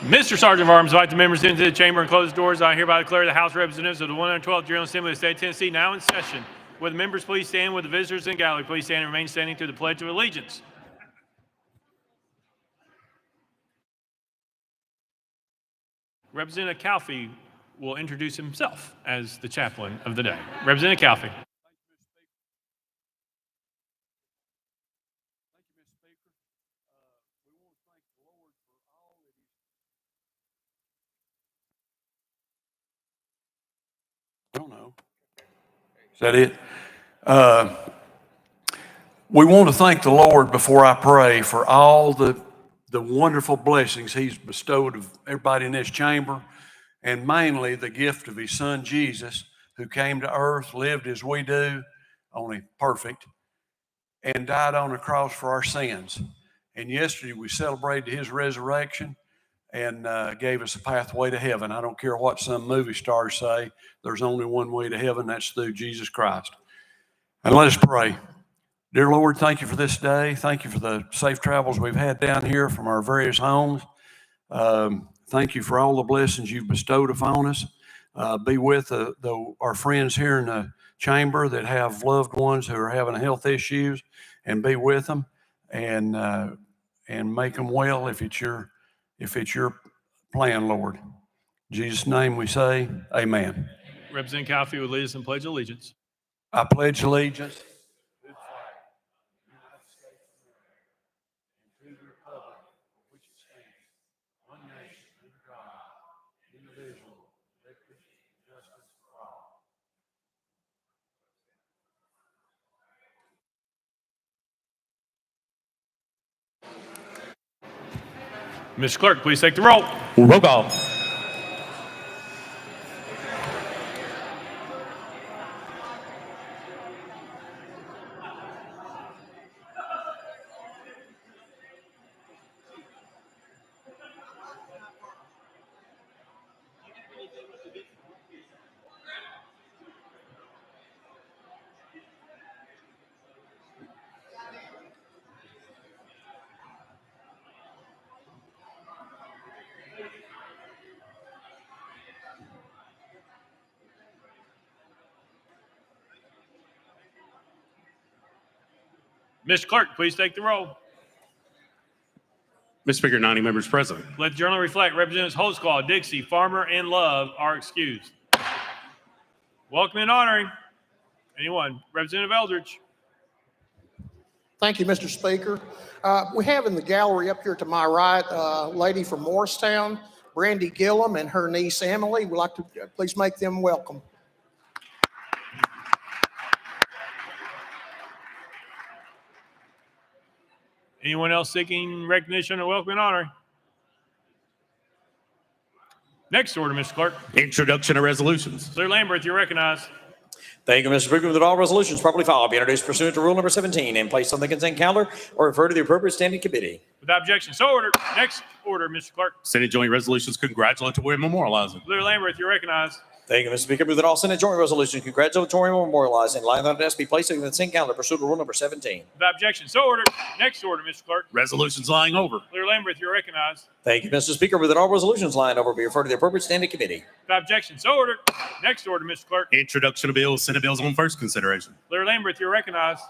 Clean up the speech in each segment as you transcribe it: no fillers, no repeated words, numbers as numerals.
Mr. Sergeant of Arms, invite the members into the chamber and close the doors. I hereby declare the House of Representatives of the 112th General Assembly of the State of Tennessee now in session. Will the members please stand? Will the visitors in the gallery please stand and remain standing through the Pledge of Allegiance? Representative Calfee will introduce himself as the chaplain of the day. Representative Calfee. I don't know. Is that it? We want to thank the Lord before I pray for all the wonderful blessings He's bestowed of everybody in this chamber, and mainly the gift of His Son Jesus, who came to earth, lived as we do, only perfect, and died on the cross for our sins. And yesterday we celebrated His resurrection and gave us a pathway to heaven. I don't care what some movie stars say, there's only one way to heaven, that's through Jesus Christ. And let us pray. Dear Lord, thank you for this day. Thank you for the safe travels we've had down here from our various homes. Thank you for all the blessings you've bestowed upon us. Be with our friends here in the chamber that have loved ones who are having health issues, and be with them and make them well if it's your plan, Lord. In Jesus' name we say, amen. Representative Calfee will lead us in Pledge of Allegiance. I pledge allegiance to the flag of the United States of America and to the republic for which it stands, one nation under God, indivisible, with liberty and justice for all. Mr. Clerk, please take the roll. Roll call. Mr. Clerk, please take the roll. Mr. Speaker, 90 members present. Let the journal reflect Representatives Holdsclaw, Dixie, Farmer, and Love are excused. Welcome and honoring anyone. Representative Eldridge. Thank you, Mr. Speaker. We have in the gallery up here to my right a lady from Morristown, Brandy Gillum, and her niece Emily. We'd like to please make them welcome. Anyone else seeking recognition or welcome and honor? Next order, Mr. Clerk. Introduction of resolutions. Sir Lambert, you're recognized. Thank you, Mr. Speaker. That all resolutions properly filed be introduced pursuant to Rule number 17 and placed on the consent calendar or referred to the appropriate standing committee. Without objection, so ordered. Next order, Mr. Clerk. Senate Joint Resolutions congratulatory and memorializing. Sir Lambert, you're recognized. Thank you, Mr. Speaker. Move that all Senate joint resolutions congratulatory and memorializing lying on the desk be placed on the consent calendar pursuant to Rule number 17. Without objection, so ordered. Next order, Mr. Clerk. Resolutions lying over. Sir Lambert, you're recognized. Thank you, Mr. Speaker. Move that all resolutions lying over be referred to the appropriate standing committee. Without objection, so ordered. Next order, Mr. Clerk. Introduction of bills, Senate bills on first consideration. Sir Lambert, you're recognized.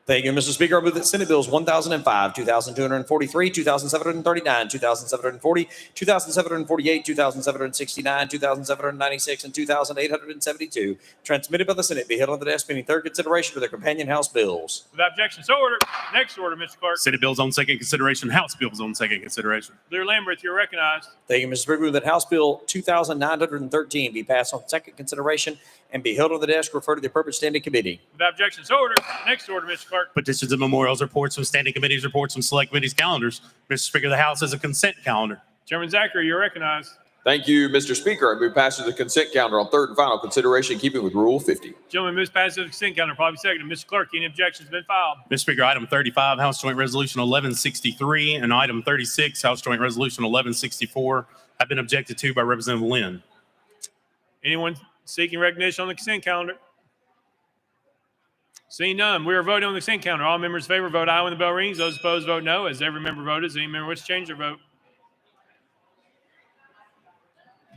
Thank you, Mr. Speaker. I move that Senate Bills 1005, 2243, 2739, 2740, 2748, 2769, 2796, and 2872, transmitted by the Senate, be held on the desk pending third consideration for their companion House bills. Without objection, so ordered. Next order, Mr. Clerk. Senate bills on second consideration, House bills on second consideration. Sir Lambert, you're recognized. Thank you, Mr. Speaker. Move that House Bill 2913 be passed on second consideration and be held on the desk, referred to the appropriate standing committee. Without objection, so ordered. Next order, Mr. Clerk. Petitions and memorials, reports from standing committees, reports from select committees, calendars. Mr. Speaker, the House has a consent calendar. Chairman Zachary, you're recognized. Thank you, Mr. Speaker. I move passage of the consent calendar on third and final consideration, keeping with Rule 50. Gentleman moves passage of the consent calendar, probably seconded. Mr. Clerk, any objections been filed? Mr. Speaker, item 35, House Joint Resolution 1163, and item 36, House Joint Resolution 1164, have been objected to by Representative Lynn. Anyone seeking recognition on the consent calendar? Seeing none, we are voting on the consent calendar. All members in favor vote aye when the bell rings. Those opposed vote no. As every member voted, does any member wish to change their vote?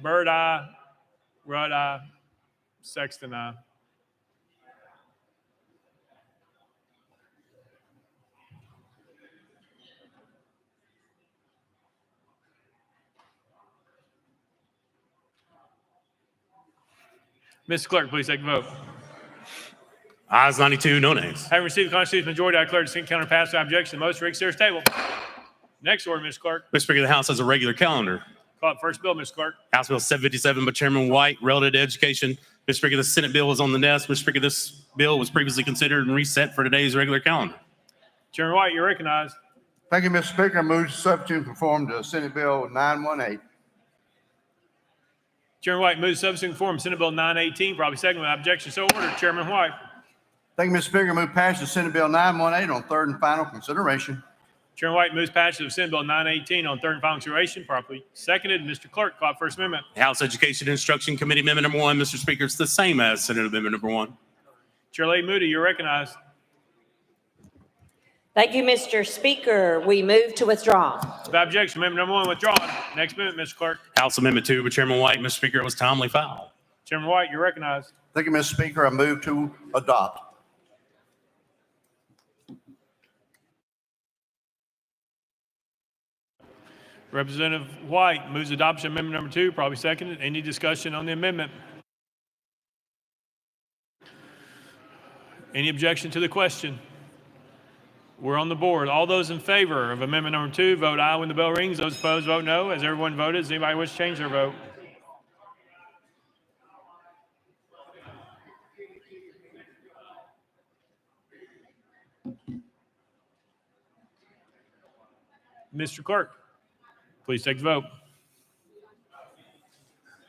Bird, aye. Rudd, aye. Sexton, aye. Mr. Clerk, please take the vote. Ayes 92, no nays. Having received the constitutional majority, I declare the second counter passed without objection. The motion to reconsider is tabled. Next order, Mr. Clerk. Mr. Speaker, the House has a regular calendar. Call it first bill, Mr. Clerk. House Bill 757 by Chairman White, relative to education. Mr. Speaker, the Senate bill is on the desk. Mr. Speaker, this bill was previously considered and reset for today's regular calendar. Chairman White, you're recognized. Thank you, Mr. Speaker. I move to substitute and conform to Senate Bill 918. Chairman White moves substitute and conform Senate Bill 918, probably second without objection. So ordered. Chairman White. Thank you, Mr. Speaker. I move passage of Senate Bill 918 on third and final consideration. Chairman White moves passage of Senate Bill 918 on third and final consideration, properly seconded. Mr. Clerk, call it first amendment. House Education and Instruction Committee Amendment number 1, Mr. Speaker, it's the same as Senate Amendment number 1. Chair Lady Moody, you're recognized. Thank you, Mr. Speaker. We move to withdraw. Without objection, amendment number 1 withdrawn. Next amendment, Mr. Clerk. House Amendment 2 by Chairman White, Mr. Speaker, it was timely filed. Chairman White, you're recognized. Thank you, Mr. Speaker. I move to adopt. Representative White moves adoption of amendment number 2, probably seconded. Any discussion on the amendment? Any objection to the question? We're on the board. All those in favor of amendment number 2, vote aye when the bell rings. Those opposed, vote no. Has everyone voted? Does anybody wish to change their vote? Mr. Clerk, please take the vote.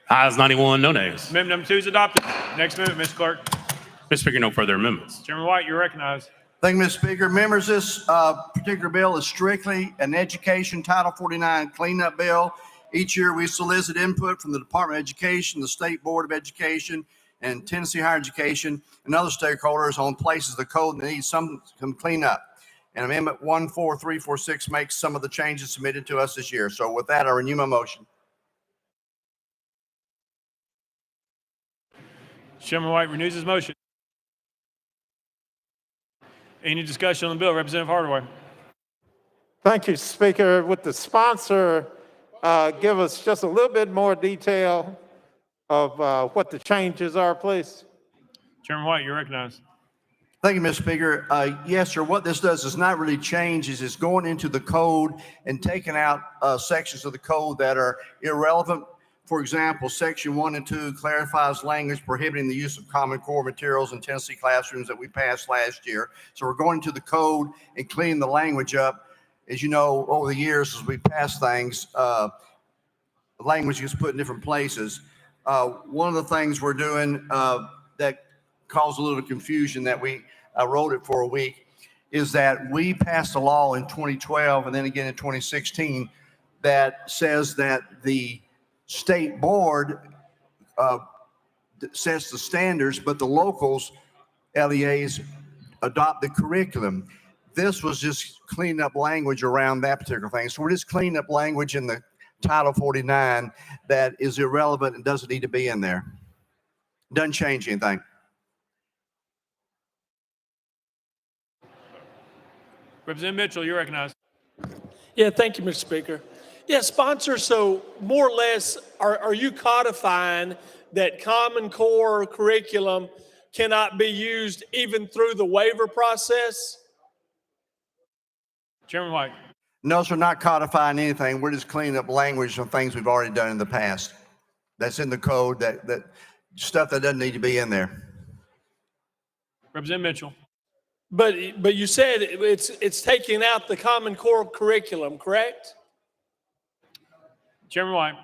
Ayes 91, no nays. Amendment number 2 is adopted. Next amendment, Mr. Clerk. Mr. Speaker, no further amendments. Chairman White, you're recognized. Thank you, Mr. Speaker. Members, this particular bill is strictly an education Title 49 cleanup bill. Each year, we solicit input from the Department of Education, the State Board of Education, and Tennessee Higher Education, and other stakeholders on places of the code that need some cleanup. And Amendment 14346 makes some of the changes submitted to us this year. So with that, I renew my motion. Chairman White renews his motion. Any discussion on the bill? Representative Hardaway. Thank you, Speaker. Would the sponsor give us just a little bit more detail of what the changes are, please? Chairman White, you're recognized. Thank you, Mr. Speaker. Yes, sir. What this does is not really change, is it's going into the code and taking out sections of the code that are irrelevant. For example, Section 1 and 2 clarifies language prohibiting the use of Common Core materials in Tennessee classrooms that we passed last year. So we're going to the code and cleaning the language up. As you know, over the years, as we pass things, language gets put in different places. One of the things we're doing that caused a little confusion that I wrote it for a week is that we passed a law in 2012 and then again in 2016 that says that the state board sets the standards, but the locals, LEAs, adopt the curriculum. This was just cleaning up language around that particular thing. So we're just cleaning up language in the Title 49 that is irrelevant and doesn't need to be in there. Doesn't change anything. Representative Mitchell, you're recognized. Yeah, thank you, Mr. Speaker. Yeah, sponsor, so more or less, are you codifying that Common Core curriculum cannot be used even through the waiver process? Chairman White. No, sir, not codifying anything. We're just cleaning up language on things we've already done in the past. That's in the code, that stuff that doesn't need to be in there. Representative Mitchell. But you said it's taking out the Common Core curriculum, correct? Chairman White.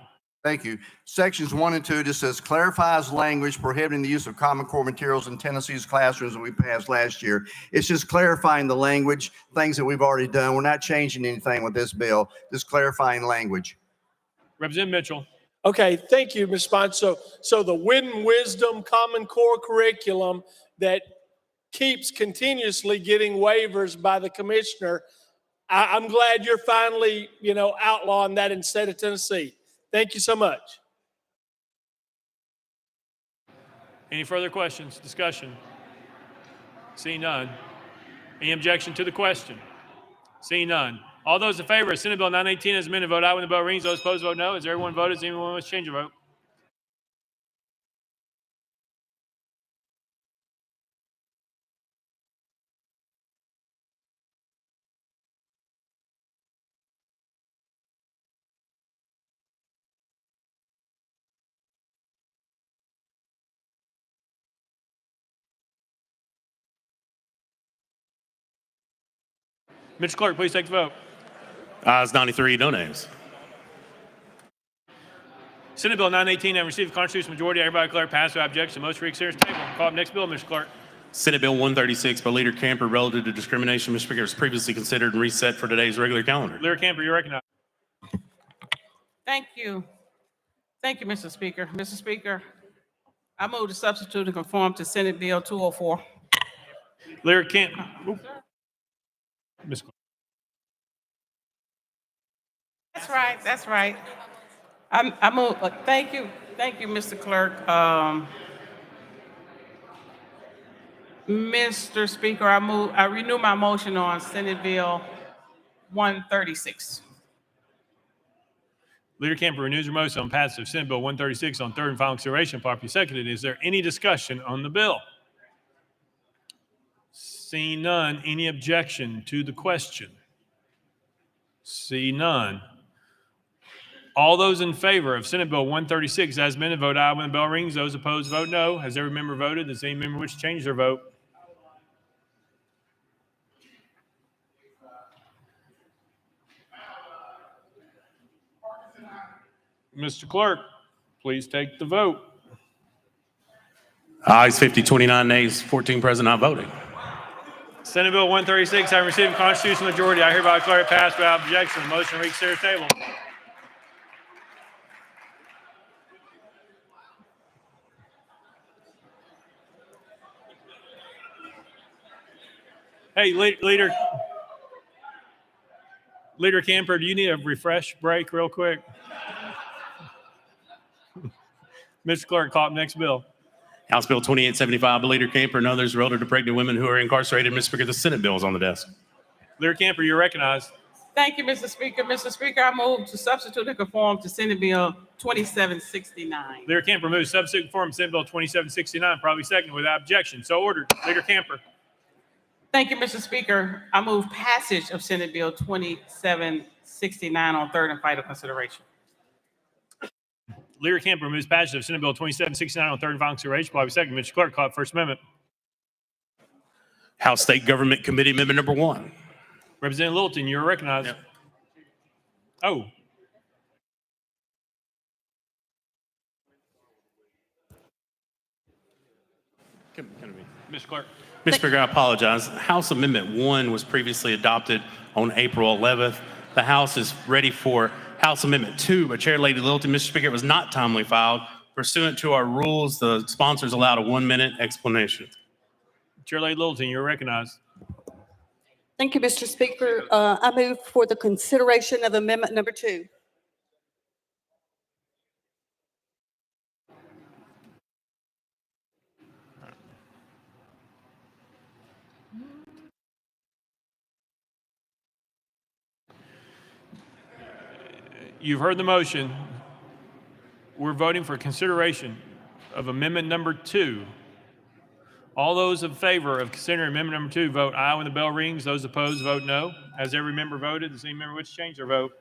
Thank you. Sections 1 and 2 just says clarifies language prohibiting the use of Common Core materials in Tennessee's classrooms that we passed last year. It's just clarifying the language, things that we've already done. We're not changing anything with this bill, just clarifying language. Representative Mitchell. Okay, thank you, Ms. Sponsor. So the Wit and Wisdom Common Core curriculum that keeps continuously getting waivers by the commissioner, I'm glad you're finally, outlawing that in the state of Tennessee. Thank you so much. Any further questions, discussion? Seeing none. Any objection to the question? Seeing none. All those in favor of Senate Bill 918 as amended, vote aye when the bell rings. Those opposed, vote no. Has everyone voted? Does anyone wish to change their vote? Mr. Clerk, please take the vote. Ayes 93, no nays. Senate Bill 918 having received the constitutional majority, I hereby declare passed without objection. Motion reconsider is tabled. Call up next bill, Mr. Clerk. Senate Bill 136 by Leader Camper relative to discrimination, Mr. Speaker, was previously considered and reset for today's regular calendar. Leader Camper, you're recognized. Thank you. Thank you, Mr. Speaker. Mr. Speaker, I move to substitute and conform to Senate Bill 204. Leader Camper. Ms. Clerk. That's right, that's right. I move, thank you, Mr. Clerk. Mr. Speaker, I renew my motion on Senate Bill 136. Leader Camper renews her motion on passage of Senate Bill 136 on third and final consideration. Properly seconded. Is there any discussion on the bill? Seeing none, any objection to the question? See none. All those in favor of Senate Bill 136 as amended, vote aye when the bell rings. Those opposed, vote no. Has every member voted? Does any member wish to change their vote? Mr. Clerk, please take the vote. Ayes 50, 29 nays, 14 present not voting. Senate Bill 136 having received a constitutional majority, I hereby declare it passed without objection. The motion to reconsider is tabled. Hey, Leader Camper, do you need a refresh break real quick? Mr. Clerk, call up next bill. House Bill 2875 by Leader Camper and others relative to pregnant women who are incarcerated. Mr. Speaker, the Senate bill is on the desk. Leader Camper, you're recognized. Thank you, Mr. Speaker. Mr. Speaker, I move to substitute and conform to Senate Bill 2769. Leader Camper moves substitute conform to Senate Bill 2769, probably second without objection. So ordered. Leader Camper. Thank you, Mr. Speaker. I move passage of Senate Bill 2769 on third and final consideration. Leader Camper moves passage of Senate Bill 2769 on third and final consideration, probably second. Mr. Clerk, call up First Amendment. House State Government Committee Amendment number 1. Representative Littleton, you're recognized. Yep. Oh. Mr. Clerk. Mr. Speaker, I apologize. House Amendment 1 was previously adopted on April 11th. The House is ready for House Amendment 2 by Chair Lady Littleton. Mr. Speaker, it was not timely filed. Pursuant to our rules, the sponsors allowed a 1-minute explanation. Chair Lady Littleton, you're recognized. Thank you, Mr. Speaker. I move for the consideration of amendment number 2. You've heard the motion. We're voting for consideration of amendment number 2. All those in favor of considering amendment number 2, vote aye when the bell rings. Those opposed, vote no. Has every member voted? Does any member wish to change their vote?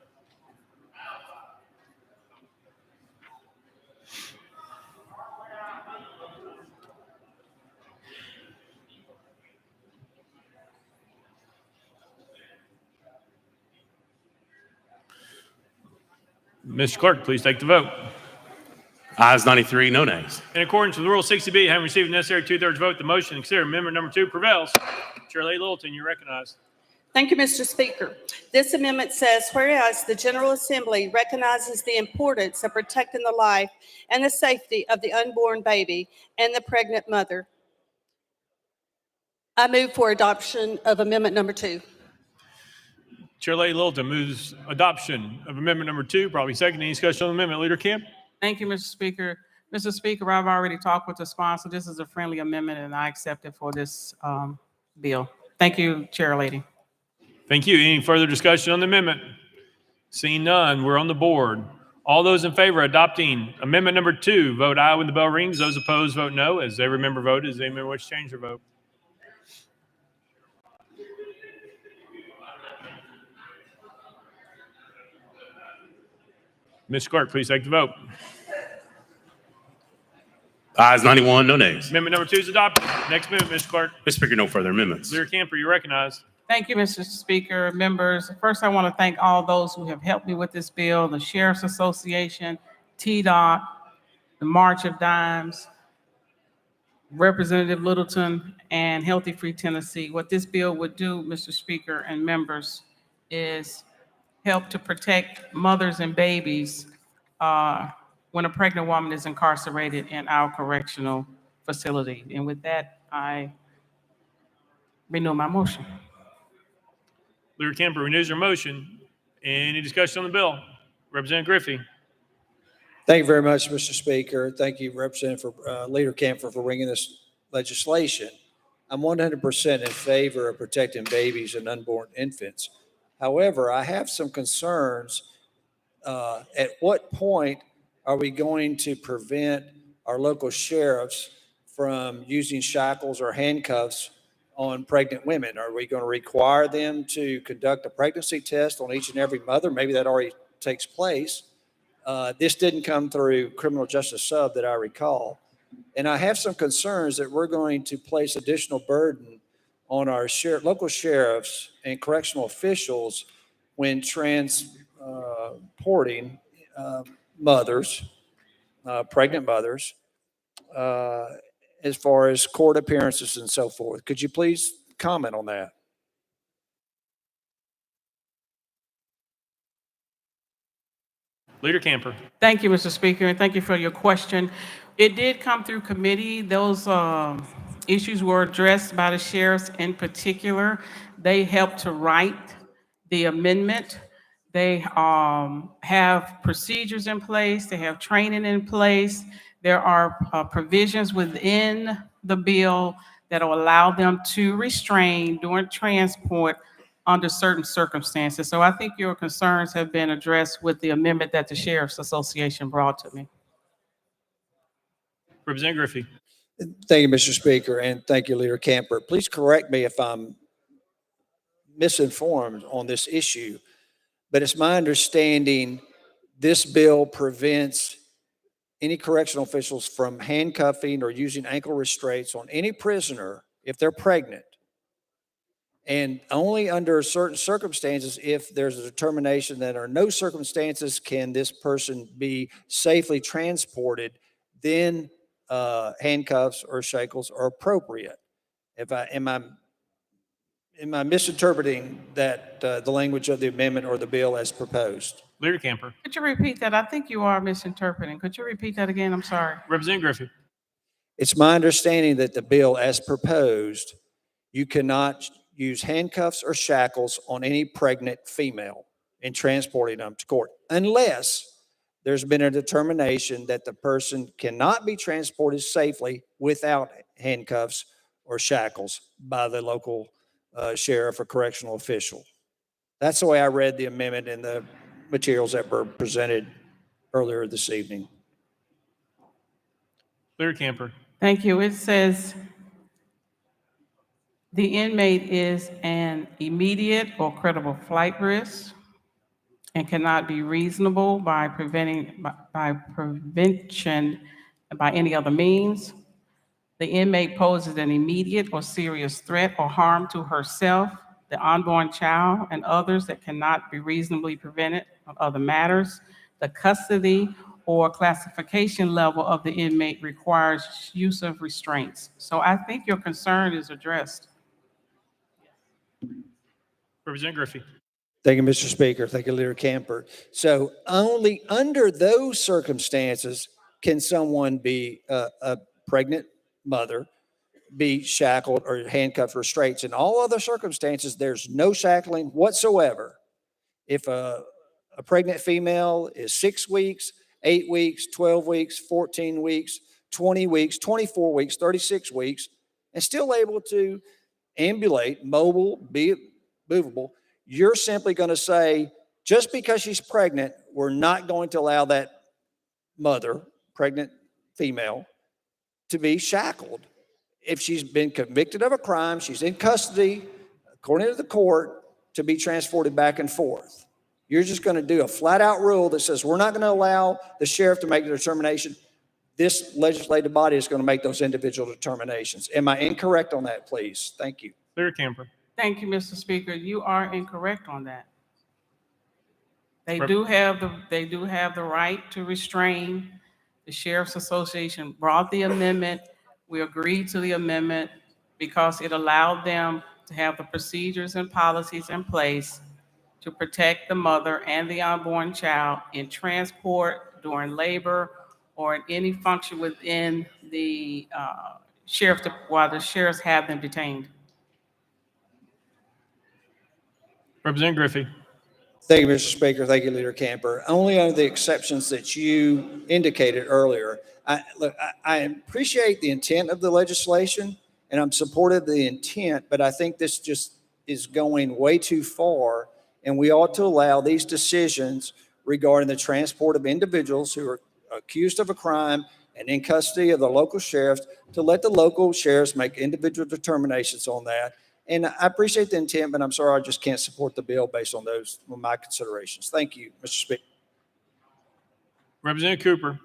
Mr. Clerk, please take the vote. Ayes 93, no nays. In accordance with Rule 60B, having received the necessary 2/3 vote, the motion to consider amendment number 2 prevails. Chair Lady Littleton, you're recognized. Thank you, Mr. Speaker. This amendment says, whereas the General Assembly recognizes the importance of protecting the life and the safety of the unborn baby and the pregnant mother, I move for adoption of amendment number 2. Chair Lady Littleton moves adoption of amendment number 2, probably second. Any discussion on the amendment? Leader Camp? Thank you, Mr. Speaker. Mr. Speaker, I've already talked with the sponsor. This is a friendly amendment, and I accept it for this bill. Thank you, Chair Lady. Thank you. Any further discussion on the amendment? Seeing none, we're on the board. All those in favor of adopting amendment number 2, vote aye when the bell rings. Those opposed, vote no. As every member voted, does any member wish to change their vote? Ms. Clerk, please take the vote. Ayes 91, no nays. Amendment number 2 is adopted. Next amendment, Ms. Clerk. Mr. Speaker, no further amendments. Leader Camper, you're recognized. Thank you, Mr. Speaker. Members, first I want to thank all those who have helped me with this bill, the Sheriff's Association, TDOT, the March of Dimes, Representative Littleton, and Healthy Free Tennessee. What this bill would do, Mr. Speaker and members, is help to protect mothers and babies when a pregnant woman is incarcerated in our correctional facility. And with that, I renew my motion. Leader Camper renews her motion. Any discussion on the bill? Representative Griffey. Thank you very much, Mr. Speaker. Thank you, Representative Leader Camper, for bringing this legislation. I'm 100% in favor of protecting babies and unborn infants. However, I have some concerns. At what point are we going to prevent our local sheriffs from using shackles or handcuffs on pregnant women? Are we going to require them to conduct a pregnancy test on each and every mother? Maybe that already takes place. This didn't come through criminal justice sub that I recall. And I have some concerns that we're going to place additional burden on our local sheriffs and correctional officials when transporting mothers, pregnant mothers, as far as court appearances and so forth. Could you please comment on that? Leader Camper. Thank you, Mr. Speaker, and thank you for your question. It did come through committee. Those issues were addressed by the sheriffs in particular. They helped to write the amendment. They have procedures in place. They have training in place. There are provisions within the bill that will allow them to restrain during transport under certain circumstances. So I think your concerns have been addressed with the amendment that the Sheriff's Association brought to me. Representative Griffey. Thank you, Mr. Speaker, and thank you, Leader Camper. Please correct me if I'm misinformed on this issue, but it's my understanding this bill prevents any correctional officials from handcuffing or using ankle restraints on any prisoner if they're pregnant. And only under certain circumstances, if there's a determination that under no circumstances can this person be safely transported, then handcuffs or shackles are appropriate. Am I misinterpreting that the language of the amendment or the bill as proposed? Leader Camper. Could you repeat that? I think you are misinterpreting. Could you repeat that again? I'm sorry. Representative Griffey. It's my understanding that the bill as proposed, you cannot use handcuffs or shackles on any pregnant female in transporting them to court unless there's been a determination that the person cannot be transported safely without handcuffs or shackles by the local sheriff or correctional official. That's the way I read the amendment in the materials that were presented earlier this evening. Leader Camper. Thank you. It says the inmate is an immediate or credible flight risk and cannot be reasonable by prevention by any other means. The inmate poses an immediate or serious threat or harm to herself, the unborn child, and others that cannot be reasonably prevented on other matters. The custody or classification level of the inmate requires use of restraints. So I think your concern is addressed. Representative Griffey. Thank you, Mr. Speaker. Thank you, Leader Camper. So only under those circumstances can someone be a pregnant mother be shackled or handcuffed or restraints. In all other circumstances, there's no shackling whatsoever. If a pregnant female is 6 weeks 8 weeks, 12 weeks, 14 weeks, 20 weeks, 24 weeks, 36 weeks, and still able to ambulate, mobile, be movable, you're simply going to say, just because she's pregnant, we're not going to allow that mother, pregnant female, to be shackled. If she's been convicted of a crime, she's in custody, according to the court, to be transported back and forth. You're just going to do a flat out rule that says we're not going to allow the sheriff to make the determination. This legislative body is going to make those individual determinations. Am I incorrect on that, please? Thank you. Leader Camper. Thank you, Mr. Speaker. You are incorrect on that. They Rep- do have the right to restrain. The Sheriff's Association brought the amendment. We agreed to the amendment because it allowed them to have the procedures and policies in place to protect the mother and the unborn child in transport, during labor, or in any function within the sheriff, while the sheriffs have them detained. Representative Griffey. Thank you, Mr. Speaker. Thank you, Leader Camper. Only under the exceptions that you indicated earlier. I appreciate the intent of the legislation, and I'm supportive of the intent, but I think this just is going way too far, and we ought to allow these decisions regarding the transport of individuals who are accused of a crime and in custody of the local sheriffs to let the local sheriffs make individual determinations on that. And I appreciate the intent, but I'm sorry, I just can't support the bill based on my considerations. Thank you, Mr. Speaker. Representative Cooper.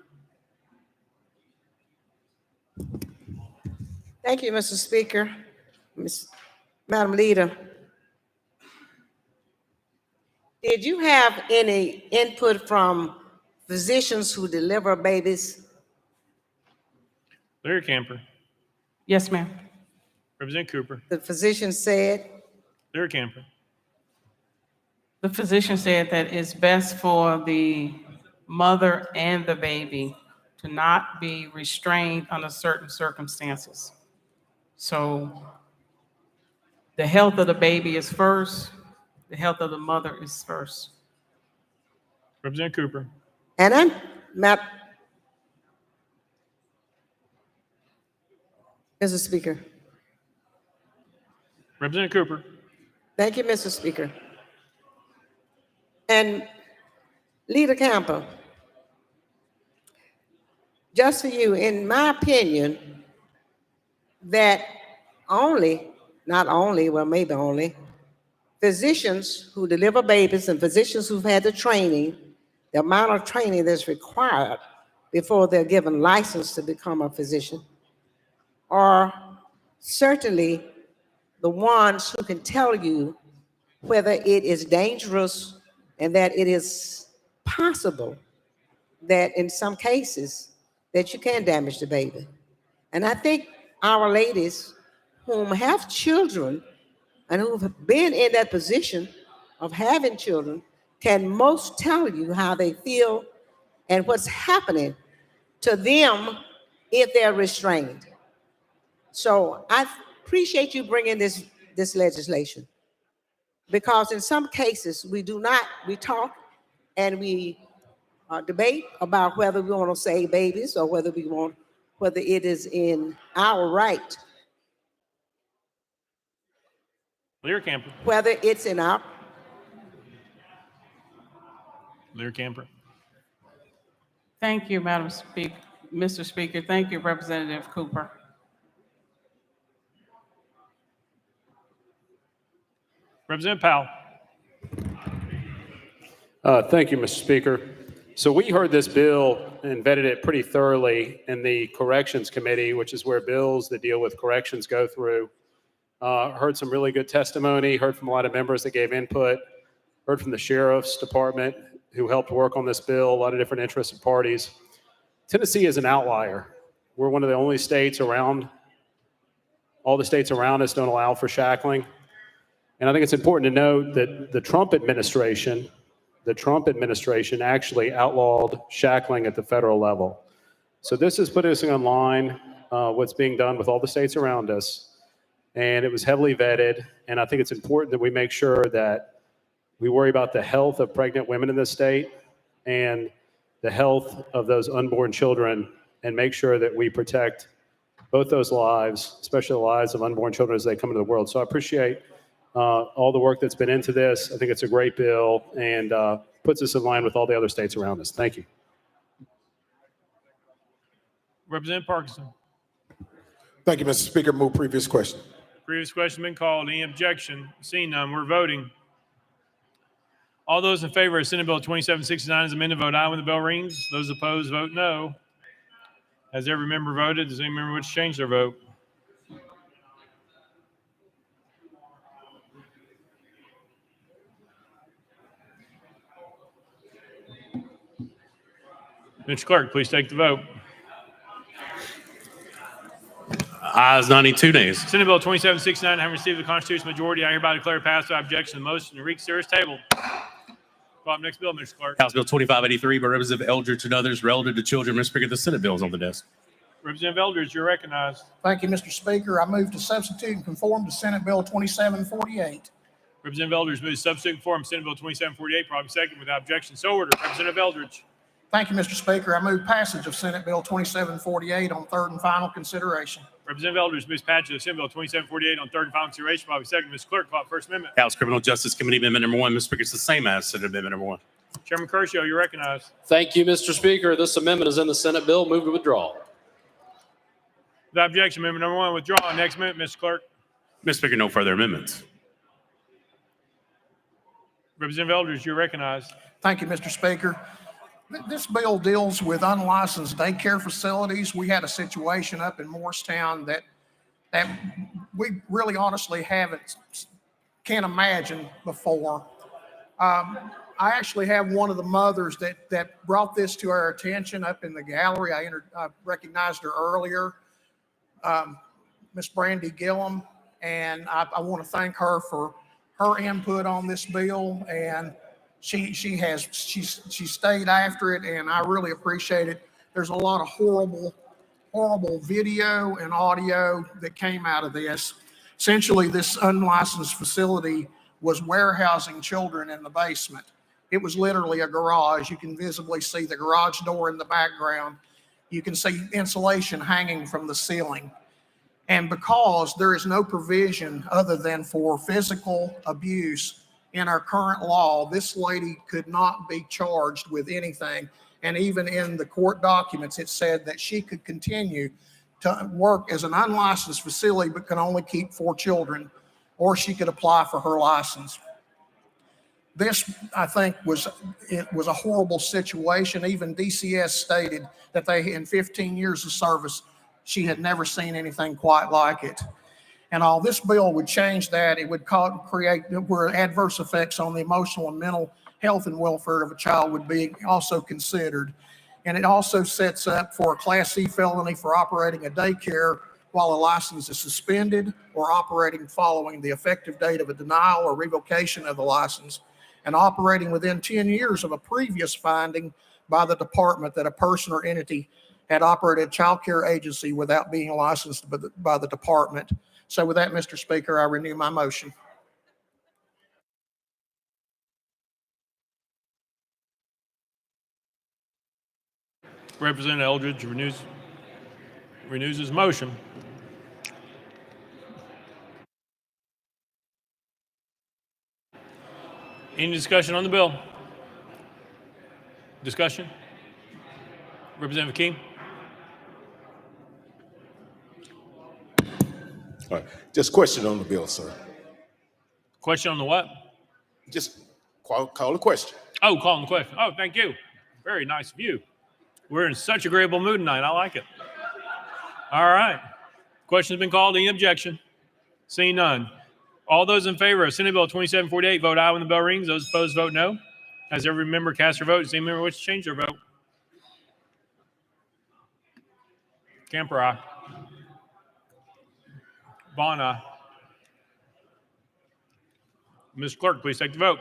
Thank you, Mr. Speaker. Madam Leader, did you have any input from physicians who deliver babies? Leader Camper. Yes, ma'am. Representative Cooper. The physician said? Leader Camper. The physician said that it's best for the mother and the baby to not be restrained under certain circumstances. So the health of the baby is first, the health of the mother is first. Representative Cooper. And then, Mr. Speaker. Representative Cooper. Thank you, Mr. Speaker. And Leader Camper, just for you, in my opinion, that not only, well, maybe only, physicians who deliver babies and physicians who've had the training, the amount of training that's required before they're given license to become a physician, are certainly the ones who can tell you whether it is dangerous and that it is possible that in some cases that you can damage the baby. And I think our ladies whom have children and who've been in that position of having children can most tell you how they feel and what's happening to them if they're restrained. So I appreciate you bringing this legislation, because in some cases we talk and we debate about whether we want to save babies or whether it is in our right. Leader Camper. Whether it's in our. Leader Camper. Thank you, Madam Speaker, Mr. Speaker. Thank you, Representative Cooper. Representative Powell. Thank you, Mr. Speaker. So we heard this bill and vetted it pretty thoroughly in the Corrections Committee, which is where bills that deal with corrections go through. Heard some really good testimony, heard from a lot of members that gave input, heard from the Sheriff's Department who helped work on this bill, a lot of different interested parties. Tennessee is an outlier. We're one of the only states around, all the states around us don't allow for shackling. And I think it's important to note that the Trump administration actually outlawed shackling at the federal level. So this is putting us in line what's being done with all the states around us. And it was heavily vetted. And I think it's important that we make sure that we worry about the health of pregnant women in this state. And the health of those unborn children and make sure that we protect both those lives, especially the lives of unborn children as they come into the world. So I appreciate all the work that's been into this. I think it's a great bill and puts us in line with all the other states around us. Thank you. Representative Parkinson. Thank you, Mr. Speaker. Move previous question. Previous question been called. Any objection? Seeing none, we're voting. All those in favor of Senate Bill 2769 as amended, vote aye when the bell rings. Those opposed, vote no. Has every member voted? Does any member wish to change their vote? Mr. Clerk, please take the vote. Ayes 92 nays. Senate Bill 2769 having received the constitutional majority, I hereby declare passed by objection to the motion to reconsider is tabled. Call up next bill, Mr. Clerk. House Bill 2583 by Representative Eldridge and others relative to children. Mr. Speaker, the Senate bill is on the desk. Representative Eldridge, you're recognized. Thank you, Mr. Speaker. I move to substitute and conform to Senate Bill 2748. Representative Eldridge moves substitute and conform Senate Bill 2748, probably second without objection. So ordered. Representative Eldridge. Thank you, Mr. Speaker. I move passage of Senate Bill 2748 on third and final consideration. Representative Eldridge moves passage of Senate Bill 2748 on third and final consideration, probably second. Mr. Clerk, call it First Amendment. House Criminal Justice Committee Amendment number 1. Mr. Speaker, it's the same as Senate Amendment number 1. Chairman Kershaw, you're recognized. Thank you, Mr. Speaker. This amendment is in the Senate bill. Move to withdraw. Without objection, amendment number 1 withdrawn. Next amendment, Mr. Clerk. Mr. Speaker, no further amendments. Representative Eldridge, you're recognized. Thank you, Mr. Speaker. This bill deals with unlicensed daycare facilities. We had a situation up in Morristown that we really honestly can't imagine before. I actually have one of the mothers that brought this to our attention up in the gallery. I recognized her earlier, Miss Brandy Gillum, and I want to thank her for her input on this bill, and she stayed after it, and I really appreciate it. There's a lot of horrible video and audio that came out of this. Essentially, this unlicensed facility was warehousing children in the basement. It was literally a garage. You can visibly see the garage door in the background. You can see insulation hanging from the ceiling. And because there is no provision other than for physical abuse in our current law, this lady could not be charged with anything. And even in the court documents, it said that she could continue to work as an unlicensed facility, but can only keep 4 children, or she could apply for her license. This, I think, was a horrible situation. Even DCS stated that in 15 years of service, she had never seen anything quite like it. And all this bill would change that. It would create where adverse effects on the emotional and mental health and welfare of a child would be also considered. And it also sets up for a Class C felony for operating a daycare while a license is suspended or operating following the effective date of a denial or revocation of the license, and operating within 10 years of a previous finding by the department that a person or entity had operated a child care agency without being licensed by the department. So with that, Mr. Speaker, I renew my motion. Representative Eldridge renews his motion. Any discussion on the bill? Discussion? Representative King? All right. Just question on the bill, sir. Question on the what? Just call a question. Oh, calling the question. Oh, thank you. Very nice of you. We're in such agreeable mood tonight. I like it. All right. Question's been called. Any objection? Seeing none. All those in favor of Senate Bill 2748, vote aye when the bell rings. Those opposed, vote no. Has every member cast their vote? Does any member wish to change their vote? Camper, aye. Vaughn, aye. Mr. Clerk, please take the vote.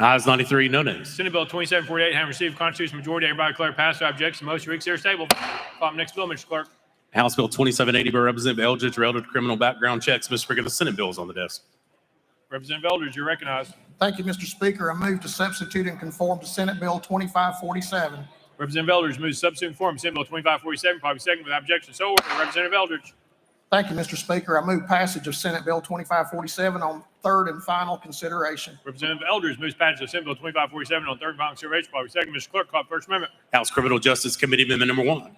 Ayes 93, no nays. Senate Bill 2748 having received constitutional majority, everybody declare passed without objection. Motion to reconsider is tabled. Call up next bill, Mr. Clerk. House Bill 2780 by Representative Eldridge relative to criminal background checks. Mr. Speaker, the Senate bill is on the desk. Representative Eldridge, you're recognized. Thank you, Mr. Speaker. I move to substitute and conform to Senate Bill 2547. Representative Eldridge moves to substitute and conform to Senate Bill 2547, probably second without objection. So ordered. Representative Eldridge. Thank you, Mr. Speaker. I move passage of Senate Bill 2547 on third and final consideration. Representative Eldridge moves passage of Senate Bill 2547 on third and final consideration, probably second. Mr. Clerk, call the first amendment. House Criminal Justice Committee Amendment Number 1.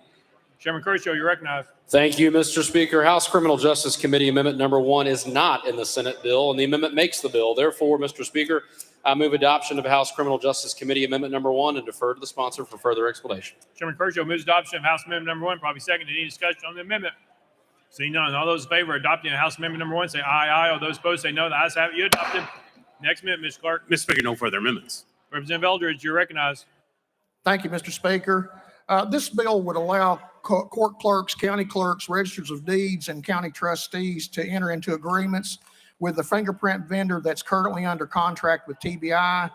Chairman Kershaw, you recognize. Thank you, Mr. Speaker. House Criminal Justice Committee Amendment Number 1 is not in the Senate bill, and the amendment makes the bill. Therefore, Mr. Speaker, I move adoption of House Criminal Justice Committee Amendment Number 1 and defer to the sponsor for further explanation. Chairman Kershaw moves adoption of House Amendment Number 1, probably second. Any discussion on the amendment? Seeing none, all those in favor of adopting House Amendment Number 1 say aye, aye. All those opposed say no. The ayes have it. You adopted. Next amendment, Mr. Clerk. Mr. Speaker, no further amendments. Representative Eldridge, you're recognized. Thank you, Mr. Speaker. This bill would allow court clerks, county clerks, registers of deeds, and county trustees to enter into agreements with the fingerprint vendor that's currently under contract with TBI.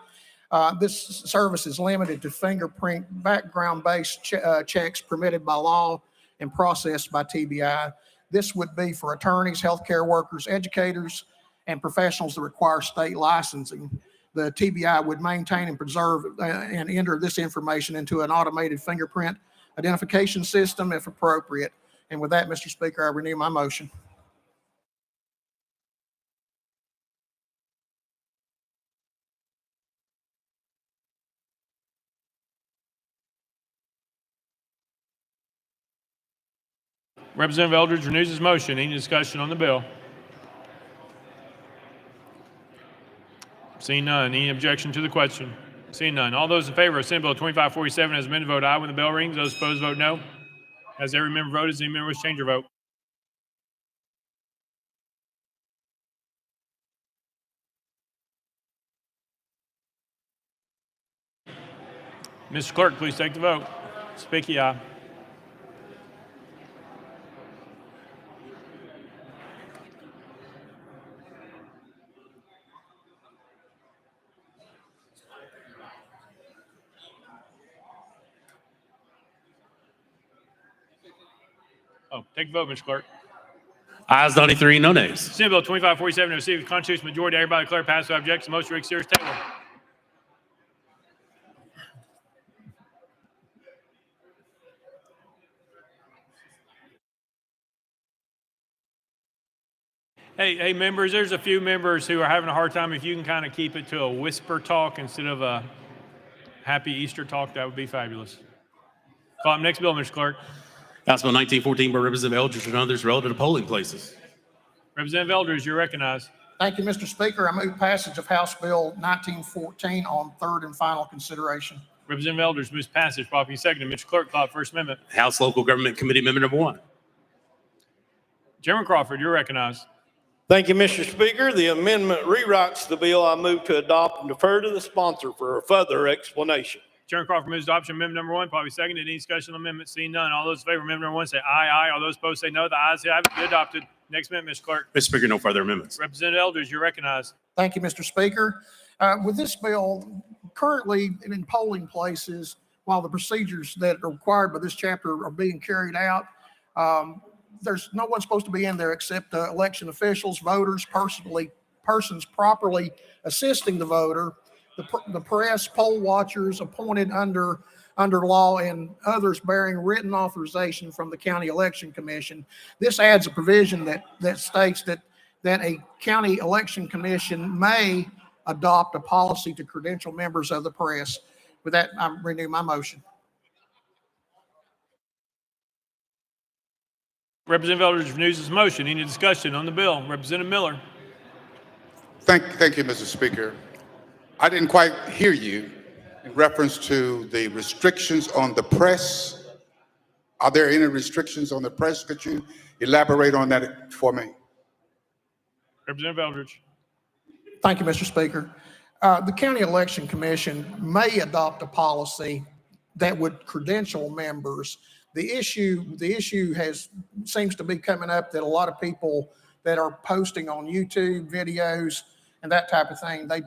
This service is limited to fingerprint background-based checks permitted by law and processed by TBI. This would be for attorneys, healthcare workers, educators, and professionals that require state licensing. The TBI would maintain and preserve and enter this information into an automated fingerprint identification system if appropriate. And with that, Mr. Speaker, I renew my motion. Representative Eldridge renews his motion. Any discussion on the bill? Seeing none. Any objection to the question? Seeing none. All those in favor of Senate Bill 2547 as amended vote aye when the bell rings. Those opposed vote no. Has every member voted? Does any member wish to change your vote? Mr. Clerk, please take the vote. Spicky, aye. Oh, take the vote, Mr. Clerk. Ayes 93, no nays. Senate Bill 2547 received a constitutional majority. Everybody declare pass without objection. Motion to reconsider is tabled. Hey, members, there's a few members who are having a hard time. If you can kind of keep it to a whisper talk instead of a happy Easter talk, that would be fabulous. Call up next bill, Mr. Clerk. House Bill 1914 by Representative Eldridge and others relative to polling places. Representative Eldridge, you're recognized. Thank you, Mr. Speaker. I move passage of House Bill 1914 on third and final consideration. Representative Eldridge moves passage. Properly seconded. Mr. Clerk, call up first amendment. House Local Government Committee Amendment Number 1. Chairman Crawford, you're recognized. Thank you, Mr. Speaker. The amendment rewrites the bill. I move to adopt and defer to the sponsor for a further explanation. Chairman Crawford moves adoption of amendment number 1. Probably seconded. Any discussion on amendment? Seeing none. All those in favor of amendment number 1 say aye, aye. All those opposed say no. The ayes have it. Be adopted. Next amendment, Mr. Clerk. Mr. Speaker, no further amendments. Representative Eldridge, you're recognized. Thank you, Mr. Speaker. With this bill, currently in polling places, while the procedures that are required by this chapter are being carried out, there's no one supposed to be in there except election officials, voters, persons properly assisting the voter, the press, poll watchers appointed under law, and others bearing written authorization from the county election commission. This adds a provision that states that a county election commission may adopt a policy to credential members of the press. With that, I renew my motion. Representative Eldridge renews his motion. Any discussion on the bill? Representative Miller. Thank you, Mr. Speaker. I didn't quite hear you in reference to the restrictions on the press. Are there any restrictions on the press? Could you elaborate on that for me? Representative Eldridge. Thank you, Mr. Speaker. The County Election Commission may adopt a policy that would credential members. The issue seems to be coming up that a lot of people that are posting on YouTube videos and that type of thing, they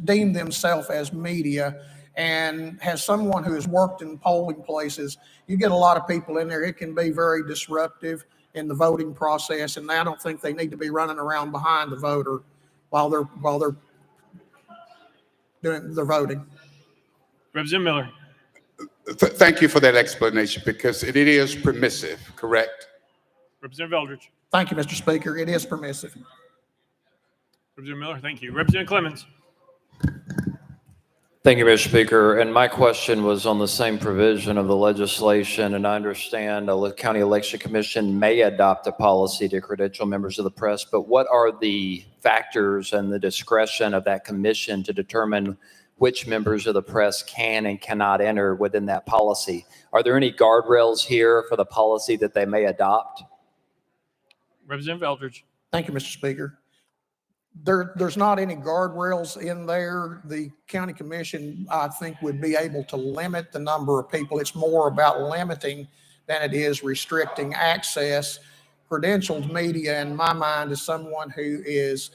deem themselves as media, and has someone who has worked in polling places, you get a lot of people in there. It can be very disruptive in the voting process, and I don't think they need to be running around behind the voter while they're doing the voting. Representative Miller. Thank you for that explanation because it is permissive, correct? Representative Eldridge. Thank you, Mr. Speaker. It is permissive. Representative Miller, thank you. Representative Clemens. Thank you, Mr. Speaker. And my question was on the same provision of the legislation, and I understand the County Election Commission may adopt a policy to credential members of the press, but what are the factors and the discretion of that commission to determine which members of the press can and cannot enter within that policy? Are there any guardrails here for the policy that they may adopt? Representative Eldridge. Thank you, Mr. Speaker. There's not any guardrails in there. The county commission, I think, would be able to limit the number of people. It's more about limiting than it is restricting access. Credentialed media, in my mind, is someone who is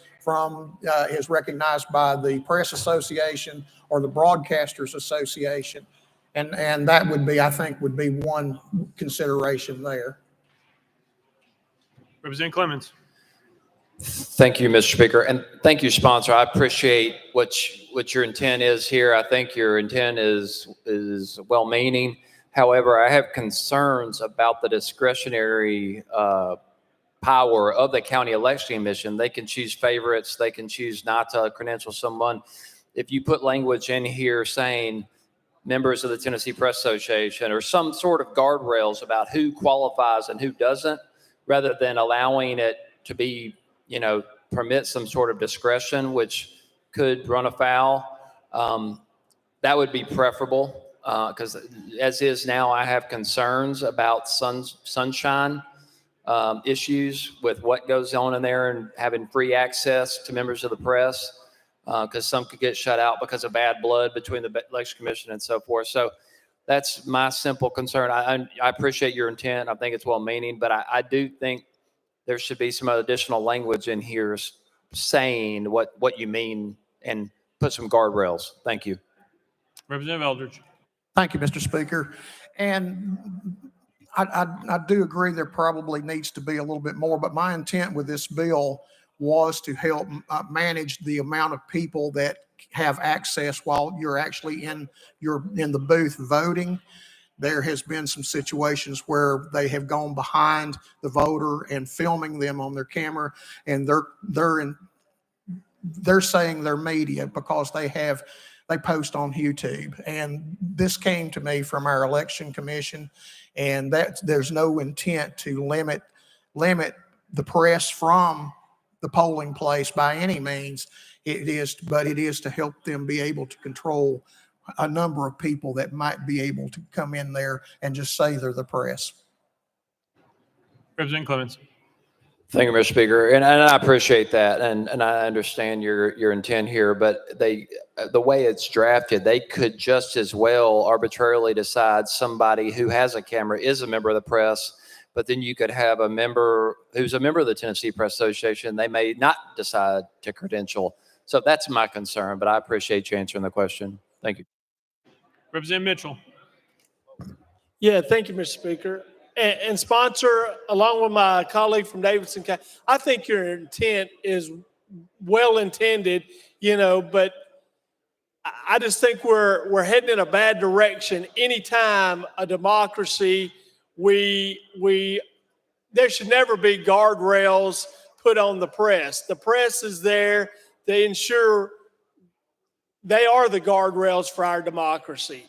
recognized by the Press Association or the Broadcasters Association. And that would be, I think, would be one consideration there. Representative Clemens. Thank you, Mr. Speaker, and thank you, sponsor. I appreciate what your intent is here. I think your intent is well-meaning. However, I have concerns about the discretionary power of the county election commission. They can choose favorites. They can choose not to credential someone. If you put language in here saying members of the Tennessee Press Association or some sort of guardrails about who qualifies and who doesn't, rather than allowing it to be, permit some sort of discretion, which could run afoul, that would be preferable. Because as is now, I have concerns about sunshine issues with what goes on in there and having free access to members of the press, because some could get shut out because of bad blood between the election commission and so forth. So that's my simple concern. I appreciate your intent. I think it's well-meaning, but I do think there should be some additional language in here saying what you mean and put some guardrails. Thank you. Representative Eldridge. Thank you, Mr. Speaker. And I do agree there probably needs to be a little bit more, but my intent with this bill was to help manage the amount of people that have access while you're actually in the booth voting. There has been some situations where they have gone behind the voter and filming them on their camera, and they're saying they're media because they post on YouTube. And this came to me from our election commission, and that there's no intent to limit the press from the polling place by any means. But it is to help them be able to control a number of people that might be able to come in there and just say they're the press. Representative Clemens. Thank you, Mr. Speaker, and I appreciate that, and I understand your intent here. But the way it's drafted, they could just as well arbitrarily decide somebody who has a camera is a member of the press, but then you could have a member who's a member of the Tennessee Press Association. They may not decide to credential. So that's my concern. But I appreciate you answering the question. Thank you. Representative Mitchell. Yeah, thank you, Mr. Speaker. And sponsor, along with my colleague from Davidson County, I think your intent is well intended, but I just think we're heading in a bad direction. Anytime a democracy, there should never be guardrails put on the press. The press is there. They ensure they are the guardrails for our democracy.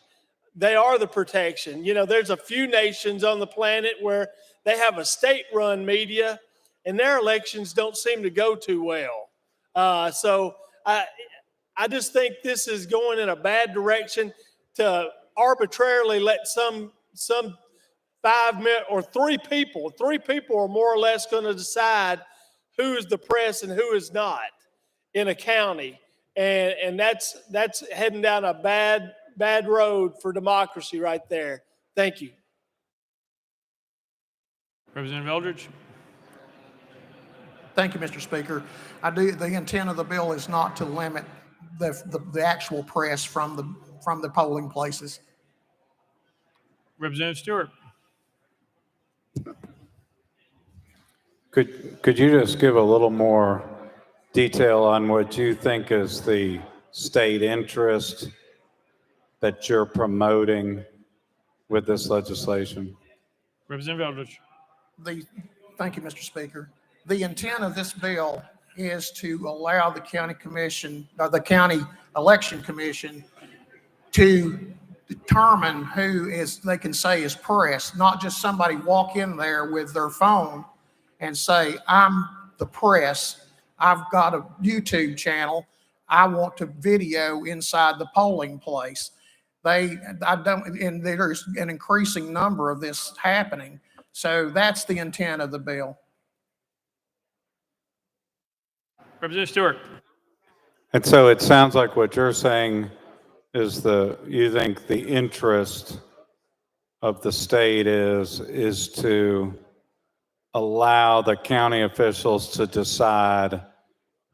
They are the protection. There's a few nations on the planet where they have a state-run media, and their elections don't seem to go too well. So I just think this is going in a bad direction to arbitrarily let some 5 minutes or 3 people are more or less going to decide who is the press and who is not in a county. And that's heading down a bad road for democracy right there. Thank you. Representative Eldridge. Thank you, Mr. Speaker. The intent of the bill is not to limit the actual press from the polling places. Representative Stewart. Could you just give a little more detail on what you think is the state interest that you're promoting with this legislation? Representative Eldridge. Thank you, Mr. Speaker. The intent of this bill is to allow the county commission, or the county election commission, to determine who they can say is press, not just somebody walk in there with their phone and say, I'm the press, I've got a YouTube channel, I want to video inside the polling place. And there's an increasing number of this happening. So that's the intent of the bill. Representative Stewart. And so it sounds like what you're saying is you think the interest of the state is to allow the county officials to decide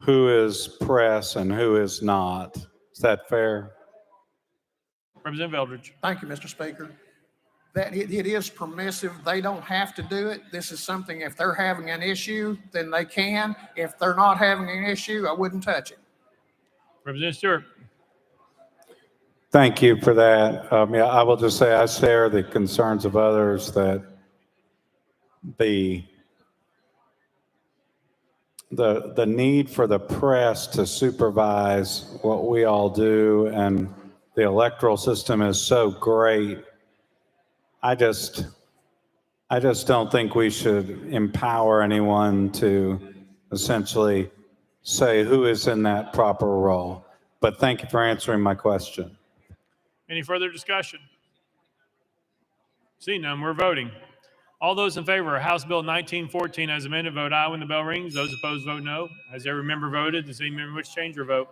who is press and who is not. Is that fair? Representative Eldridge. Thank you, Mr. Speaker. That it is permissive. They don't have to do it. This is something, if they're having an issue, then they can. If they're not having an issue, I wouldn't touch it. Representative Stewart. Thank you for that. Yeah, I will just say I share the concerns of others that the need for the press to supervise what we all do, and the electoral system is so great. I just don't think we should empower anyone to essentially say who is in that proper role. But thank you for answering my question. Any further discussion? Seeing none, we're voting. All those in favor of House Bill 1914 as amended, vote aye when the bell rings. Those opposed, vote no. Has every member voted? Does any member wish to change their vote?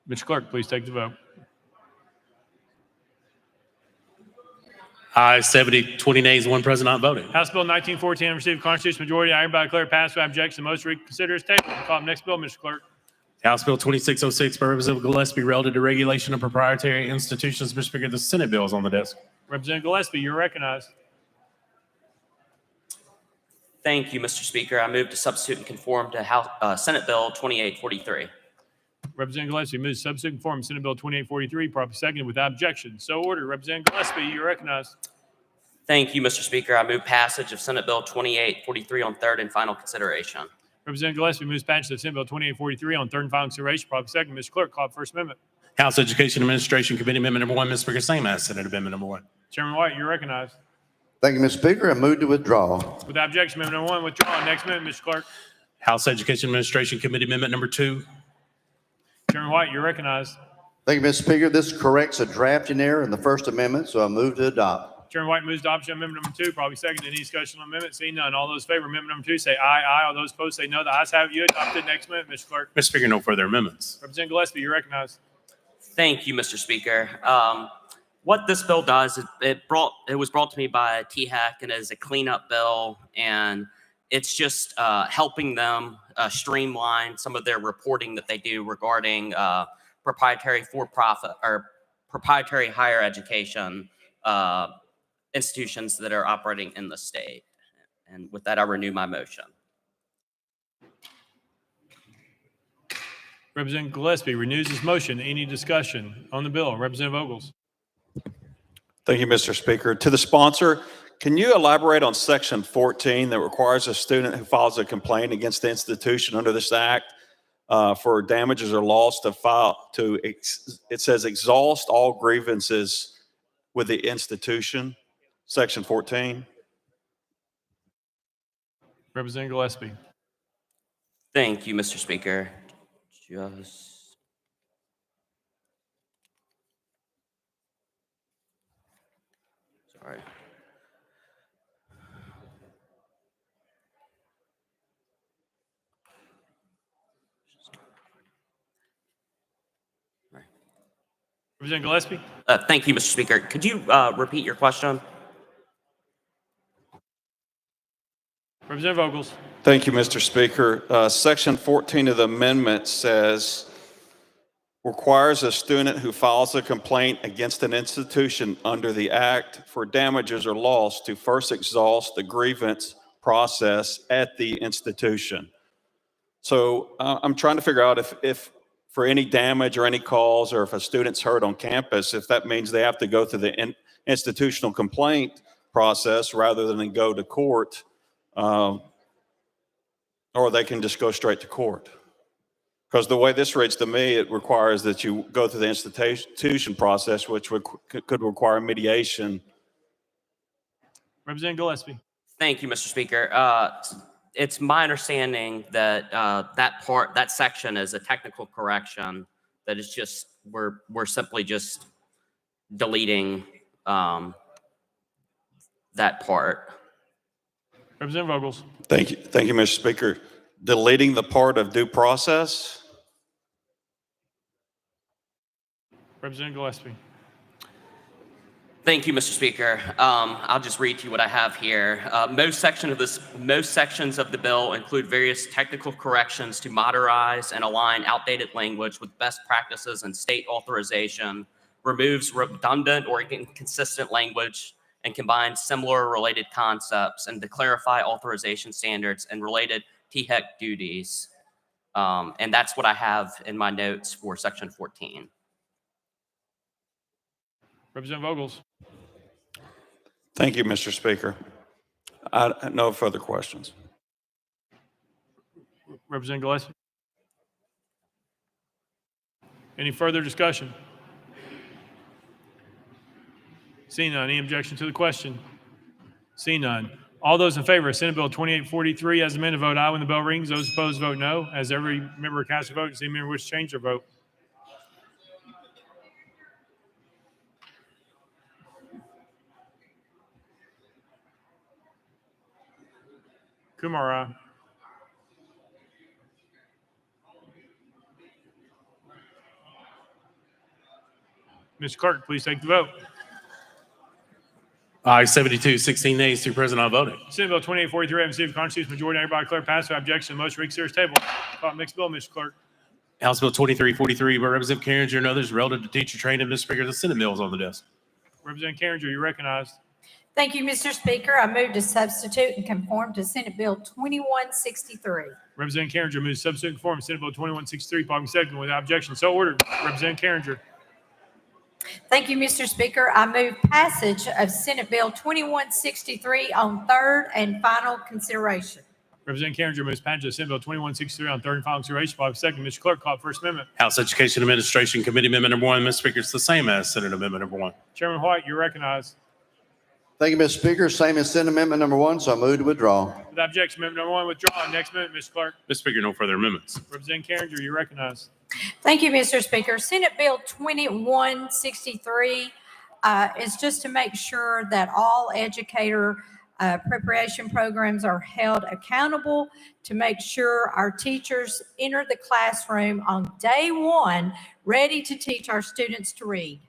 Mr. Clerk, please take the vote. Aye, 70, 20 nays, one present not voting. House Bill 1914 received a constitutional majority. I hereby declare passed without objection. The motion to reconsider is tabled. Call the next bill, Mr. Clerk. House Bill 2606 by Representative Gillespie relative to regulation of proprietary institutions. Mr. Speaker, the Senate bill is on the desk. Representative Gillespie, you're recognized. Thank you, Mr. Speaker. I move to substitute and conform to Senate Bill 2843. Representative Gillespie moves to substitute and conform Senate Bill 2843, properly seconded without objection. So ordered. Representative Gillespie, you're recognized. Thank you, Mr. Speaker. I move passage of Senate Bill 2843 on third and final consideration. Representative Gillespie moves passage of Senate Bill 2843 on third and final consideration, properly seconded. Mr. Clerk, call the First Amendment. House Education Administration Committee Amendment number 1, Mr. Speaker, same as Senate Amendment number 1. Chairman White, you're recognized. Thank you, Mr. Speaker. I move to withdraw. Without objection, Amendment number 1 withdrawn. Next amendment, Mr. Clerk. House Education Administration Committee Amendment number 2. Chairman White, you're recognized. Thank you, Mr. Speaker. This corrects a drafting error in the First Amendment, so I move to adopt. Chairman White moves to adoption of amendment number 2, probably seconded. Any discussion on amendment? Seeing none. All those in favor of amendment number 2 say aye, aye. All those opposed say no. The ayes have it. You adopted. Next amendment, Mr. Clerk. Mr. Speaker, no further amendments. Representative Gillespie, you're recognized. Thank you, Mr. Speaker. What this bill does, it was brought to me by THEC, and it is a cleanup bill, and it's just helping them streamline some of their reporting that they do regarding proprietary for-profit or proprietary higher education institutions that are operating in the state. And with that, I renew my motion. Representative Gillespie renews his motion. Any discussion on the bill? Representative Ogles. Thank you, Mr. Speaker. To the sponsor, can you elaborate on Section 14 that requires a student who files a complaint against the institution under this act for damages or loss it says exhaust all grievances with the institution, Section 14? Representative Gillespie. Thank you, Mr. Speaker. Sorry. Representative Gillespie. Thank you, Mr. Speaker. Could you repeat your question? Representative Ogles. Thank you, Mr. Speaker. Section 14 of the amendment says requires a student who files a complaint against an institution under the Act for damages or loss to first exhaust the grievance process at the institution. So I'm trying to figure out if for any damage or any cause, or if a student's hurt on campus, if that means they have to go through the institutional complaint process rather than go to court, or they can just go straight to court. Because the way this reads to me, it requires that you go through the institution process, which could require mediation. Representative Gillespie. Thank you, Mr. Speaker. It's my understanding that that section is a technical correction. That is just we're simply just deleting that part. Representative Vogels. Thank you, Mr. Speaker. Deleting the part of due process. Representative Gillespie. Thank you, Mr. Speaker. I'll just read to you what I have here. Most sections of the bill include various technical corrections to modernize and align outdated language with best practices and state authorization, removes redundant or inconsistent language, and combines similar related concepts, and to clarify authorization standards and related THEC duties. And that's what I have in my notes for section 14. Representative Vogels. Thank you, Mr. Speaker. No further questions. Representative Gillespie. Any further discussion? Seeing none. Any objection to the question? Seeing none. All those in favor of Senate Bill 2843 as amended vote aye when the bell rings. Those opposed vote no. As every member cast a vote, does any member wish to change their vote? Kumar, aye. Mr. Clerk, please take the vote. Aye, 72, 16 nays, 2 present, not voting. Senate Bill 2843 having received a constitutional majority, everybody declare passed. Without objection, the motion read serious table. Call mixed bill, Mr. Clerk. House Bill 2343 by Representative Carringer and others relative to teacher training. Mr. Speaker, the Senate bill is on the desk. Representative Carringer, you're recognized. Thank you, Mr. Speaker. I move to substitute and conform to Senate Bill 2163. Representative Carringer moves to substitute and conform to Senate Bill 2163, following second without objection. So ordered. Representative Carringer. Thank you, Mr. Speaker. I move passage of Senate Bill 2163 on third and final consideration. Representative Carringer moves passage of Senate Bill 2163 on third and final consideration, following second. Mr. Clerk, call First Amendment. House Education Administration Committee Amendment number 1. Mr. Speaker, it's the same as Senate Amendment number 1. Chairman White, you're recognized. Thank you, Mr. Speaker. Same as Senate Amendment number 1, so I move to withdraw. Without objection, amendment number 1 withdrawn. Next amendment, Mr. Clerk. Mr. Speaker, no further amendments. Representative Carringer, you're recognized. Thank you, Mr. Speaker. Senate Bill 2163 is just to make sure that all educator preparation programs are held accountable, to make sure our teachers enter the classroom on day one ready to teach our students to read.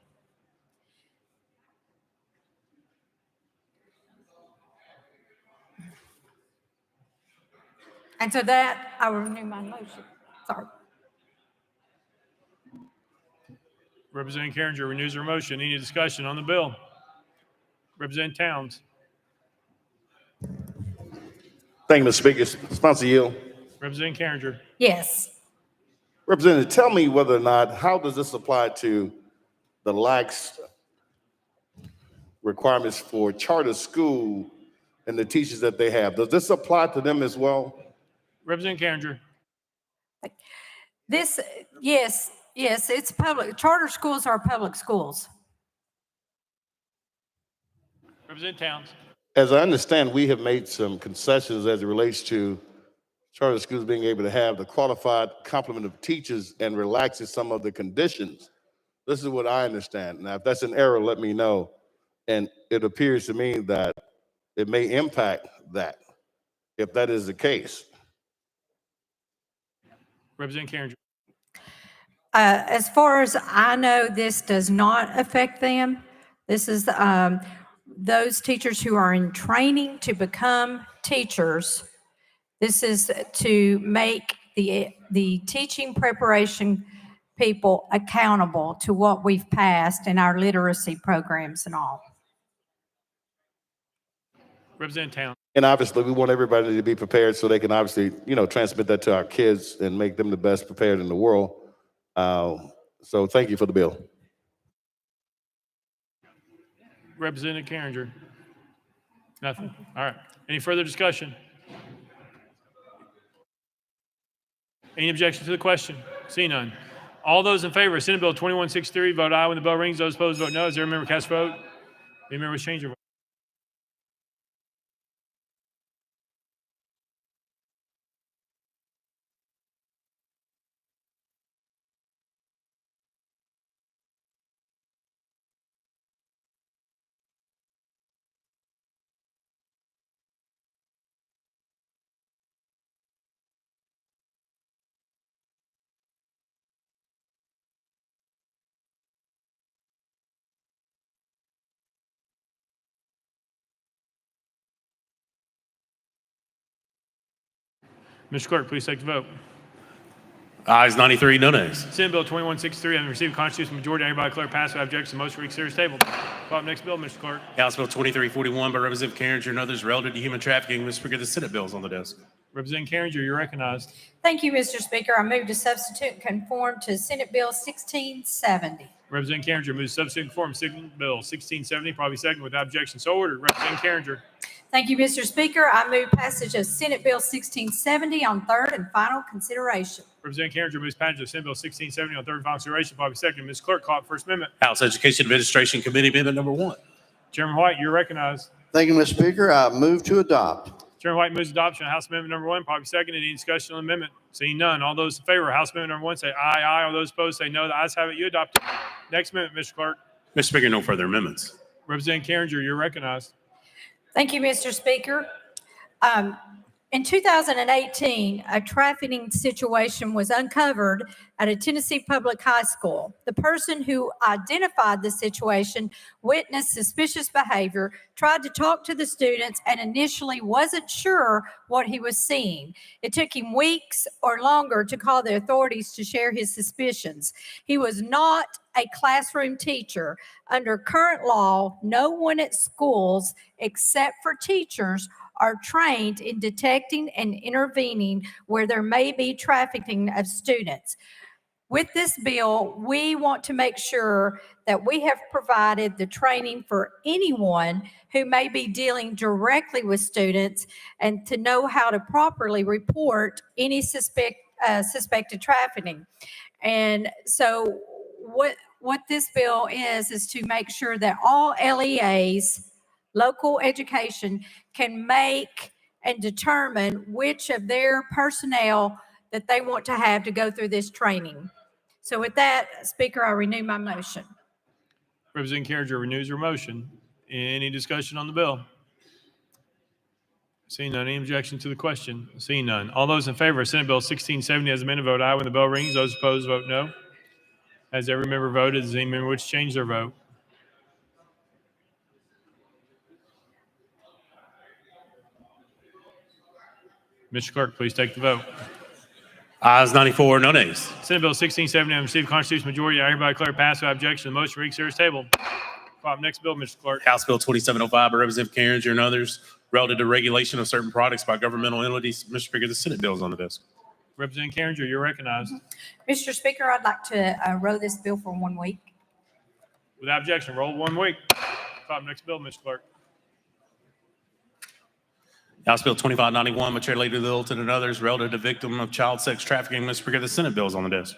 And so that, I will renew my motion. Sorry. Representative Carringer renews her motion. Any discussion on the bill? Representative Towns. Thank you, Mr. Speaker. Sponsor yield. Representative Carringer. Yes. Representative, tell me whether or not, how does this apply to the lax requirements for charter school and the teachers that they have? Does this apply to them as well? Representative Carringer. This, yes, it's public. Charter schools are public schools. Representative Towns. As I understand, we have made some concessions as it relates to charter schools being able to have the qualified complement of teachers and relaxing some of the conditions. This is what I understand. Now, if that's an error, let me know. And it appears to me that it may impact that, if that is the case. Representative Carringer. As far as I know, this does not affect them. This is those teachers who are in training to become teachers. This is to make the teaching preparation people accountable to what we've passed in our literacy programs and all. Representative Town. And obviously, we want everybody to be prepared so they can obviously, transmit that to our kids and make them the best prepared in the world. So thank you for the bill. Representative Carringer. Nothing. All right. Any further discussion? Any objection to the question? See none. All those in favor of Senate Bill 2163, vote aye when the bell rings. Those opposed, vote no. Is there a member cast vote? Any members change their vote? Mr. Clerk, please take the vote. Ayes 93, no nays. Senate Bill 2163 having received a constitutional majority, hereby declare passed without objection. The motion for reconsider is tabled. Call up next bill, Mr. Clerk. House Bill 2341 by Representative Carringer and others relative to human trafficking. Mr. Speaker, the Senate bill is on the desk. Representative Carringer, you're recognized. Thank you, Mr. Speaker. I move to substitute and conform to Senate Bill 1670. Representative Carringer moves substitute and conform Senate Bill 1670, probably second without objection. So ordered. Representative Carringer. Thank you, Mr. Speaker. I move passage of Senate Bill 1670 on third and final consideration. Representative Carringer moves passage of Senate Bill 1670 on third and final consideration, probably second. Ms. Clerk, call up First Amendment. House Education Administration Committee Amendment number 1. Chairman White, you're recognized. Thank you, Mr. Speaker. I move to adopt. Chairman White moves adoption of House Amendment number 1, probably second. Any discussion on the amendment? Seeing none. All those in favor of House Amendment number 1 say aye, aye. All those opposed say no. The ayes have it. You adopt it. Next amendment, Mr. Clerk. Mr. Speaker, no further amendments. Representative Carringer, you're recognized. Thank you, Mr. Speaker. In 2018, a trafficking situation was uncovered at a Tennessee public high school. The person who identified the situation witnessed suspicious behavior, tried to talk to the students, and initially wasn't sure what he was seeing. It took him weeks or longer to call the authorities to share his suspicions. He was not a classroom teacher. Under current law, no one at schools except for teachers are trained in detecting and intervening where there may be trafficking of students. With this bill, we want to make sure that we have provided the training for anyone who may be dealing directly with students and to know how to properly report any suspected trafficking. And so what this bill is to make sure that all LEAs, local education, can make and determine which of their personnel that they want to have to go through this training. So with that, Speaker, I renew my motion. Representative Carringer renews her motion. Any discussion on the bill? Seeing none. Any objection to the question? Seeing none. All those in favor of Senate Bill 1670 as amended, vote aye when the bell rings. Those opposed, vote no. Has every member voted? Does any member wish to change their vote? Mr. Clerk, please take the vote. Ayes 94, no nays. Senate Bill 1670 having received a constitutional majority, I hereby declare passed without objection. The motion for reconsider is tabled. Call up next bill, Mr. Clerk. House Bill 2705 by Representative Carringer and others relative to regulation of certain products by governmental entities. Mr. Speaker, the Senate bill is on the desk. Representative Carringer, you're recognized. Mr. Speaker, I'd like to roll this bill for 1 week. Without objection, roll 1 week. Call up next bill, Mr. Clerk. House Bill 2591 by Chair Lady Littleton and others relative to victim of child sex trafficking. Mr. Speaker, the Senate bill is on the desk.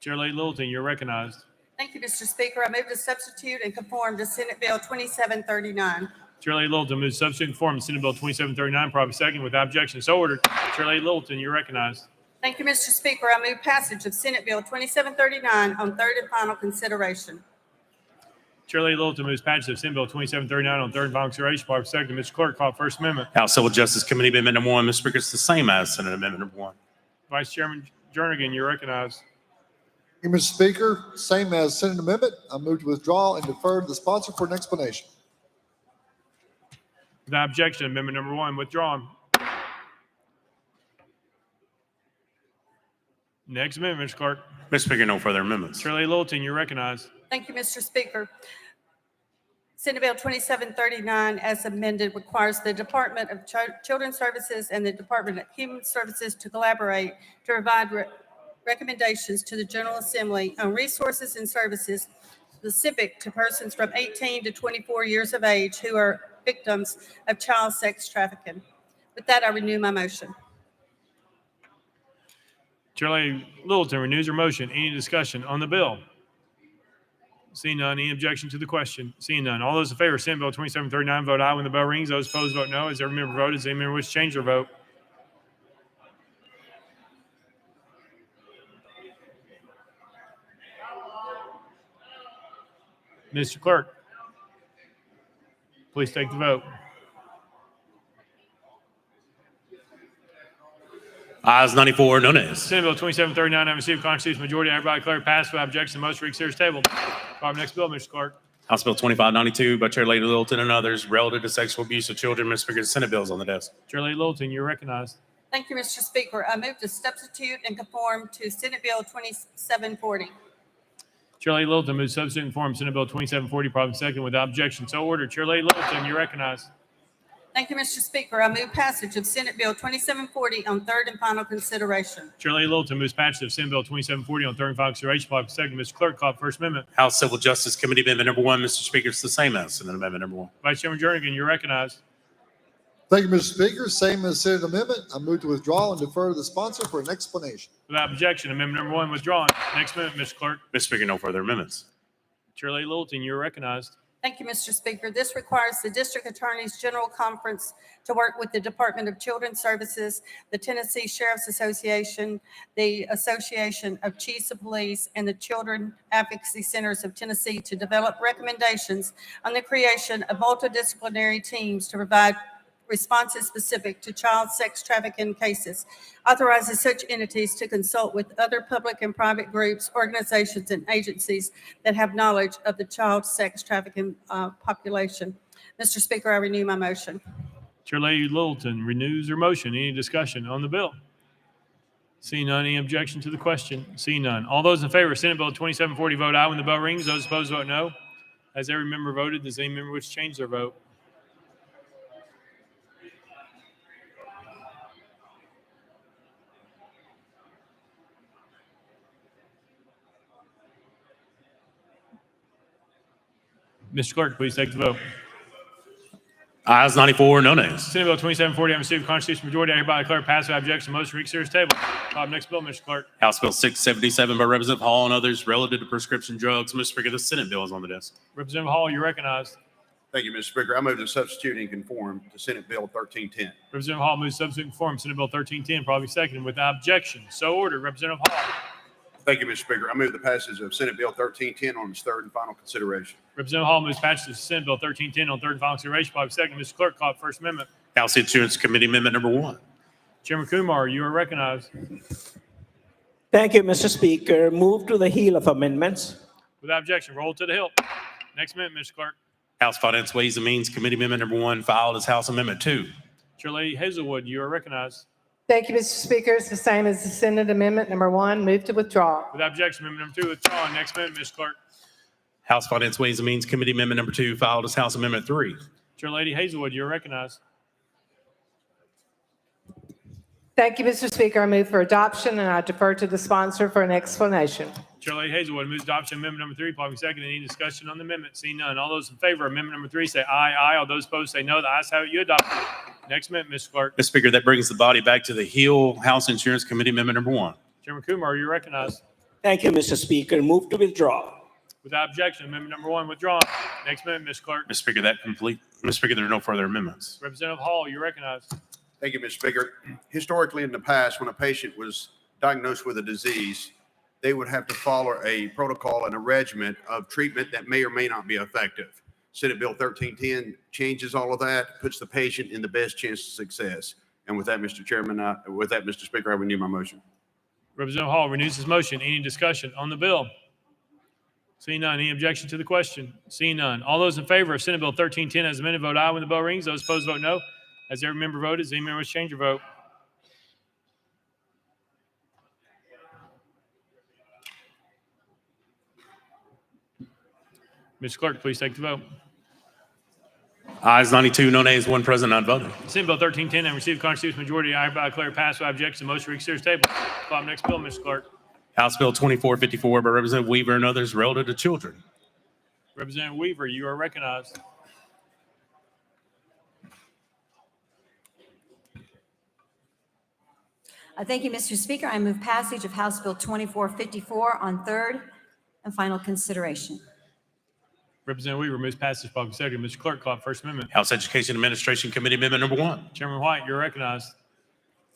Chair Lady Littleton, you're recognized. Thank you, Mr. Speaker. I move to substitute and conform to Senate Bill 2739. Chair Lady Littleton moves substitute and conform to Senate Bill 2739, probably second without objection. So ordered. Chair Lady Littleton, you're recognized. Thank you, Mr. Speaker. I move passage of Senate Bill 2739 on third and final consideration. Chair Lady Littleton moves passage of Senate Bill 2739 on third and final consideration, probably second. Mr. Clerk, call First Amendment. House Civil Justice Committee Amendment number 1. Mr. Speaker, it's the same as Senate Amendment number 1. Vice Chairman Jernigan, you're recognized. Thank you, Mr. Speaker. Same as Senate Amendment. I move to withdraw and defer to the sponsor for an explanation. Without objection, amendment number 1 withdrawn. Next amendment, Mr. Clerk. Mr. Speaker, no further amendments. Chair Lady Littleton, you're recognized. Thank you, Mr. Speaker. Senate Bill 2739, as amended, requires the Department of Children's Services and the Department of Human Services to collaborate to provide recommendations to the General Assembly on resources and services specific to persons from 18 to 24 years of age who are victims of child sex trafficking. With that, I renew my motion. Chair Lady Littleton renews her motion. Any discussion on the bill? Seeing none, any objection to the question? Seeing none, all those in favor of Senate Bill 2739 vote aye when the bell rings. Those opposed vote no. As every member voted, does any member wish to change their vote? Mr. Clerk, please take the vote. Ayes 94, no nays. Senate Bill 2739 having received constitutional majority, everybody declare passed without objection. The motion reconsiders tabled. Call the next bill, Mr. Clerk. House Bill 2592 by Chair Lady Littleton and others relative to sexual abuse of children. Mr. Speaker, the Senate bill is on the desk. Chair Lady Littleton, you're recognized. Thank you, Mr. Speaker. I move to substitute and conform to Senate Bill 2740. Chair Lady Littleton moves substitute and form Senate Bill 2740, probably second without objection. So ordered. Chair Lady Littleton, you're recognized. Thank you, Mr. Speaker. I move passage of Senate Bill 2740 on third and final consideration. Chair Lady Littleton moves passage of Senate Bill 2740 on third and final consideration, probably second. Mr. Clerk, call the First Amendment. House Civil Justice Committee Amendment number 1, Mr. Speaker, it's the same as Senate Amendment number 1. Vice Chairman Jernigan, you're recognized. Thank you, Mr. Speaker. Same as Senate amendment. I move to withdraw and defer to the sponsor for an explanation. Without objection, amendment number 1 withdrawn. Next amendment, Mr. Clerk. Mr. Speaker, no further amendments. Chair Lady Littleton, you're recognized. Thank you, Mr. Speaker. This requires the District Attorney's General Conference to work with the Department of Children's Services, the Tennessee Sheriff's Association, the Association of Chiefs of Police, and the Children Advocacy Centers of Tennessee to develop recommendations on the creation of multidisciplinary teams to provide responses specific to child sex trafficking cases, authorizes such entities to consult with other public and private groups, organizations, and agencies that have knowledge of the child sex trafficking population. Mr. Speaker, I renew my motion. Chair Lady Littleton renews her motion. Any discussion on the bill? Seeing none, any objection to the question? Seeing none. All those in favor of Senate Bill 2740 vote aye when the bell rings. Those opposed vote no. Has every member voted? Does any member wish to change their vote? Mr. Clerk, please take the vote. Ayes 94, no nays. Senate Bill 2740 having received constitutional majority, I hereby declare passed without objection. Motion reconsiders table. Call the next bill, Mr. Clerk. House Bill 677 by Representative Hall and others relative to prescription drugs. Mr. Speaker, the Senate bill is on the desk. Representative Hall, you're recognized. Thank you, Mr. Speaker. I move to substitute and conform to Senate Bill 1310. Representative Hall moves substitute and conform Senate Bill 1310, probably seconded without objection. So ordered. Representative Hall. Thank you, Mr. Speaker. I move the passage of Senate Bill 1310 on its third and final consideration. Representative Hall moves passage of Senate Bill 1310 on third and final consideration, probably seconded. Mr. Clerk, call the First Amendment. House Insurance Committee Amendment number 1. Chairman Kumar, you are recognized. Thank you, Mr. Speaker. Move to the heel of amendments. Without objection, roll to the hilt. Next amendment, Mr. Clerk. House Finance Ways and Means Committee Amendment number 1 filed as House Amendment 2. Chair Lady Hazelwood, you are recognized. Thank you, Mr. Speaker. It's the same as the Senate Amendment number 1. Move to withdraw. Without objection, amendment number 2 withdrawn. Next amendment, Mr. Clerk. House Finance Ways and Means Committee Amendment number 2 filed as House Amendment 3. Chair Lady Hazelwood, you are recognized. Thank you, Mr. Speaker. I move for adoption, and I defer to the sponsor for an explanation. Chair Lady Hazelwood moves adoption amendment number 3, probably second. Any discussion on the amendment? Seeing none. All those in favor of amendment number 3 say aye, aye. All those opposed say no. The ayes have it. You adopt it. Next amendment, Mr. Clerk. Mr. Speaker, that brings the body back to the Hill House Insurance Committee Amendment number 1. Chairman Kumar, you are recognized. Thank you, Mr. Speaker. Move to withdraw. Without objection, amendment number 1 withdrawn. Next amendment, Mr. Clerk. Mr. Speaker, Mr. Speaker, there are no further amendments. Representative Hall, you are recognized. Thank you, Mr. Speaker. Historically, in the past, when a patient was diagnosed with a disease, they would have to follow a protocol and a regimen of treatment that may or may not be effective. Senate Bill 1310 changes all of that, puts the patient in the best chance of success. And with that, Mr. Chairman, Mr. Speaker, I renew my motion. Representative Hall renews his motion. Any discussion on the bill? Seeing none. Any objection to the question? Seeing none. All those in favor of Senate Bill 1310 as amended vote aye when the bell rings. Those opposed vote no. Has every member voted? Does any member wish to change your vote? Mr. Clerk, please take the vote. Ayes 92, no nays, one present, not voting. Senate Bill 1310 and received constitutional majority. I hereby declare passed without objection. Motion to reconsider is tabled. Call up next bill, Mr. Clerk. House Bill 2454 by Representative Weaver and others relative to children. Representative Weaver, you are recognized. Thank you, Mr. Speaker. I move passage of House Bill 2454 on third and final consideration. Representative Weaver moves passage by consent. Mr. Clerk, call up First Amendment. House Education Administration Committee Amendment number 1. Chairman White, you're recognized.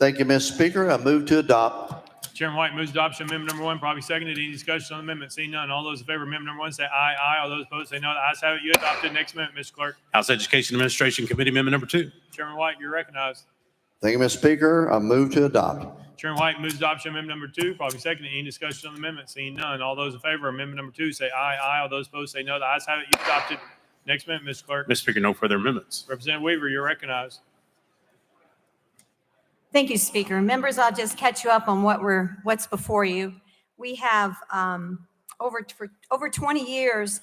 Thank you, Mr. Speaker. I move to adopt. Chairman White moves adoption of amendment number 1, probably seconded. Any discussion on the amendment? Seeing none. All those in favor of amendment number 1 say aye, aye. All those opposed say no. The ayes have it. You adopted. Next amendment, Mr. Clerk. House Education Administration Committee Amendment number 2. Chairman White, you're recognized. Thank you, Mr. Speaker. I move to adopt. Chairman White moves adoption of amendment number 2, probably seconded. Any discussion on the amendment? Seeing none. All those in favor of amendment number 2 say aye, aye. All those opposed say no. The ayes have it. You adopted. Next amendment, Mr. Clerk. Mr. Speaker, no further amendments. Representative Weaver, you're recognized. Thank you, Speaker. Members, I'll just catch you up on what's before you. We have for over 20 years,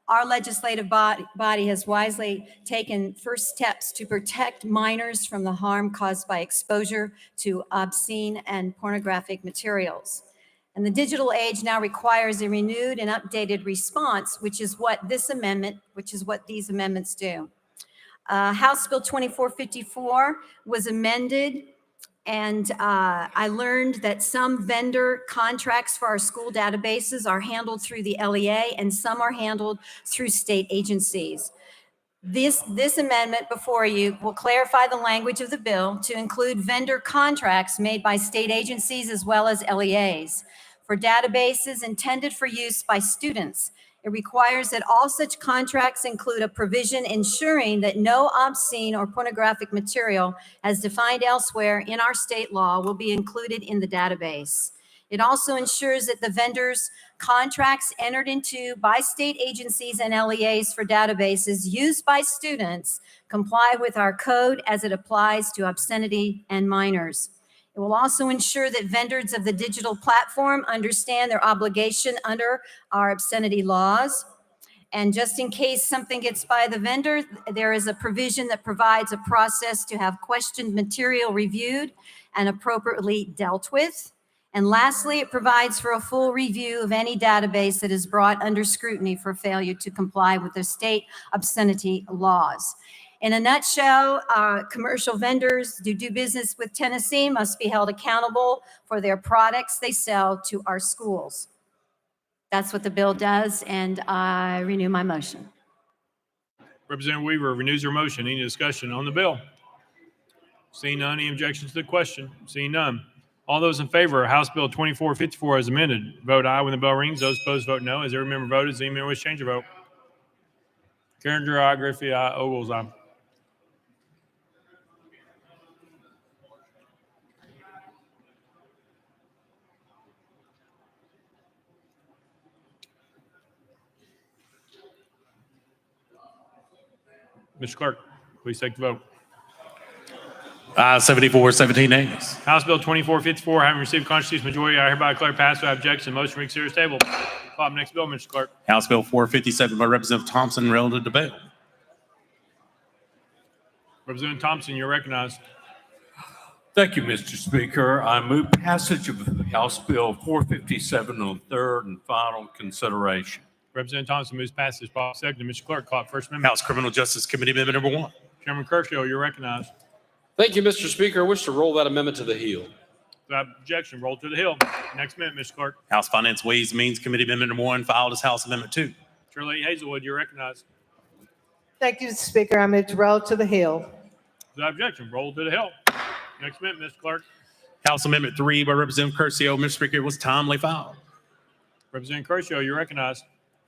our legislative body has wisely taken first steps to protect minors from the harm caused by exposure to obscene and pornographic materials. And the digital age now requires a renewed and updated response, which is what these amendments do. House Bill 2454 was amended, and I learned that some vendor contracts for our school databases are handled through the LEA and some are handled through state agencies. This amendment before you will clarify the language of the bill to include vendor contracts made by state agencies as well as LEAs for databases intended for use by students. It requires that all such contracts include a provision ensuring that no obscene or pornographic material as defined elsewhere in our state law will be included in the database. It also ensures that the vendors' contracts entered into by state agencies and LEAs for databases used by students comply with our code as it applies to obscenity and minors. It will also ensure that vendors of the digital platform understand their obligation under our obscenity laws. And just in case something gets by the vendor, there is a provision that provides a process to have questioned material reviewed and appropriately dealt with. And lastly, it provides for a full review of any database that is brought under scrutiny for failure to comply with the state obscenity laws. In a nutshell, commercial vendors who do business with Tennessee must be held accountable for their products they sell to our schools. That's what the bill does, and I renew my motion. Representative Weaver renews her motion. Any discussion on the bill? Seeing none, any objections to the question? Seeing none. All those in favor of House Bill 2454 as amended, vote aye when the bell rings. Those opposed, vote no. As every member voted, does any member wish to change their vote? Carringer, aye. Griffey, aye. Ogles, aye. Mr. Clerk, please take the vote. 74, 17 nays. House Bill 2454, having received constitutional majority, I hereby declare passed without objection. Motion to reconsider is tabled. Call up next bill, Mr. Clerk. House Bill 457 by Representative Thompson relative to bail. Representative Thompson, you're recognized. Thank you, Mr. Speaker. I move passage of House Bill 457 on third and final consideration. Representative Thompson moves passage. Second, Mr. Clerk, call up First Amendment. House Criminal Justice Committee Amendment number 1. Chairman Kershaw, you're recognized. Thank you, Mr. Speaker. I wish to roll that amendment to the heel. Without objection, roll to the hill. Next amendment, Mr. Clerk. House Finance Ways Means Committee Amendment number 1 filed as House Amendment 2. Shirley Hazelwood, you're recognized. Thank you, Mr. Speaker. I move to roll to the hill. Without objection, roll to the hill. Next amendment, Mr. Clerk. House Amendment 3 by Representative Curcio. Mr. Speaker, it was timely filed. Representative Kershaw, you're recognized.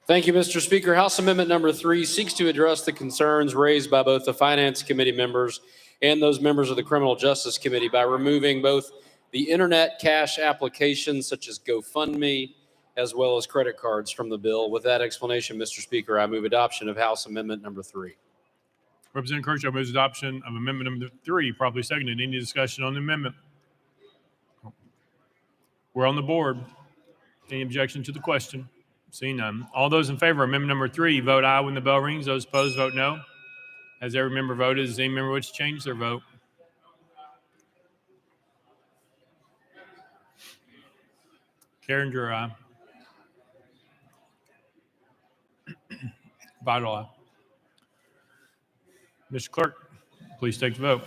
Thank you, Mr. Speaker. House Amendment number 3 seeks to address the concerns raised by both the Finance Committee members and those members of the Criminal Justice Committee by removing both the internet cash applications such as GoFundMe as well as credit cards from the bill. With that explanation, Mr. Speaker, I move adoption of House Amendment number 3. Representative Kershaw moves adoption of amendment number 3, properly seconded. Any discussion on the amendment? We're on the board. Any objection to the question? Seeing none. All those in favor of amendment number 3, vote aye when the bell rings. Those opposed, vote no. Has every member voted? Does any member wish to change their vote? Carringer, aye. Vital, aye. Mr. Clerk, please take the vote.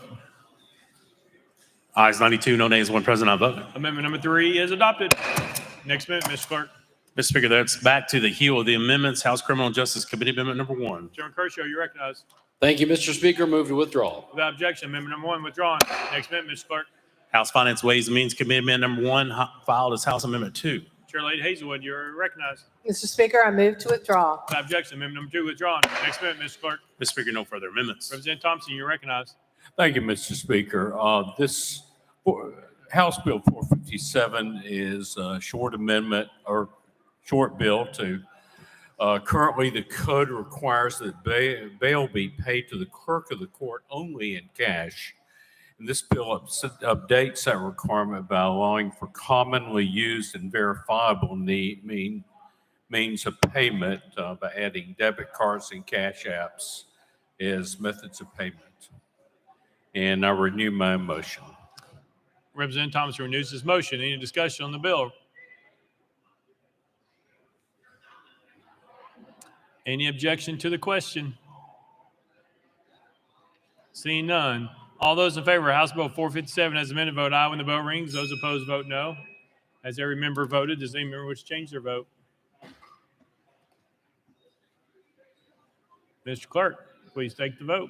Ayes 92, no nays, one present, not voting. Amendment number 3 is adopted. Next amendment, Mr. Clerk. Mr. Speaker, that's back to the heel of the amendments. House Criminal Justice Committee Amendment number 1. Chairman Kershaw, you recognize. Thank you, Mr. Speaker. Move to withdraw. Without objection, amendment number 1 withdrawn. Next amendment, Mr. Clerk. House Finance Ways and Means Committee Amendment number 1, filed as House Amendment 2. Chair Lady Hazelwood, you're recognized. Mr. Speaker, I move to withdraw. Without objection, amendment number 2 withdrawn. Next amendment, Mr. Clerk. Mr. Speaker, no further amendments. Representative Thompson, you're recognized. Thank you, Mr. Speaker. This House Bill 457 is a short amendment or short bill to currently the code requires that bail be paid to the clerk of the court only in cash. And this bill updates that requirement by allowing for commonly used and verifiable means of payment by adding debit cards and cash apps as methods of payment. And I renew my motion. Representative Thompson renews his motion. Any discussion on the bill? Any objection to the question? Seeing none. All those in favor of House Bill 457 as amended, vote aye when the bell rings. Those opposed, vote no. Has every member voted? Does any member wish to change their vote? Mr. Clerk, please take the vote.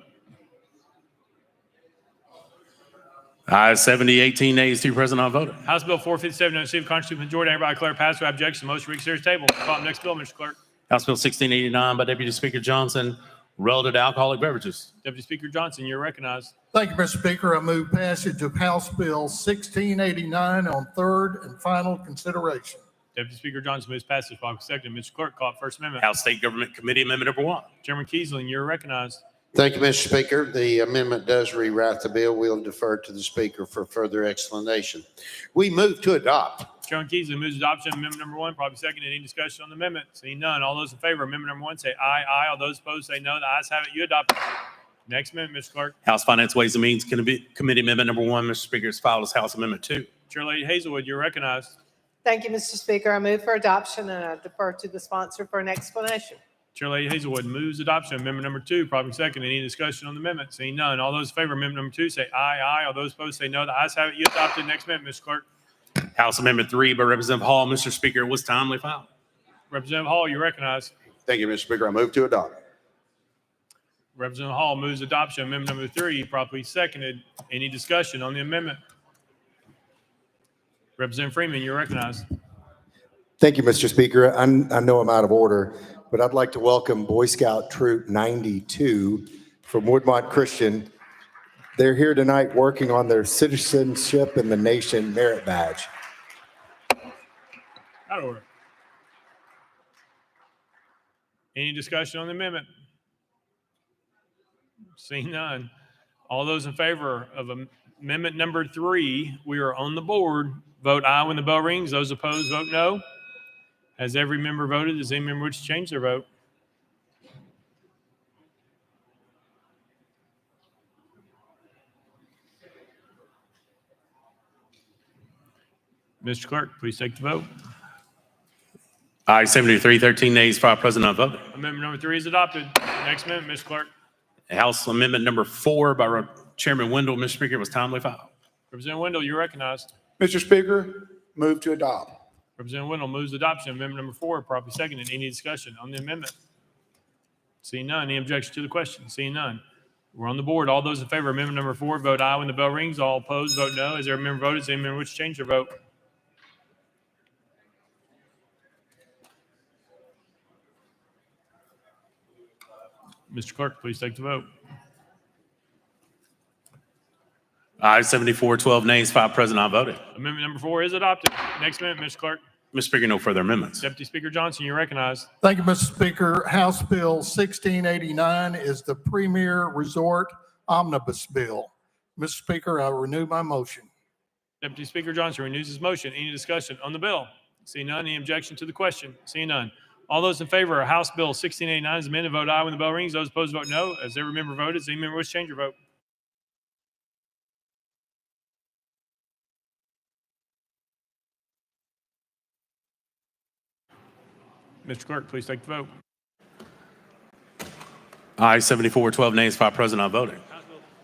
Ayes 70, 18 nays, 2 present, not voting. House Bill 457 not received a constitutional majority. Everybody declare passed without objection. Motion to reconsider is tabled. Call the next bill, Mr. Clerk. House Bill 1689 by Deputy Speaker Johnson, relative to alcoholic beverages. Deputy Speaker Johnson, you're recognized. Thank you, Mr. Speaker. I move passage of House Bill 1689 on third and final consideration. Deputy Speaker Johnson moves passage. Bob second. Mr. Clerk, call it First Amendment. House State Government Committee Amendment number 1. Chairman Kiesling, you're recognized. Thank you, Mr. Speaker. The amendment does rewrite the bill. We'll defer to the Speaker for further explanation. We move to adopt. Chairman Kiesling moves adoption of amendment number 1. Probably second. Any discussion on the amendment? Seeing none. All those in favor of amendment number 1 say aye, aye. All those opposed say no. The ayes have it. You adopt it. Next amendment, Mr. Clerk. House Finance Ways and Means Committee Amendment number 1, Mr. Speaker, is filed as House Amendment 2. Chair Lady Hazelwood, you're recognized. Thank you, Mr. Speaker. I move for adoption and I defer to the sponsor for an explanation. Chair Lady Hazelwood moves adoption of amendment number 2. Probably second. Any discussion on the amendment? Seeing none. All those in favor of amendment number 2 say aye, aye. All those opposed say no. The ayes have it. You adopted. Next amendment, Mr. Clerk. House Amendment 3 by Representative Hall, Mr. Speaker, was timely filed. Representative Hall, you're recognized. Thank you, Mr. Speaker. I move to adopt. Representative Hall moves adoption of amendment number 3. Properly seconded. Any discussion on the amendment? Representative Freeman, you're recognized. Thank you, Mr. Speaker. I know I'm out of order, but I'd like to welcome Boy Scout Troop 92 from Woodmont Christian. They're here tonight working on their Citizenship in the Nation Merit Badge. Out of order. Any discussion on the amendment? Seeing none. All those in favor of amendment number 3, we are on the board. Vote aye when the bell rings. Those opposed, vote no. Has every member voted? Does any member wish to change their vote? Mr. Clerk, please take the vote. Ayes 73, 13 nays, 5 present, not voting. Amendment number 3 is adopted. Next amendment, Mr. Clerk. House Amendment number 4 by Chairman Wendell, Mr. Speaker, was timely filed. Representative Wendell, you're recognized. Mr. Speaker, move to adopt. Representative Wendell moves adoption of amendment number 4. Properly seconded. Any discussion on the amendment? Seeing none. Any objection to the question? Seeing none. We're on the board. All those in favor of amendment number 4, vote aye when the bell rings. All opposed, vote no. Has every member voted? Does any member wish to change their vote? Mr. Clerk, please take the vote. Ayes 74, 12 nays, 5 present, not voting. Amendment number 4 is adopted. Next amendment, Mr. Clerk. Mr. Speaker, no further amendments. Deputy Speaker Johnson, you're recognized. Thank you, Mr. Speaker. House Bill 1689 is the Premier Resort Omnibus Bill. Mr. Speaker, I renew my motion. Deputy Speaker Johnson renews his motion. Any discussion on the bill? Seeing none. Any objection to the question? Seeing none. All those in favor of House Bill 1689 as amended, vote aye when the bell rings. Those opposed, vote no. As every member voted, does any member wish to change your vote? Mr. Clerk, please take the vote. Aye, 74, 12 nays, 5 present, not voting.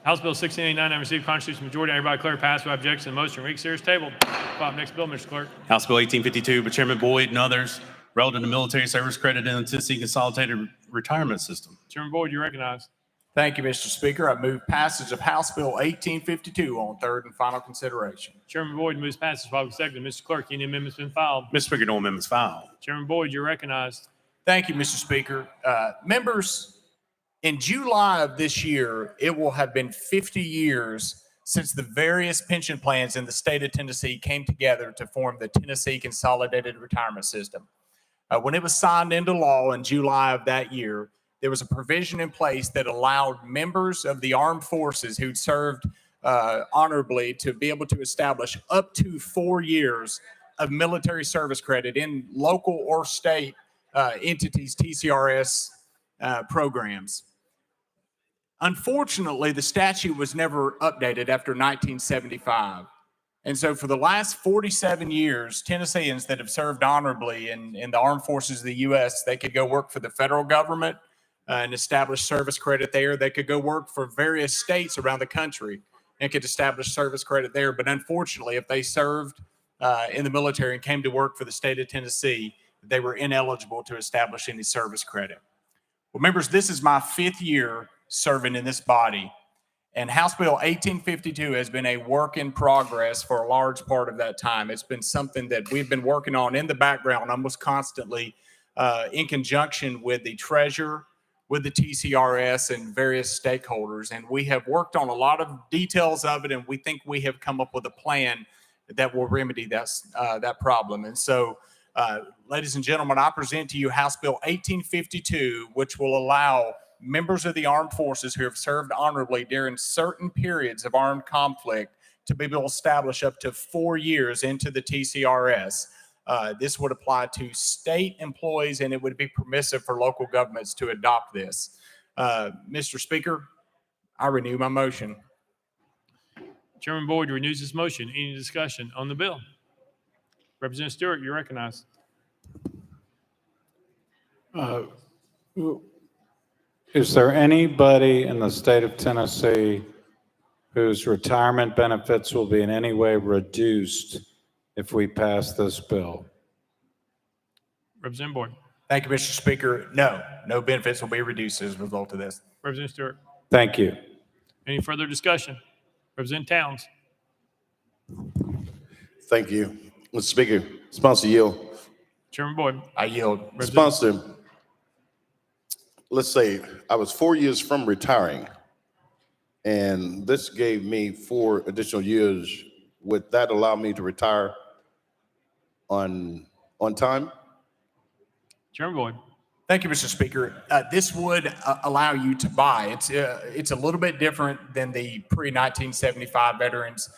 House Bill 1689 having received constitutional majority, I hereby declare passed without objection. The motion reconsider is tabled. File next bill, Mr. Clerk. House Bill 1852 by Chairman Boyd and others relative to military service credit in the Tennessee Consolidated Retirement System. Chairman Boyd, you recognize. Thank you, Mr. Speaker. I move passage of House Bill 1852 on third and final consideration. Chairman Boyd moves passage. Following second. Mr. Clerk, any amendments been filed? Mr. Speaker, no amendments filed. Chairman Boyd, you're recognized. Thank you, Mr. Speaker. Members, in July of this year, it will have been 50 years since the various pension plans in the state of Tennessee came together to form the Tennessee Consolidated Retirement System. When it was signed into law in July of that year, there was a provision in place that allowed members of the armed forces who'd served honorably to be able to establish up to 4 years of military service credit in local or state entities, TCRS programs. Unfortunately, the statute was never updated after 1975. And so for the last 47 years, Tennesseans that have served honorably in the armed forces of the U.S., they could go work for the federal government and establish service credit there. They could go work for various states around the country and could establish service credit there. But unfortunately, if they served in the military and came to work for the state of Tennessee, they were ineligible to establish any service credit. Well, members, this is my 5th year serving in this body. And House Bill 1852 has been a work in progress for a large part of that time. It's been something that we've been working on in the background almost constantly in conjunction with the treasurer, with the TCRS and various stakeholders. And we have worked on a lot of details of it, and we think we have come up with a plan that will remedy that problem. And so, ladies and gentlemen, I present to you House Bill 1852, which will allow members of the armed forces who have served honorably during certain periods of armed conflict to be able to establish up to 4 years into the TCRS. This would apply to state employees, and it would be permissive for local governments to adopt this. Mr. Speaker, I renew my motion. Chairman Boyd renews his motion. Any discussion on the bill? Representative Stewart, you're recognized. Is there anybody in the state of Tennessee whose retirement benefits will be in any way reduced if we pass this bill? Representative Boyd. Thank you, Mr. Speaker. No benefits will be reduced as a result of this. Representative Stewart. Thank you. Any further discussion? Representative Towns. Thank you. Mr. Speaker, sponsor yield. Chairman Boyd. I yield. Sponsor, let's say I was 4 years from retiring, and this gave me 4 additional years. Would that allow me to retire on time? Chairman Boyd. Thank you, Mr. Speaker. This would allow you to buy. It's a little bit different than the pre-1975 veterans.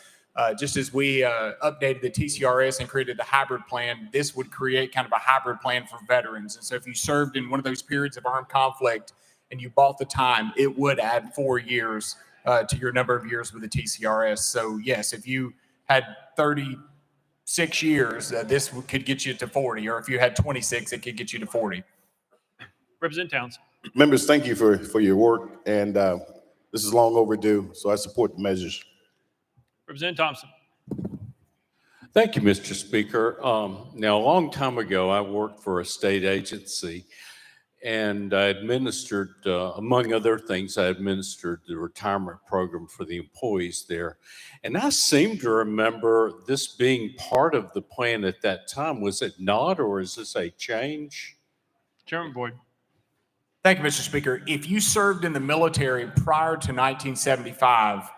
Just as we updated the TCRS and created the hybrid plan, this would create kind of a hybrid plan for veterans. And so if you served in one of those periods of armed conflict and you bought the time, it would add 4 years to your number of years with the TCRS. So yes, if you had 36 years, this could get you to 40, or if you had 26, it could get you to 40. Representative Towns. Members, thank you for your work, and this is long overdue, so I support the measures. Representative Thompson. Thank you, Mr. Speaker. Now, a long time ago, I worked for a state agency, and I administered, among other things, I administered the retirement program for the employees there. And I seem to remember this being part of the plan at that time. Was it not, or is this a change? Chairman Boyd. Thank you, Mr. Speaker. If you served in the military prior to 1975,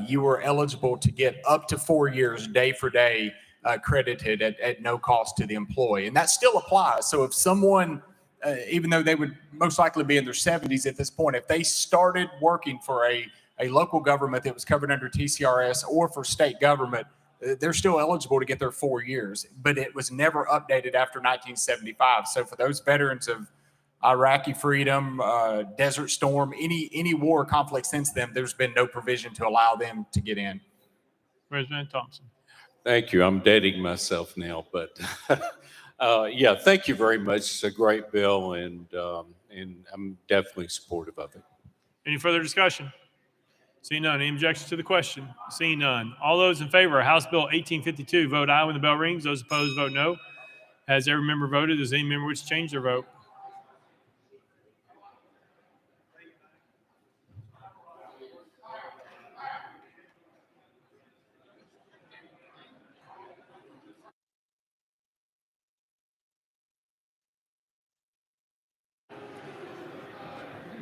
you were eligible to get up to 4 years day for day credited at no cost to the employee. And that still applies. So if someone, even though they would most likely be in their 70s at this point, if they started working for a local government that was covered under TCRS or for state government they're still eligible to get their 4 years, but it was never updated after 1975. So for those veterans of Iraqi freedom, Desert Storm, any war or conflict since then, there's been no provision to allow them to get in. President Thompson. Thank you. I'm dating myself now, but yeah, thank you very much. It's a great bill, and I'm definitely supportive of it. Any further discussion? Seeing none. Any objections to the question? Seeing none. All those in favor of House Bill 1852, vote aye when the bell rings. Those opposed, vote no. Has every member voted? Does any member wish to change their vote?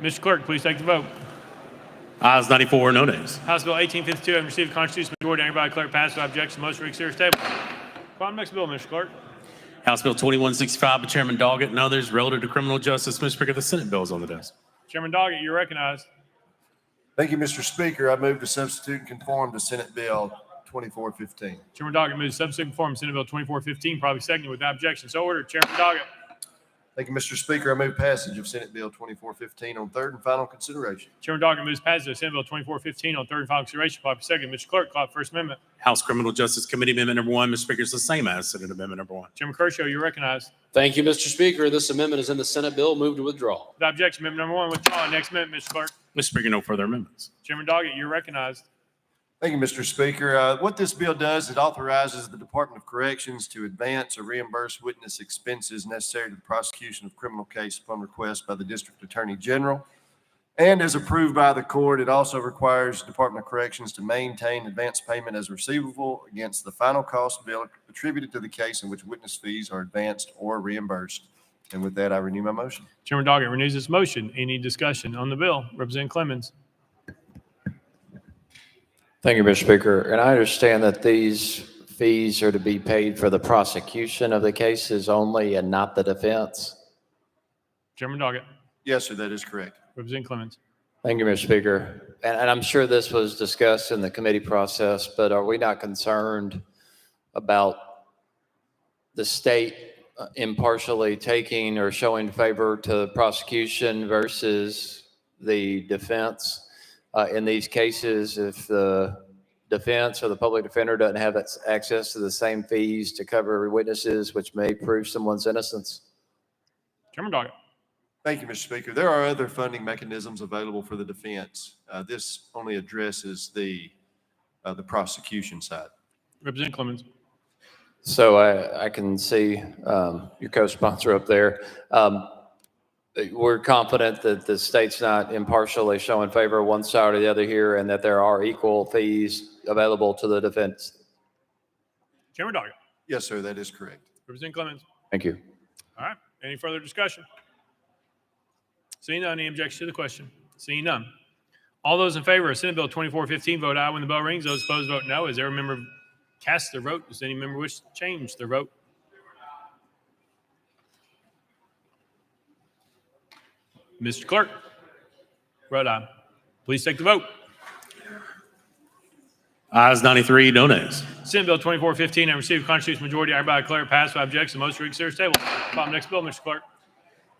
Mr. Clerk, please take the vote. Ayes 94, no nays. House Bill 1852 having received a constitutional majority, everybody clerk pass without objection. Motion to reconsider is tabled. Call on the next bill, Mr. Clerk. House Bill 2165 by Chairman Doggett and others relative to criminal justice. Mr. Speaker, the Senate bill is on the desk. Chairman Doggett, you're recognized. Thank you, Mr. Speaker. I move to substitute and conform to Senate Bill 2415. Chairman Doggett moves substitute and conform Senate Bill 2415, probably seconded without objection. So ordered. Chairman Doggett. Thank you, Mr. Speaker. I move passage of Senate Bill 2415 on third and final consideration. Chairman Doggett moves passage of Senate Bill 2415 on third and final consideration, probably seconded. Mr. Clerk, call the First Amendment. House Criminal Justice Committee Amendment number 1. Mr. Speaker, is the same as Senate Amendment number 1. Chairman Kershaw, you're recognized. Thank you, Mr. Speaker. This amendment is in the Senate bill. Move to withdraw. Without objection, amendment number 1 withdrawn. Next amendment, Mr. Clerk. Mr. Speaker, no further amendments. Chairman Doggett, you're recognized. Thank you, Mr. Speaker. What this bill does, it authorizes the Department of Corrections to advance or reimburse witness expenses necessary to the prosecution of criminal case upon request by the District Attorney General. And as approved by the court, it also requires the Department of Corrections to maintain advance payment as receivable against the final cost bill attributed to the case in which witness fees are advanced or reimbursed. And with that, I renew my motion. Chairman Doggett renews his motion. Any discussion on the bill? Representative Clemens. Thank you, Mr. Speaker. And I understand that these fees are to be paid for the prosecution of the cases only and not the defense. Chairman Doggett. Yes, sir, that is correct. Representative Clemens. Thank you, Mr. Speaker. And I'm sure this was discussed in the committee process, but are we not concerned about the state impartially taking or showing favor to the prosecution versus the defense? In these cases, if the defense or the public defender doesn't have access to the same fees to cover witnesses, which may prove someone's innocence? Chairman Doggett. Thank you, Mr. Speaker. There are other funding mechanisms available for the defense. This only addresses the prosecution side. Representative Clemens. So I can see your co-sponsor up there. We're confident that the state's not impartially showing favor one side or the other here, and that there are equal fees available to the defense. Chairman Doggett. Yes, sir, that is correct. Representative Clemens. Thank you. All right. Any further discussion? Seeing none, any objection to the question? Seeing none. All those in favor of Senate Bill 2415, vote aye when the bell rings. Those opposed, vote no. As every member casts their vote, does any member wish to change their vote? Mr. Clerk, vote aye. Please take the vote. Ayes 93, no nays. Senate Bill 2415 and received constitutional majority. I hereby declare it passed without objection. Motion to reconsider is tabled. Call the next bill, Mr. Clerk.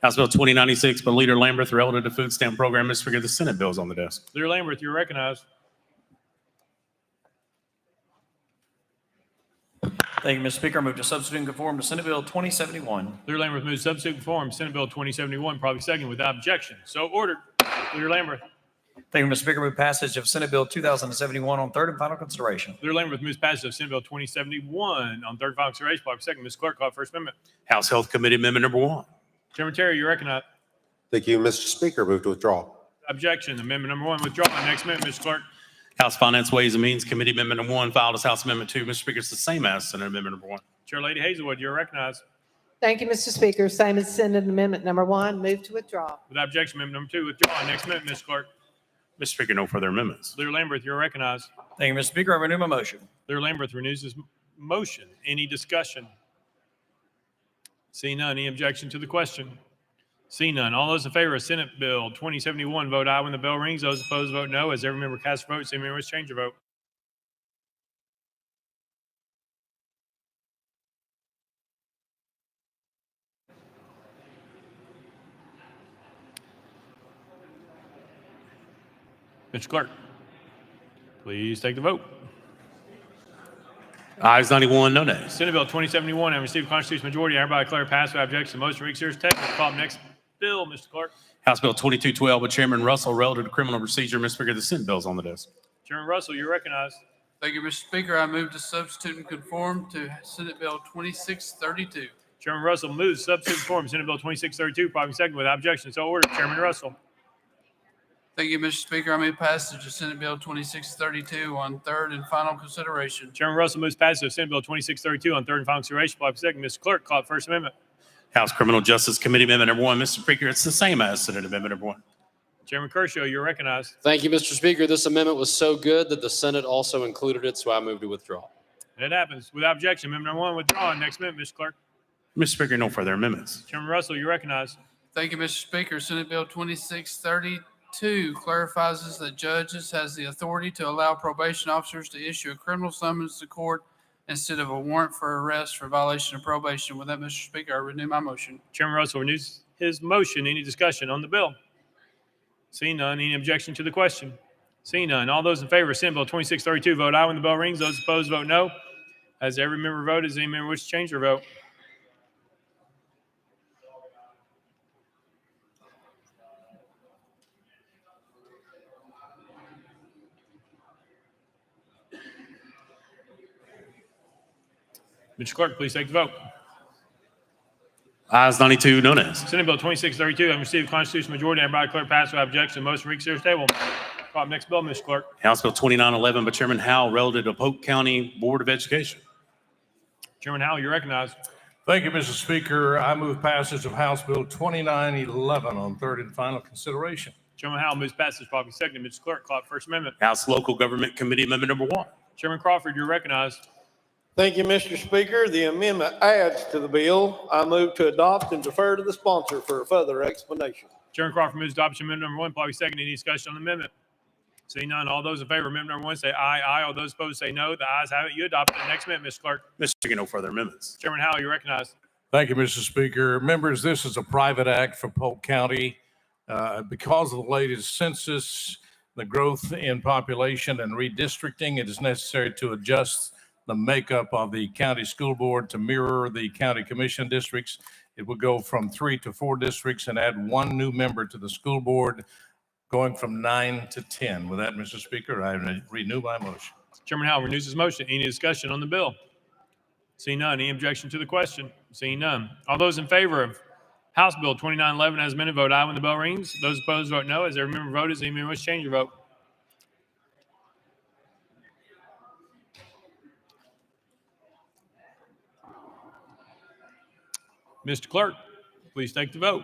House Bill 2096 by Leader Lamberth relative to food stamp program. Mr. Speaker, the Senate bill is on the desk. Leader Lamberth, you're recognized. Thank you, Mr. Speaker. I move to substitute and conform to Senate Bill 2071. Leader Lamberth moves substitute conform Senate Bill 2071, probably second without objection. So ordered. Leader Lamberth. Thank you, Mr. Speaker. I move passage of Senate Bill 2071 on third and final consideration. Leader Lamberth moves passage of Senate Bill 2071 on third and final consideration, probably second. Ms. Clerk, call First Amendment. House Health Committee Amendment number 1. Chairman Terry, you're recognized. Thank you, Mr. Speaker. Move to withdraw. Objection. Amendment number 1 withdrawn. Next amendment, Mr. Clerk. House Finance Ways and Means Committee Amendment number 1 filed as House Amendment 2. Mr. Speaker, it's the same as Senate Amendment number 1. Chair Lady Hazelwood, you're recognized. Thank you, Mr. Speaker. Same as Senate Amendment number 1. Move to withdraw. Without objection, amendment number 2 withdrawn. Next amendment, Ms. Clerk. Mr. Speaker, no further amendments. Leader Lamberth, you're recognized. Thank you, Mr. Speaker. I renew my motion. Leader Lamberth renews his motion. Any discussion? See none. Any objection to the question? See none. All those in favor of Senate Bill 2071, vote aye when the bell rings. Those opposed, vote no. As every member casts their vote, any member wish to change their vote? Mr. Clerk, please take the vote. Ayes 91, no nays. Senate Bill 2071 having received a constitutional majority, I hereby declare passed without objection. The motion reads serious table. Call the next bill, Mr. Clerk. House Bill 2212 by Chairman Russell relative to criminal procedure. Mr. Speaker, the Senate bill is on the desk. Chairman Russell, you're recognized. Thank you, Mr. Speaker. I move to substitute and conform to Senate Bill 2632. Chairman Russell moves substitute form Senate Bill 2632, probably second without objection. So ordered. Chairman Russell. Thank you, Mr. Speaker. I move passage of Senate Bill 2632 on third and final consideration. Chairman Russell moves passage of Senate Bill 2632 on third and final consideration, probably second. Mr. Clerk, call the First Amendment. House Criminal Justice Committee Amendment number 1. Mr. Speaker, it's the same as Senate Amendment number 1. Chairman Kershaw, you're recognized. Thank you, Mr. Speaker. This amendment was so good that the Senate also included it, so I move to withdraw. It happens. Without objection, amendment number 1 withdrawn. Next amendment, Mr. Clerk. Mr. Speaker, no further amendments. Chairman Russell, you're recognized. Thank you, Mr. Speaker. Senate Bill 2632 clarifies that judges has the authority to allow probation officers to issue a criminal summons to court instead of a warrant for arrest for violation of probation. With that, Mr. Speaker, I renew my motion. Chairman Russell renews his motion. Any discussion on the bill? Seeing none, any objection to the question? Seeing none, all those in favor of Senate Bill 2632 vote aye when the bell rings. Those opposed vote no. As every member voted, does any member wish to change their vote? Mr. Clerk, please take the vote. Ayes 92, no nays. Senate Bill 2632 having received a constitutional majority, I hereby declare passed without objection. The motion reads serious table. Call the next bill, Mr. Clerk. House Bill 2911 by Chairman Howell relative to Polk County Board of Education. Chairman Howell, you're recognized. Thank you, Mr. Speaker. I move passage of House Bill 2911 on third and final consideration. Chairman Howell moves passage, probably second. Mr. Clerk, call the First Amendment. House Local Government Committee Amendment number 1. Chairman Crawford, you're recognized. Thank you, Mr. Speaker. The amendment adds to the bill. I move to adopt and defer to the sponsor for a further explanation. Chairman Crawford moves adoption amendment number 1, probably second. Any discussion on the amendment? Seeing none, all those in favor of amendment number 1 say aye, aye. All those opposed say no. The ayes have it. You adopt the next amendment, Mr. Clerk. Mr. Speaker, no further amendments. Chairman Howell, you're recognized. Thank you, Mr. Speaker. Members, this is a private act for Polk County. Because of the latest census, the growth in population and redistricting, it is necessary to adjust the makeup of the county school board to mirror the county commission districts. It will go from 3 to 4 districts and add 1 new member to the school board, going from 9 to 10. With that, Mr. Speaker, I renew my motion. Chairman Howell renews his motion. Any discussion on the bill? Seeing none, any objection to the question? Seeing none. All those in favor of House Bill 2911 as amended vote aye when the bell rings. Those opposed vote no. As every member voted, does any member wish to change your vote? Mr. Clerk, please take the vote.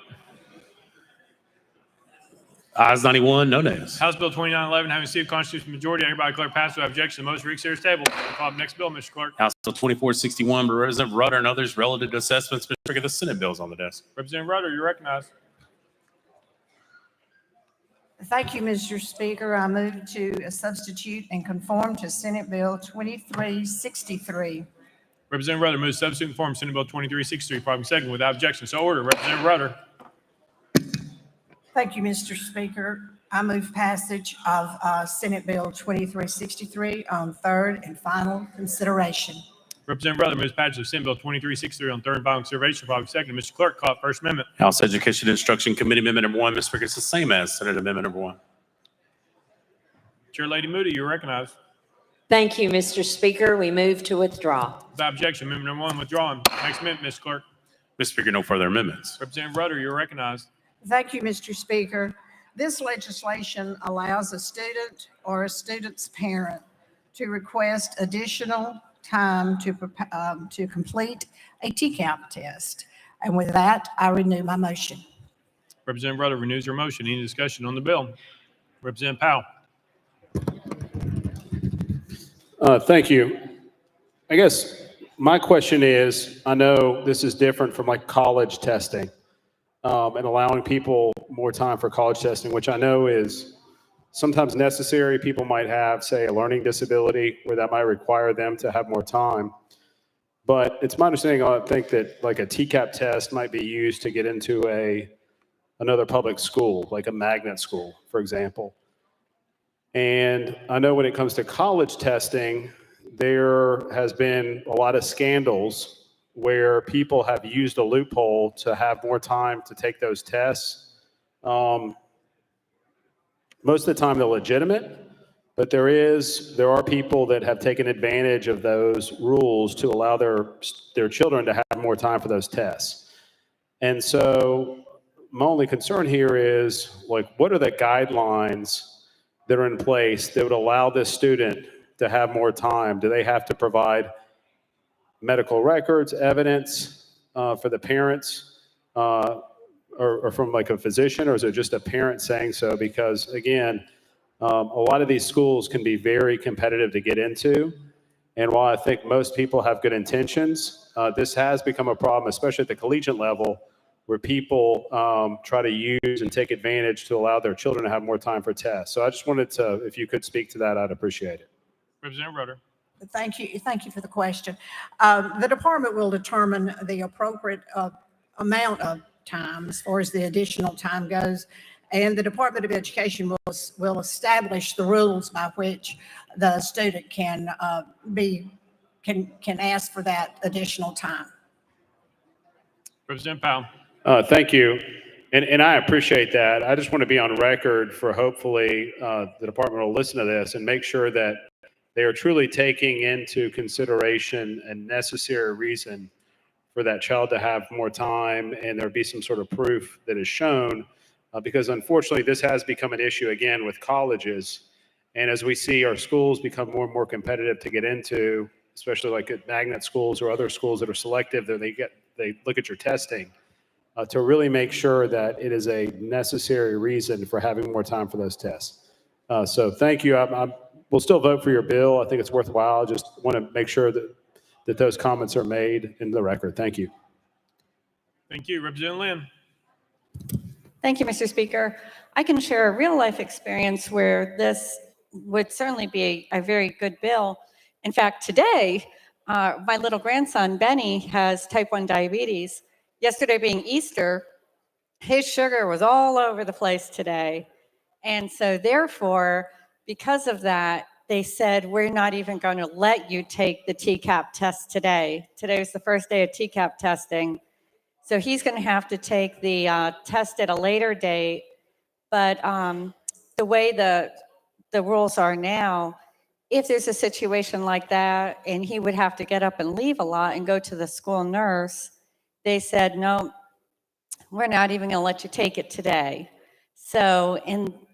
Ayes 91, no nays. House Bill 2911 having received a constitutional majority, I hereby declare passed without objection. The motion reads serious table. Call the next bill, Mr. Clerk. House Bill 2461 by Representative Rutter and others relative to assessments. Mr. Speaker, the Senate bill is on the desk. Representative Rutter, you're recognized. Thank you, Mr. Speaker. I move to substitute and conform to Senate Bill 2363. Representative Rutter moves substitute and form Senate Bill 2363, probably second without objection. So ordered. Representative Rutter. Thank you, Mr. Speaker. I move passage of Senate Bill 2363 on third and final consideration. Representative Rutter moves passage of Senate Bill 2363 on third and final consideration, probably second. Mr. Clerk, call it First Amendment. House Education and Instruction Committee Amendment number 1. Mr. Speaker, it's the same as Senate Amendment number 1. Chair Lady Moody, you're recognized. Thank you, Mr. Speaker. We move to withdraw. Without objection, amendment number 1 withdrawn. Next amendment, Mr. Clerk. Mr. Speaker, no further amendments. Representative Rutter, you're recognized. Thank you, Mr. Speaker. This legislation allows a student or a student's parent to request additional time to complete a TCAP test. And with that, I renew my motion. Representative Rutter renews her motion. Any discussion on the bill? Representative Powell. Thank you. I guess my question is, I know this is different from like college testing and allowing people more time for college testing, which I know is sometimes necessary. People might have, say, a learning disability where that might require them to have more time. But it's my understanding, I think that like a TCAP test might be used to get into another public school, like a magnet school, for example. And I know when it comes to college testing, there has been a lot of scandals where people have used a loophole to have more time to take those tests. Most of the time they're legitimate, but there are people that have taken advantage of those rules to allow their children to have more time for those tests. And so my only concern here is, like, what are the guidelines that are in place that would allow this student to have more time? Do they have to provide medical records, evidence for the parents, or from like a physician, or is it just a parent saying so? Because again, a lot of these schools can be very competitive to get into. And while I think most people have good intentions, this has become a problem, especially at the collegiate level, where people try to use and take advantage to allow their children to have more time for tests. So I just wanted to, if you could speak to that, I'd appreciate it. Representative Rutter. Thank you. Thank you for the question. The department will determine the appropriate amount of time as far as the additional time goes. And the Department of Education will establish the rules by which the student can ask for that additional time. Representative Powell. Thank you. And I appreciate that. I just want to be on record for hopefully the department will listen to this and make sure that they are truly taking into consideration a necessary reason for that child to have more time, and there be some sort of proof that is shown, because unfortunately this has become an issue again with colleges. And as we see our schools become more and more competitive to get into, especially like at magnet schools or other schools that are selective, that they look at your testing to really make sure that it is a necessary reason for having more time for those tests. So thank you. We'll still vote for your bill. I think it's worthwhile. I just want to make sure that those comments are made in the record. Thank you. Thank you. Representative Lynn. Thank you, Mr. Speaker. I can share a real-life experience where this would certainly be a very good bill. In fact, today, my little grandson, Benny, has type 1 diabetes. Yesterday being Easter, his sugar was all over the place today. And so therefore, because of that, they said, we're not even going to let you take the TCAP test today. Today was the first day of TCAP testing. So he's going to have to take the test at a later date. But the way the rules are now, if there's a situation like that and he would have to get up and leave a lot and go to the school nurse, they said, no, we're not even going to let you take it today. So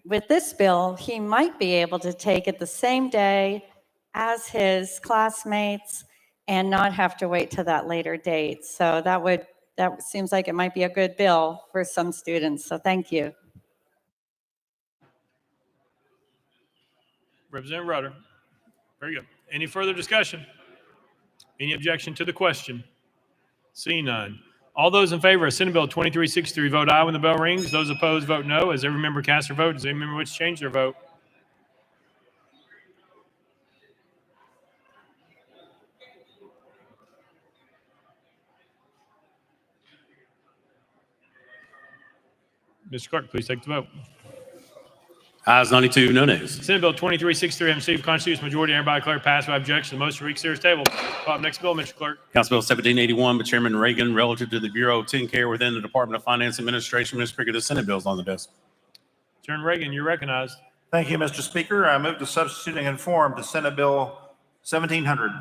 with this bill, he might be able to take it the same day as his classmates and not have to wait till that later date. So that seems like it might be a good bill for some students. So thank you. Representative Rutter. Very good. Any further discussion? Any objection to the question? Seeing none. All those in favor of Senate Bill 2363 vote aye when the bell rings. Those opposed vote no. As every member casts their vote, does any member wish to change their vote? Mr. Clerk, please take the vote. Ayes 92, no nays. Senate Bill 2363 having received constitutional majority, hereby declared passed by objection. The motion to reconsider is tabled. Call up next bill, Mr. Clerk. House Bill 1781 by Chairman Reagan relative to the Bureau of Teen Care within the Department of Finance Administration. Mr. Speaker, the Senate bill is on the desk. Chairman Reagan, you're recognized. Thank you, Mr. Speaker. I move to substitute and conform to Senate Bill 1700.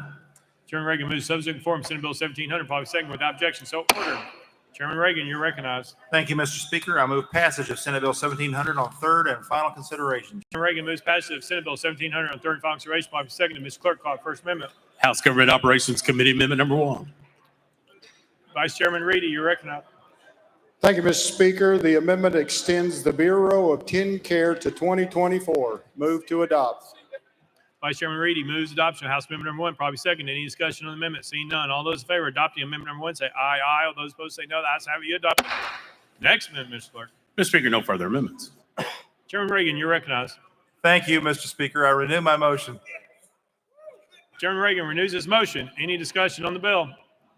Chairman Reagan moves substitute and conform Senate Bill 1700, probably second without objection. So ordered. Chairman Reagan, you're recognized. Thank you, Mr. Speaker. I move passage of Senate Bill 1700 on third and final consideration. Chairman Reagan moves passage of Senate Bill 1700 on third and final consideration, probably second. Mr. Clerk, call First Amendment. House Government Operations Committee Amendment number 1. Vice Chairman Reedy, you're recognized. Thank you, Mr. Speaker. The amendment extends the Bureau of Teen Care to 2024. Move to adopt. Vice Chairman Reedy moves adoption of House Amendment number 1, probably second. Any discussion on the amendment? Seeing none. All those in favor of adopting amendment number 1 say aye, aye. All those opposed say no. The ayes have it. You adopt. Next amendment, Mr. Clerk. Mr. Speaker, no further amendments. Chairman Reagan, you're recognized. Thank you, Mr. Speaker. I renew my motion. Chairman Reagan renews his motion. Any discussion on the bill?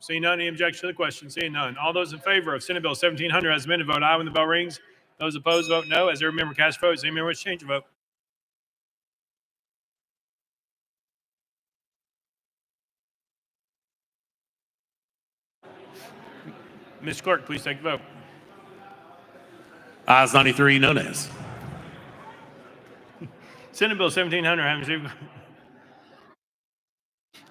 Seeing none. Any objection to the question? Seeing none. All those in favor of Senate Bill 1700 as amended vote aye when the bell rings. Those opposed vote no. As every member casts votes, any member wish to change your vote? Ms. Clerk, please take the vote. Ayes 93, no nays. Senate Bill 1700 having received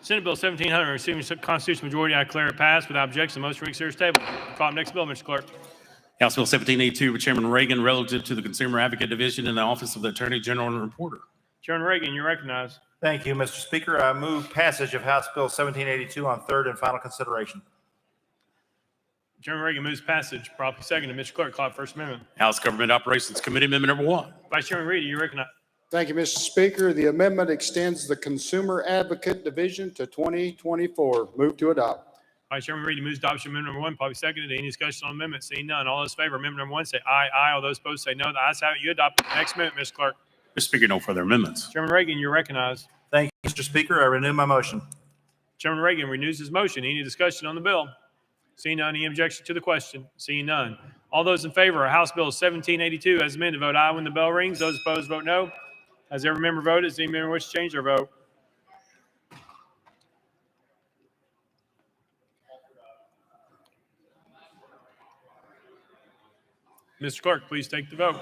Senate Bill 1700 receiving constitutional majority, I declare it passed without objection. The motion reconsider is tabled. Call up next bill, Mr. Clerk. House Bill 1782 by Chairman Reagan relative to the Consumer Advocate Division in the Office of the Attorney General and Reporter. Chairman Reagan, you're recognized. Thank you, Mr. Speaker. I move passage of House Bill 1782 on third and final consideration. Chairman Reagan moves passage. Properly seconded. Mr. Clerk, call up First Amendment. House Government Operations Committee Amendment number 1. Vice Chairman Reed, you recognize. Thank you, Mr. Speaker. The amendment extends the Consumer Advocate Division to 2024. Move to adopt. Vice Chairman Reed moves adoption of amendment number 1. Properly seconded. Any discussion on amendment? Seeing none. All those in favor of amendment number 1 say aye. Aye. All those opposed say no. The ayes have it. You adopt the next amendment, Mr. Clerk. Mr. Speaker, no further amendments. Chairman Reagan, you're recognized. Thank you, Mr. Speaker. I renew my motion. Chairman Reagan renews his motion. Any discussion on the bill? Seeing none. Any objection to the question? Seeing none. All those in favor of House Bill 1782 as amended vote aye when the bell rings. Those opposed vote no. Has every member voted? Does any member wish to change their vote? Mr. Clerk, please take the vote.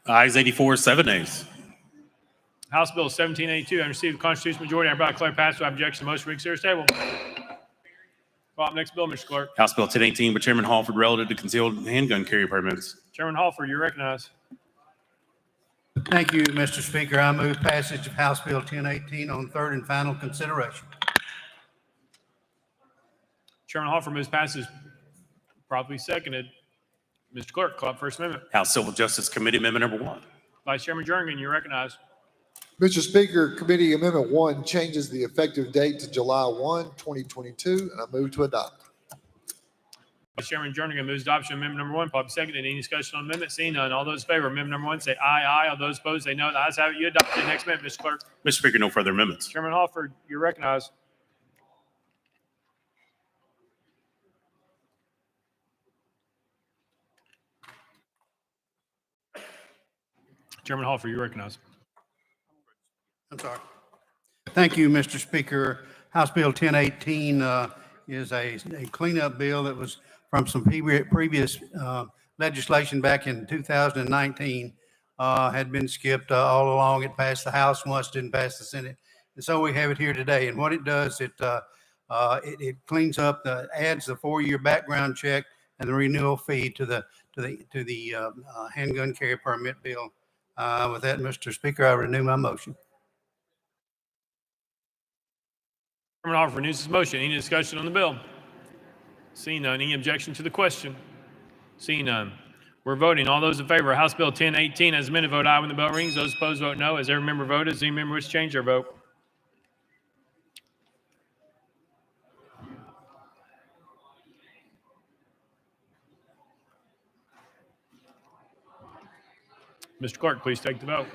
Ayes 84, 7 nays. House Bill 1782 and received the constitutional majority. I hereby declare passed without objection. The motion reconsider is tabled. Call up next bill, Mr. Clerk. House Bill 1018 by Chairman Halford relative to concealed handgun carry permits. Chairman Halford, you're recognized. Thank you, Mr. Speaker. I move passage of House Bill 1018 on third and final consideration. Chairman Halford moves passage. Properly seconded. Mr. Clerk, call up First Amendment. House Civil Justice Committee Amendment number 1. Vice Chairman Jernigan, you're recognized. Mr. Speaker, Committee Amendment 1 changes the effective date to July 1, 2022, and I move to adopt. Vice Chairman Jernigan moves adoption of amendment number 1. Properly seconded. Any discussion on amendment? Seeing none. All those in favor of amendment number 1 say aye. Aye. All those opposed say no. The ayes have it. You adopt the next amendment, Mr. Clerk. Mr. Speaker, no further amendments. Chairman Halford, you're recognized. Chairman Halford, you're recognized. I'm sorry. Thank you, Mr. Speaker. House Bill 1018 is a cleanup bill that was from some previous legislation back in 2019, had been skipped all along. It passed the House once, didn't pass the Senate. And so we have it here today. And what it does, it cleans up, adds the 4-year background check and the renewal fee to the handgun carry permit bill. With that, Mr. Speaker, I renew my motion. Chairman Halford renews his motion. Any discussion on the bill? Seeing none. Any objection to the question? Seeing none. We're voting. All those in favor of House Bill 1018 as amended vote aye when the bell rings. Those opposed vote no. Has every member voted? Does any member wish to change their vote? Mr. Clerk, please take the vote.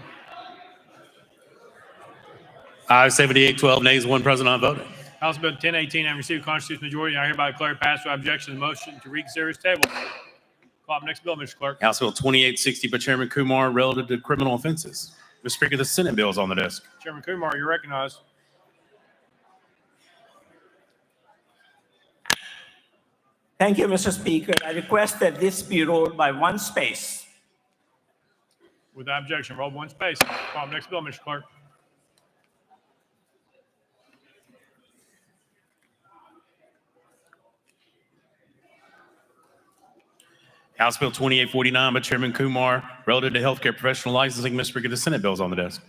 Ayes 78, 12 nays, 1 present not voting. House Bill 1018 having received constitutional majority, I hereby declare it passed without objection. The motion to reconsider is tabled. Call up next bill, Mr. Clerk. House Bill 2860 by Chairman Kumar relative to criminal offenses. Mr. Speaker, the Senate bill is on the desk. Chairman Kumar, you're recognized. Thank you, Mr. Speaker. I request that this be rolled by one space. Without objection, roll 1 space. Call up next bill, Mr. Clerk. House Bill 2849 by Chairman Kumar relative to healthcare professional licensing. Mr. Speaker, the Senate bill is on the desk.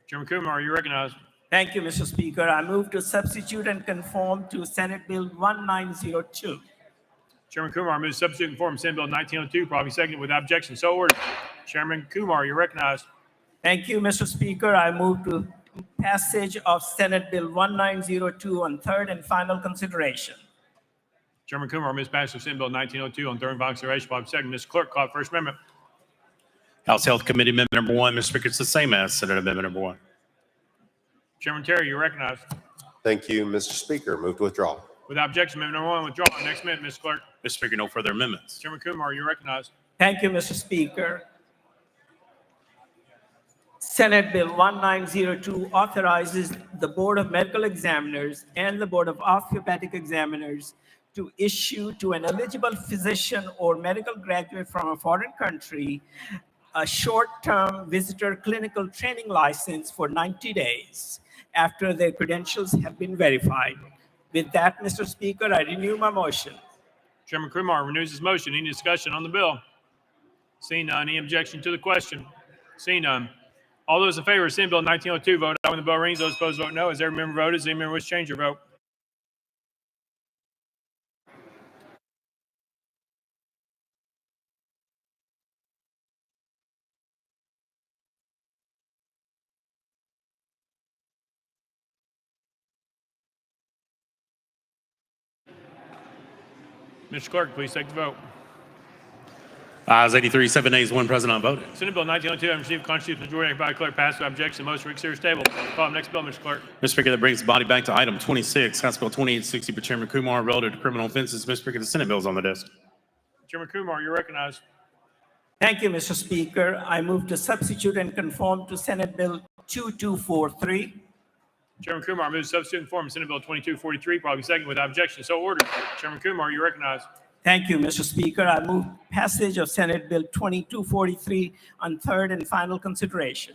Chairman Kumar, you're recognized. Thank you, Mr. Speaker. I move to substitute and conform to Senate Bill 1902. Chairman Kumar moves substitute and conform Senate Bill 1902, probably seconded without objection. So ordered. Chairman Kumar, you're recognized. Thank you, Mr. Speaker. I move to passage of Senate Bill 1902 on third and final consideration. Chairman Kumar moves passage of Senate Bill 1902 on third and final consideration, probably seconded. Mr. Clerk, call up First Amendment. House Health Committee Amendment number 1. Mr. Speaker, it's the same as Senate Amendment number 1. Chairman Terry, you're recognized. Thank you, Mr. Speaker. Move to withdraw. Without objection, amendment number 1 withdrawn. Next amendment, Mr. Clerk. Mr. Speaker, no further amendments. Chairman Kumar, you're recognized. Thank you, Mr. Speaker. Senate Bill 1902 authorizes the Board of Medical Examiners and the Board of Osteopathic Examiners to issue to an eligible physician or medical graduate from a foreign country a short-term visitor clinical training license for 90 days after their credentials have been verified. With that, Mr. Speaker, I renew my motion. Chairman Kumar renews his motion. Any discussion on the bill? Seeing none, any objection to the question? Seeing none. All those in favor of Senate Bill 1902 vote aye when the bell rings. Those opposed vote no. Has every member voted? Does any member wish to change their vote? Mr. Clerk, please take the vote. Ayes 83, 7 nays, 1 present, unvoted. Senate Bill 1902 having received a constitutional majority by the clerk passed without objection. The motion reconsider is tabled. Call the next bill, Mr. Clerk. Mr. Speaker, that brings the body back to item 26, House Bill 2860 by Chairman Kumar, relative to criminal offenses. Mr. Speaker, the Senate bill is on the desk. Chairman Kumar, you're recognized. Thank you, Mr. Speaker. I move to substitute and conform to Senate Bill 2243. Chairman Kumar moves to substitute and form Senate Bill 2243, probably second without objection. So ordered. Chairman Kumar, you're recognized. Thank you, Mr. Speaker. I move passage of Senate Bill 2243 on third and final consideration.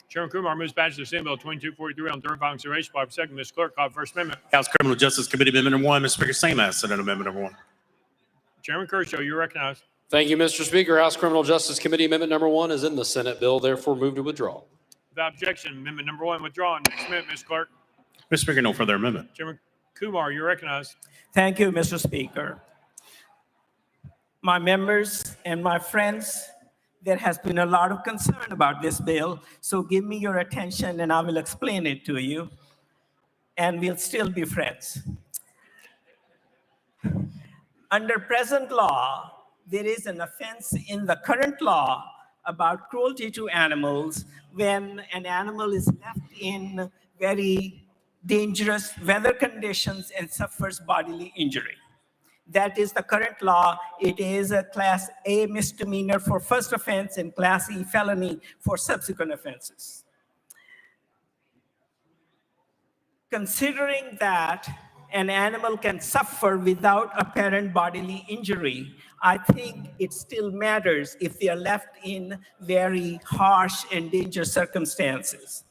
Chairman Kumar moves passage of Senate Bill 2243 on third and final consideration, probably second. Mr. Clerk, call the First Amendment. House Criminal Justice Committee Amendment number 1. Mr. Speaker, same as Senate Amendment number 1. Chairman Kershaw, you're recognized. Thank you, Mr. Speaker. House Criminal Justice Committee Amendment number 1 is in the Senate bill, therefore move to withdraw. Without objection, amendment number 1 withdrawn. Next amendment, Mr. Clerk. Mr. Speaker, no further amendment. Chairman Kumar, you're recognized. Thank you, Mr. Speaker. My members and my friends, there has been a lot of concern about this bill, so give me your attention and I will explain it to you, and we'll still be friends. Under present law, there is an offense in the current law about cruelty to animals when an animal is left in very dangerous weather conditions and suffers bodily injury. That is the current law. It is a Class A misdemeanor for first offense and Class E felony for subsequent offenses. Considering that an animal can suffer without apparent bodily injury, I think it still matters if they are left in very harsh and dangerous circumstances.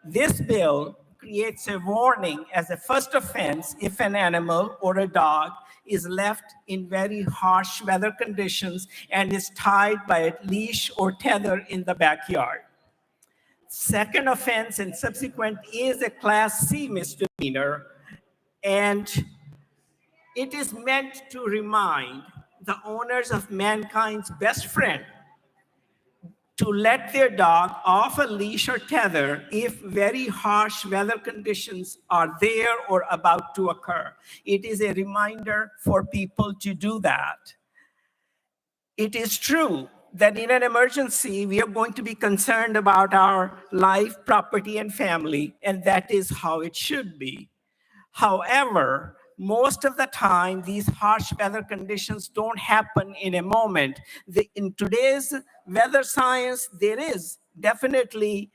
This bill creates a warning as a first offense if an animal or a dog is left in very harsh weather conditions and is tied by a leash or tether in the backyard. Second offense and subsequent is a Class C misdemeanor, and it is meant to remind the owners of mankind's best friend to let their dog off a leash or tether if very harsh weather conditions are there or about to occur. It is a reminder for people to do that. It is true that in an emergency, we are going to be concerned about our life, property, and family, and that is how it should be. However, most of the time, these harsh weather conditions don't happen in a moment. In today's weather science, there is definitely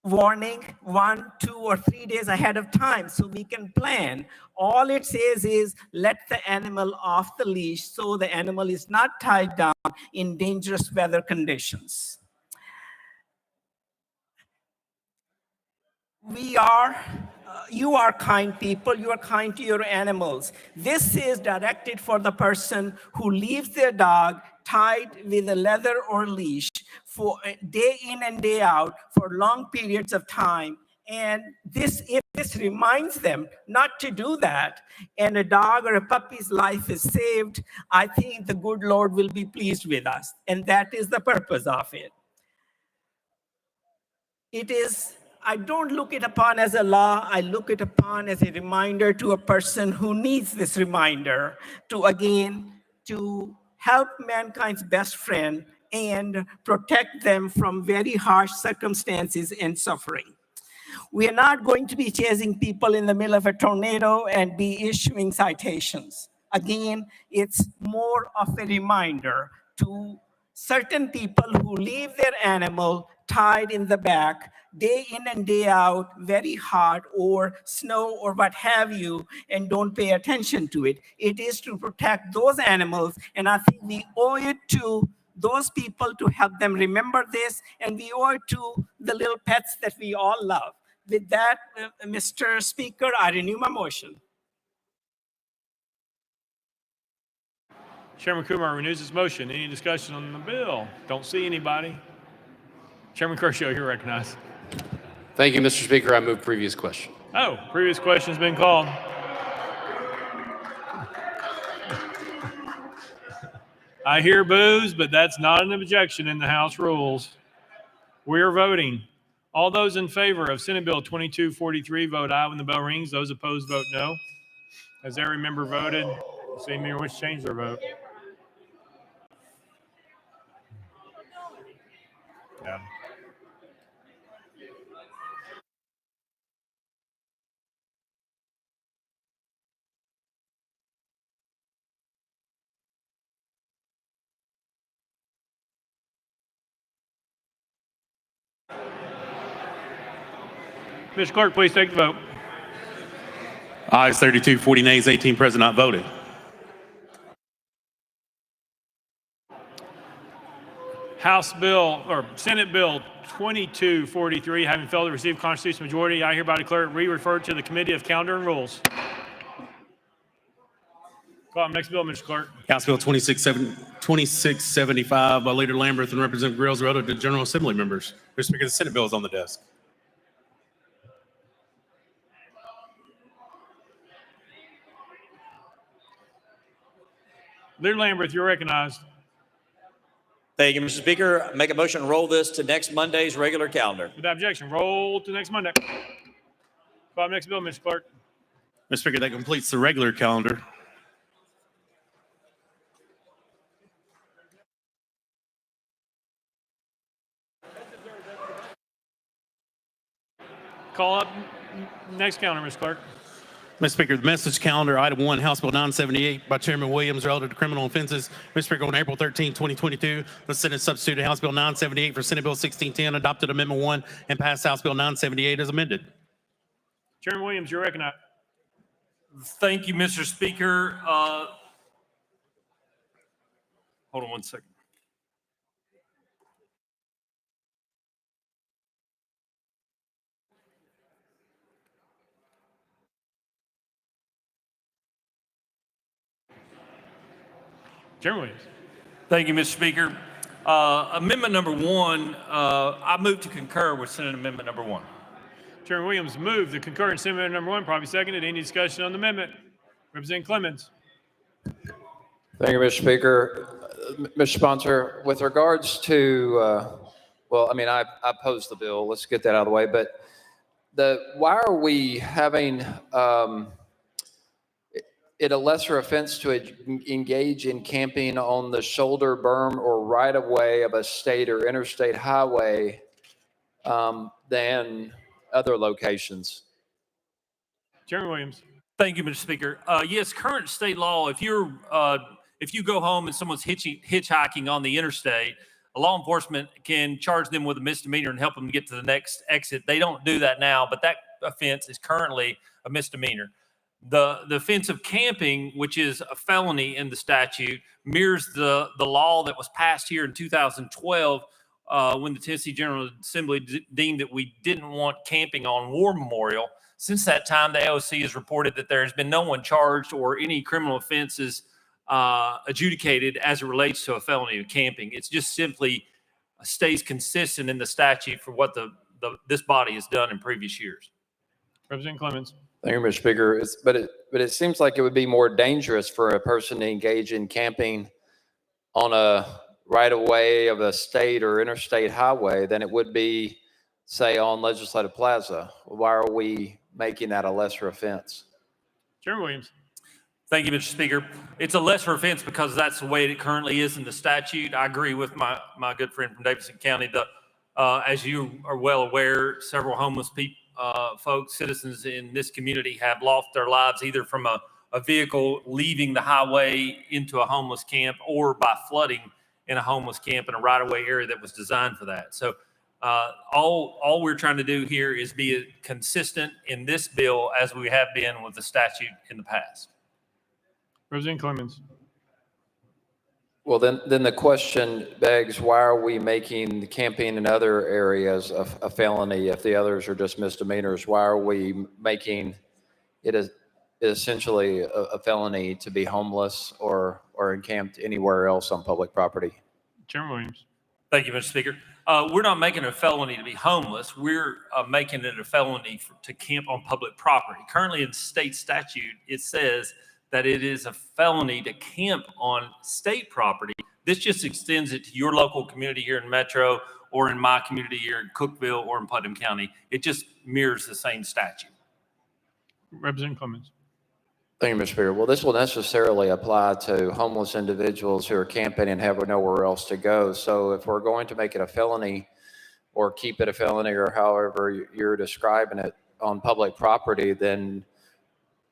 warning 1, 2, or 3 days ahead of time so we can plan. All it says is let the animal off the leash so the animal is not tied down in dangerous weather conditions. You are kind people, you are kind to your animals. This is directed for the person who leaves their dog tied with a leather or leash for day in and day out for long periods of time. And if this reminds them not to do that, and a dog or a puppy's life is saved, I think the good Lord will be pleased with us. And that is the purpose of it. I don't look it upon as a law, I look it upon as a reminder to a person who needs this reminder to help mankind's best friend and protect them from very harsh circumstances and suffering. We are not going to be chasing people in the middle of a tornado and be issuing citations. Again, it's more of a reminder to certain people who leave their animal tied in the back, day in and day out, very hot, or snow or what have you, and don't pay attention to it. It is to protect those animals, and I think we owe it to those people to help them remember this, and we owe it to the little pets that we all love. With that, Mr. Speaker, I renew my motion. Chairman Kumar renews his motion. Any discussion on the bill? Don't see anybody. Chairman Kershaw, you're recognized. Thank you, Mr. Speaker. I move previous question. Oh, previous question's been called. I hear boos, but that's not an objection in the House rules. We are voting. All those in favor of Senate Bill 2243 vote aye when the bell rings. Those opposed vote no. Has every member voted? See me or wish to change their vote? Yeah. Mr. Clerk, please take the vote. Ayes 32, 40 nays, 18 present, not voting. House Bill, or Senate Bill 2243, having failed to receive constitutional majority, I hereby declare it re-referred to the Committee of Calendar and Rules. Call up next bill, Mr. Clerk. House Bill 2675 by Leader Lamberth and Representative Grills read to General Assembly members. Mr. Speaker, the Senate bill is on the desk. Leader Lamberth, you're recognized. Thank you, Mr. Speaker. Make a motion to roll this to next Monday's regular calendar. Without objection, roll to next Monday. Call up next bill, Mr. Clerk. Mr. Speaker, that completes the regular calendar. Call up next calendar, Mr. Clerk. Mr. Speaker, the message calendar, item 1, House Bill 978 by Chairman Williams relative to criminal offenses. Mr. Speaker, on April 13, 2022, the Senate substituted House Bill 978 for Senate Bill 1610, adopted Amendment 1, and passed House Bill 978 as amended. Chairman Williams, you're recognized. Thank you, Mr. Speaker. Hold on one second. Chairman Williams. Thank you, Mr. Speaker. Amendment number 1, I move to concur with Senate Amendment number 1. Chairman Williams moved to concur in Senate Amendment number 1, probably seconded. Any discussion on the amendment? Representative Clemens. Thank you, Mr. Speaker. Mr. Sponsor, with regards to, well, I mean, I opposed the bill. Let's get that out of the way. But why are we having it a lesser offense to engage in camping on the shoulder, berm, or right-of-way of a state or interstate highway than other locations? Chairman Williams. Thank you, Mr. Speaker. Yes, current state law, if you go home and someone's hitchhiking on the interstate, law enforcement can charge them with a misdemeanor and help them get to the next exit. They don't do that now, but that offense is currently a misdemeanor. The offense of camping, which is a felony in the statute, mirrors the law that was passed here in 2012 when the Tennessee General Assembly deemed that we didn't want camping on War Memorial. Since that time, the AOC has reported that there has been no one charged or any criminal offenses adjudicated as it relates to a felony of camping. It's just simply stays consistent in the statute for what this body has done in previous years. Representative Clemens. Thank you, Mr. Speaker. But it seems like it would be more dangerous for a person to engage in camping on a right-of-way of a state or interstate highway than it would be, say, on Legislative Plaza. Why are we making that a lesser offense? Chairman Williams. Thank you, Mr. Speaker. It's a lesser offense because that's the way it currently is in the statute. I agree with my good friend from Davidson County. As you are well aware, several homeless people, folks, citizens in this community have lost their lives either from a vehicle leaving the highway into a homeless camp or by flooding in a homeless camp in a right-of-way area that was designed for that. So All we're trying to do here is be consistent in this bill as we have been with the statute in the past. Representative Clemens. Well, then the question begs, why are we making camping in other areas a felony if the others are just misdemeanors? Why are we making it essentially a felony to be homeless or encamped anywhere else on public property? Chairman Williams. Thank you, Mr. Speaker. We're not making it a felony to be homeless. We're making it a felony to camp on public property. Currently in state statute, it says that it is a felony to camp on state property. This just extends it to your local community here in Metro or in my community here in Cookeville or in Putnam County. It just mirrors the same statute. Representative Clemens. Thank you, Mr. Speaker. Well, this will necessarily apply to homeless individuals who are camping and have nowhere else to go. So if we're going to make it a felony or keep it a felony or however you're describing it on public property, then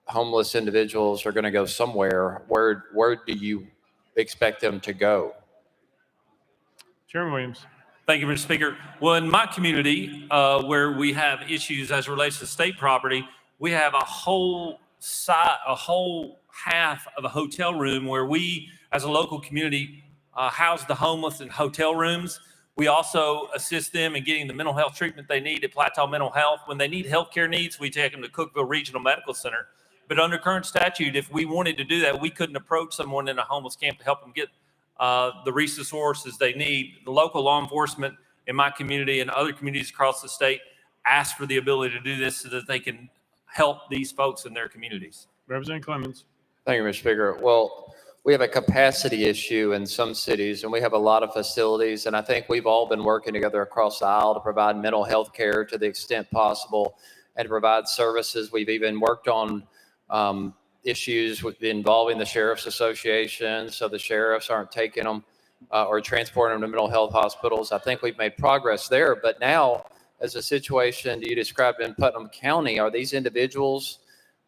homeless individuals are going to go somewhere. Where do you expect them to go? Chairman Williams. Thank you, Mr. Speaker. Well, in my community, where we have issues as it relates to state property, we have a whole half of a hotel room where we, as a local community, house the homeless in hotel rooms. We also assist them in getting the mental health treatment they need at Plateau Mental Health. When they need healthcare needs, we take them to Cookeville Regional Medical Center. But under current statute, if we wanted to do that, we couldn't approach someone in a homeless camp to help them get the resources they need. The local law enforcement in my community and other communities across the state ask for the ability to do this so that they can help these folks in their communities. Representative Clemens. Thank you, Mr. Speaker. Well, we have a capacity issue in some cities, and we have a lot of facilities, and I think we've all been working together across the aisle to provide mental health care to the extent possible and to provide services. We've even worked on issues involving the Sheriff's Association, so the sheriffs aren't taking them or transporting them to mental health hospitals. I think we've made progress there, but now, as a situation you described in Putnam County, are these individuals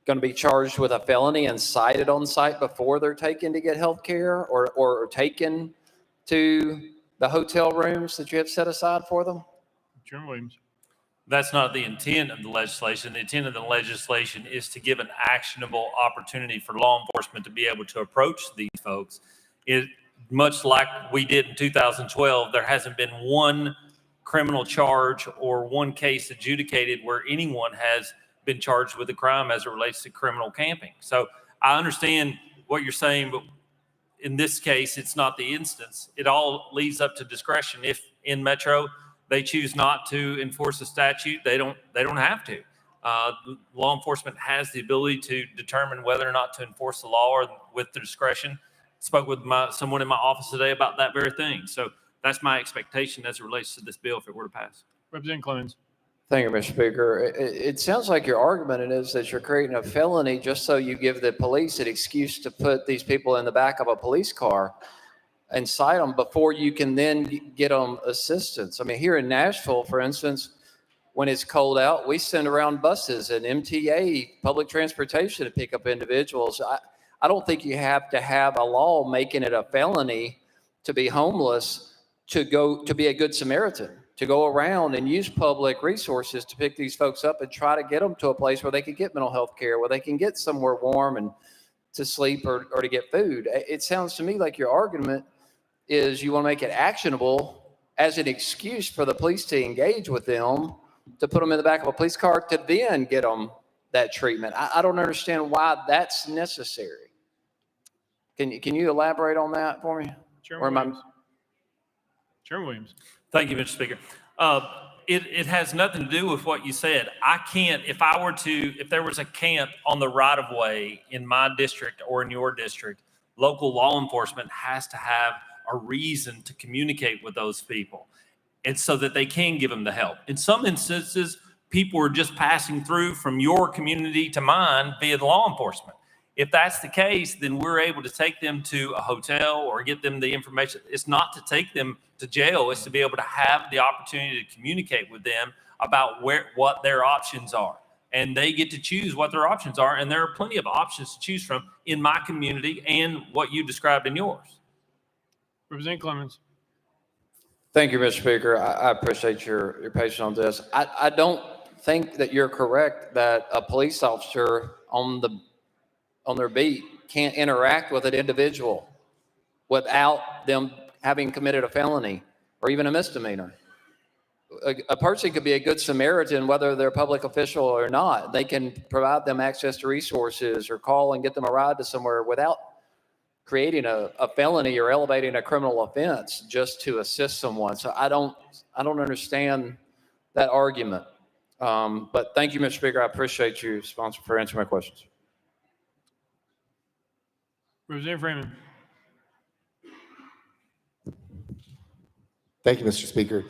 going to be charged with a felony and cited on site before they're taken to get health care or taken to the hotel rooms that you have set aside for them? Chairman Williams. That's not the intent of the legislation. The intent of the legislation is to give an actionable opportunity for law enforcement to be able to approach these folks. Much like we did in 2012, there hasn't been one criminal charge or one case adjudicated where anyone has been charged with a crime as it relates to criminal camping. So I understand what you're saying, but in this case, it's not the instance. It all leaves up to discretion. If in Metro they choose not to enforce a statute, they don't have to. Law enforcement has the ability to determine whether or not to enforce the law or with the discretion. Spoke with someone in my office today about that very thing. So that's my expectation as it relates to this bill if it were to pass. Representative Clemens. Thank you, Mr. Speaker. It sounds like your argument is that you're creating a felony just so you give the police an excuse to put these people in the back of a police car and cite them before you can then get them assistance. I mean, here in Nashville, for instance, when it's cold out, we send around buses and MTA, public transportation, to pick up individuals. I don't think you have to have a law making it a felony to be homeless to be a good Samaritan, to go around and use public resources to pick these folks up and try to get them to a place where they can get mental health care, where they can get somewhere warm and to sleep or to get food. It sounds to me like your argument is you want to make it actionable as an excuse for the police to engage with them, to put them in the back of a police car to then get them that treatment. I don't understand why that's necessary. Can you elaborate on that for me? Chairman Williams. Chairman Williams. Thank you, Mr. Speaker. It has nothing to do with what you said. I can't, if there was a camp on the right of way in my district or in your district, local law enforcement has to have a reason to communicate with those people, and so that they can give them the help. In some instances, people are just passing through from your community to mine via the law enforcement. If that's the case, then we're able to take them to a hotel or get them the information. It's not to take them to jail. It's to be able to have the opportunity to communicate with them about what their options are. And they get to choose what their options are. And there are plenty of options to choose from in my community and what you described in yours. Representative Clemens. Thank you, Mr. Speaker. I appreciate your patience on this. I don't think that you're correct that a police officer on their beat can't interact with an individual without them having committed a felony or even a misdemeanor. A person could be a good Samaritan, whether they're a public official or not. They can provide them access to resources or call and get them a ride to somewhere without creating a felony or elevating a criminal offense just to assist someone. So I don't understand that argument. But thank you, Mr. Speaker. I appreciate you, sponsor, for answering my questions. Representative Freeman. Thank you, Mr. Speaker.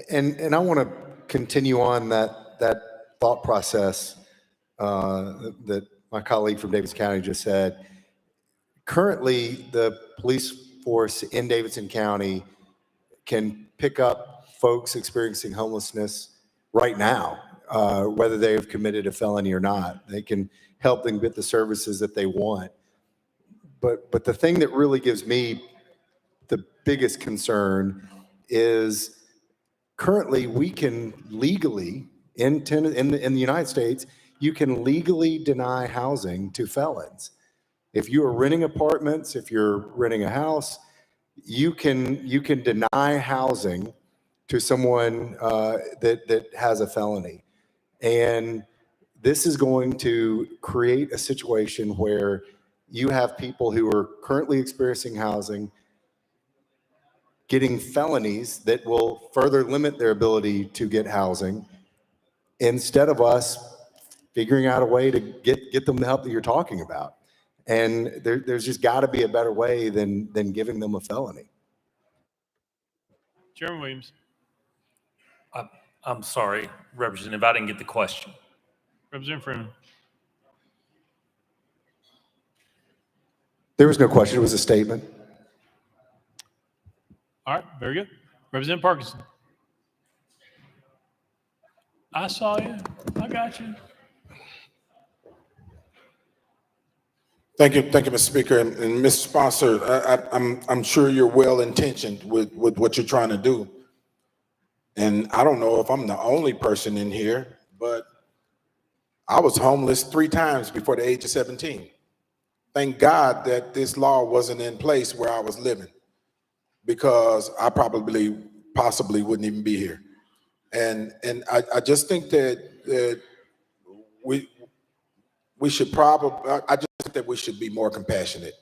And I want to continue on that thought process that my colleague from Davidson County just said. Currently, the police force in Davidson County can pick up folks experiencing homelessness right now, whether they have committed a felony or not. They can help them get the services that they want. But the thing that really gives me the biggest concern is currently we can legally, in the United States, you can legally deny housing to felons. If you are renting apartments, if you're renting a house, you can deny housing to someone that has a felony. And this is going to create a situation where you have people who are currently experiencing housing getting felonies that will further limit their ability to get housing, instead of us figuring out a way to get them the help that you're talking about. And there's just got to be a better way than giving them a felony. Chairman Williams. I'm sorry, Representative, I didn't get the question. Representative Freeman. There was no question. It was a statement. All right, very good. Representative Parkinson. I saw you. I got you. Thank you, Mr. Speaker. And Mr. Sponsor, I'm sure you're well intentioned with what you're trying to do. And I don't know if I'm the only person in here, but I was homeless 3 times before the age of 17. Thank God that this law wasn't in place where I was living, because I possibly wouldn't even be here. And I just think that we should I just think that we should be more compassionate,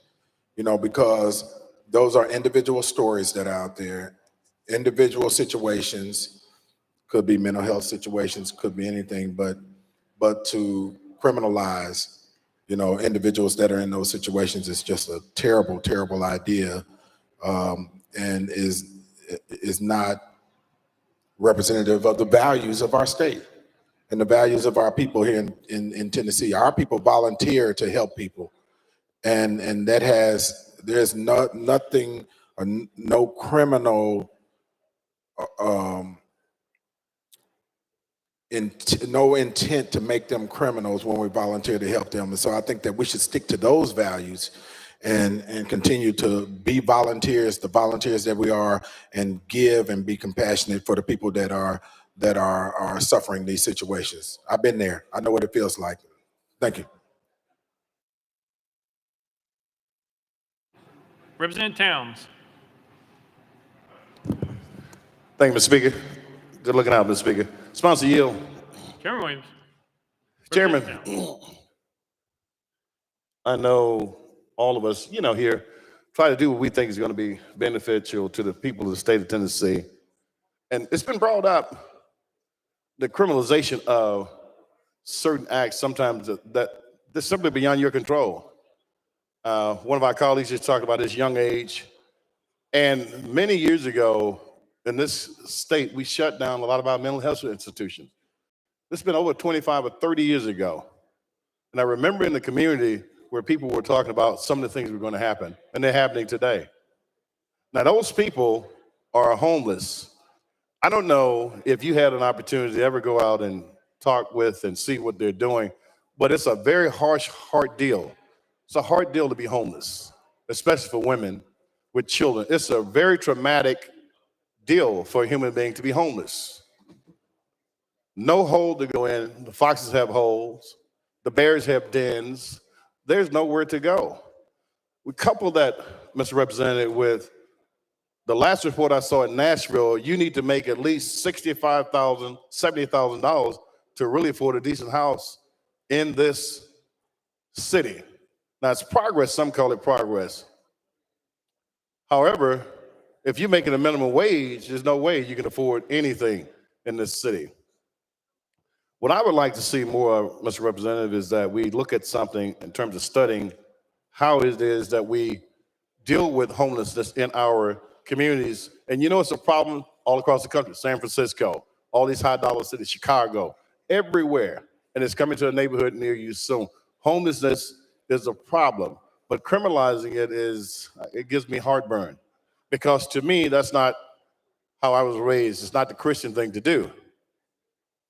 because those are individual stories that are out there, individual situations, could be mental health situations, could be anything, but to criminalize, individuals that are in those situations is just a terrible, terrible idea, and is not representative of the values of our state and the values of our people here in Tennessee. Our people volunteer to help people, and there's nothing or no criminal no intent to make them criminals when we volunteer to help them. And so I think that we should stick to those values and continue to be volunteers, the volunteers that we are, and give and be compassionate for the people that are suffering these situations. I've been there. I know what it feels like. Thank you. Representative Towns. Thank you, Mr. Speaker. Good looking out, Mr. Speaker. Sponsor yield. Chairman Williams. Chairman, I know all of us, here try to do what we think is going to be beneficial to the people of the state of Tennessee. And it's been brought up, the criminalization of certain acts, sometimes that's simply beyond your control. One of our colleagues just talked about this young age. And many years ago in this state, we shut down a lot of our mental health institutions. This has been over 25 or 30 years ago. And I remember in the community where people were talking about some of the things that were going to happen, and they're happening today. Now, those people are homeless. I don't know if you had an opportunity to ever go out and talk with and see what they're doing, but it's a very hard deal. It's a hard deal to be homeless, especially for women with children. It's a very traumatic deal for a human being to be homeless. No hole to go in. The foxes have holes. The bears have dens. There's nowhere to go. We couple that, Mr. Representative, with the last report I saw in Nashville. You need to make at least $65,000, $70,000 to really afford a decent house in this city. Now, it's progress. Some call it progress. However, if you're making a minimum wage, there's no way you can afford anything in this city. What I would like to see more, Mr. Representative, is that we look at something in terms of studying how it is that we deal with homelessness in our communities. And you know, it's a problem all across the country. San Francisco, all these high dollar cities, Chicago, everywhere. And it's coming to a neighborhood near you soon. Homelessness is a problem, but criminalizing it gives me heartburn, because to me, that's not how I was raised. It's not the Christian thing to do.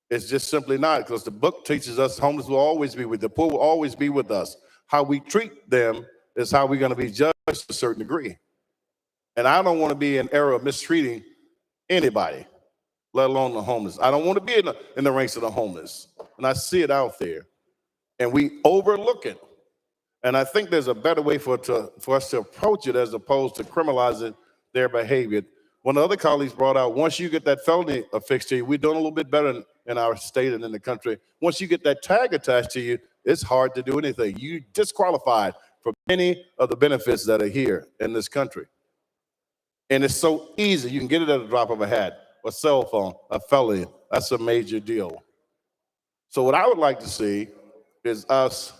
It's just simply not, because the book teaches us homeless will always be with the poor, will always be with us. How we treat them is how we're going to be judged to a certain degree. And I don't want to be in an era of mistreating anybody, let alone the homeless. I don't want to be in the ranks of the homeless. And I see it out there, and we overlook it. And I think there's a better way for us to approach it as opposed to criminalizing their behavior. One of the other colleagues brought out, once you get that felony affixed to you, we're doing a little bit better in our state and in the country. Once you get that tag attached to you, it's hard to do anything. You disqualified for many of the benefits that are here in this country. And it's so easy. You can get it at the drop of a hat. A cell phone, a felony, that's a major deal. So what I would like to see is us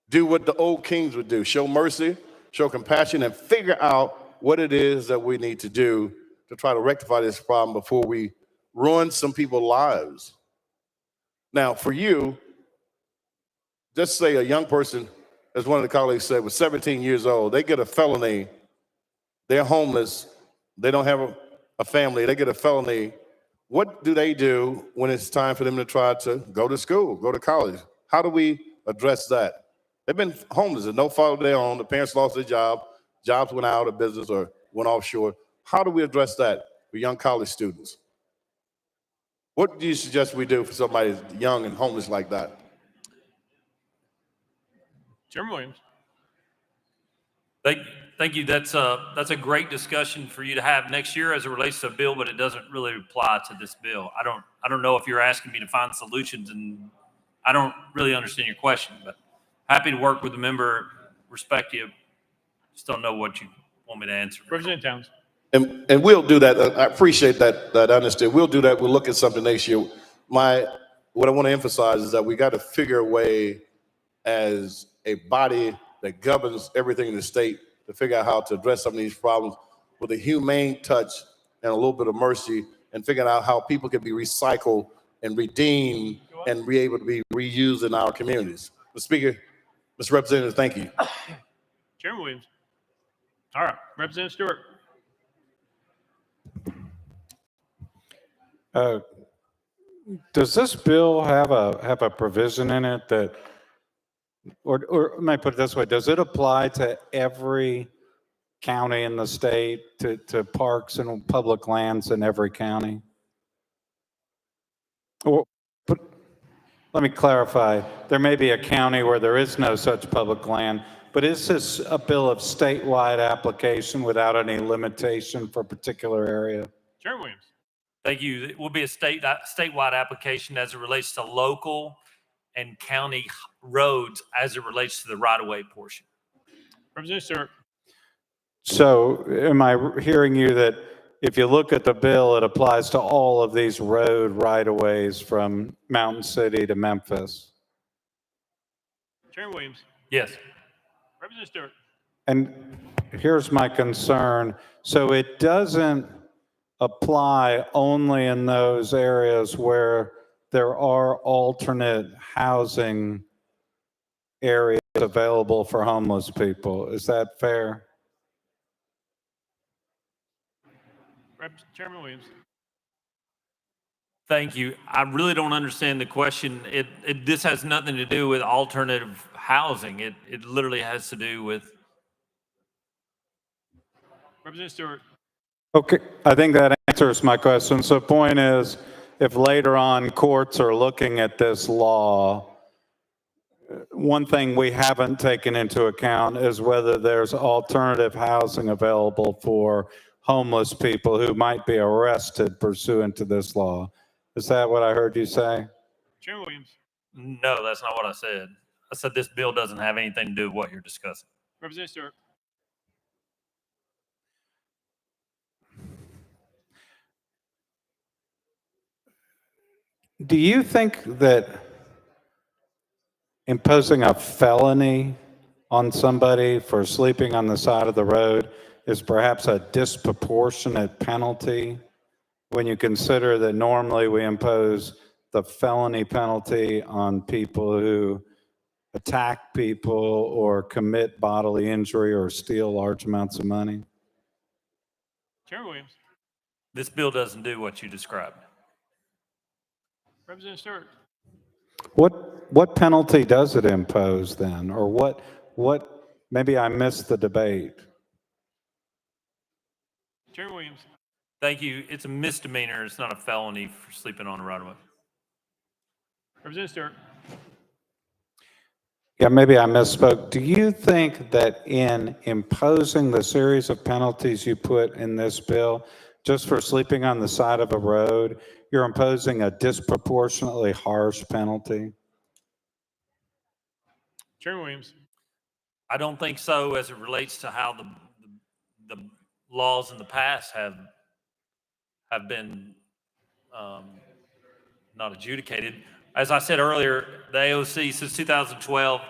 do what the old kings would do: show mercy, show compassion, and figure out what it is that we need to do to try to rectify this problem before we ruin some people's lives. Now, for you, just say a young person, as one of the colleagues said, was 17 years old, they get a felony, they're homeless, they don't have a family, they get a felony. What do they do when it's time for them to try to go to school, go to college? How do we address that? They've been homeless at no fault of their own. The parents lost their job. Jobs went out of business or went offshore. How do we address that for young college students? What do you suggest we do for somebody young and homeless like that? Chairman Williams. Thank you. That's a great discussion for you to have next year as it relates to a bill, but it doesn't really apply to this bill. I don't know if you're asking me to find solutions, and I don't really understand your question, but happy to work with the member, respect you. Just don't know what you want me to answer. Representative Towns. And we'll do that. I appreciate that honesty. We'll do that. We'll look at something next year. What I want to emphasize is that we got to figure a way as a body that governs everything in the state to figure out how to address some of these problems with a humane touch and a little bit of mercy, and figuring out how people can be recycled and redeemed and be able to be reused in our communities. Mr. Speaker, Mr. Representative, thank you. Chairman Williams. All right, Representative Stewart. Does this bill have a provision in it that, or let me put it this way, does it apply to every county in the state, to parks and public lands in every county? Or, let me clarify, there may be a county where there is no such public land, but is this a bill of statewide application without any limitation for a particular area? Chairman Williams. Thank you. It will be a statewide application as it relates to local and county roads as it relates to the right-of-way portion. Representative Stewart. So am I hearing you that if you look at the bill, it applies to all of these road right-of-ways from Mountain City to Memphis? Chairman Williams. Yes. Representative Stewart. And here's my concern. So it doesn't apply only in those areas where there are alternate housing areas available for homeless people. Is that fair? Chairman Williams. Thank you. I really don't understand the question. This has nothing to do with alternative housing. It literally has to do with. Representative Stewart. Okay, I think that answers my question. So point is, if later on courts are looking at this law, one thing we haven't taken into account is whether there's alternative housing available for homeless people who might be arrested pursuant to this law. Is that what I heard you say? Chairman Williams. No, that's not what I said. I said this bill doesn't have anything to do with what you're discussing. Representative Stewart. Do you think that imposing a felony on somebody for sleeping on the side of the road is perhaps a disproportionate penalty when you consider that normally we impose the felony penalty on people who attack people or commit bodily injury or steal large amounts of money? Chairman Williams. This bill doesn't do what you described. Representative Stewart. What penalty does it impose then? Or what, maybe I missed the debate. Chairman Williams. Thank you. It's a misdemeanor. It's not a felony for sleeping on a right-of-way. Representative Stewart. Yeah, maybe I misspoke. Do you think that in imposing the series of penalties you put in this bill, just for sleeping on the side of a road, you're imposing a disproportionately harsh penalty? Chairman Williams. I don't think so as it relates to how the laws in the past have been not adjudicated. As I said earlier, the AOC since 2012,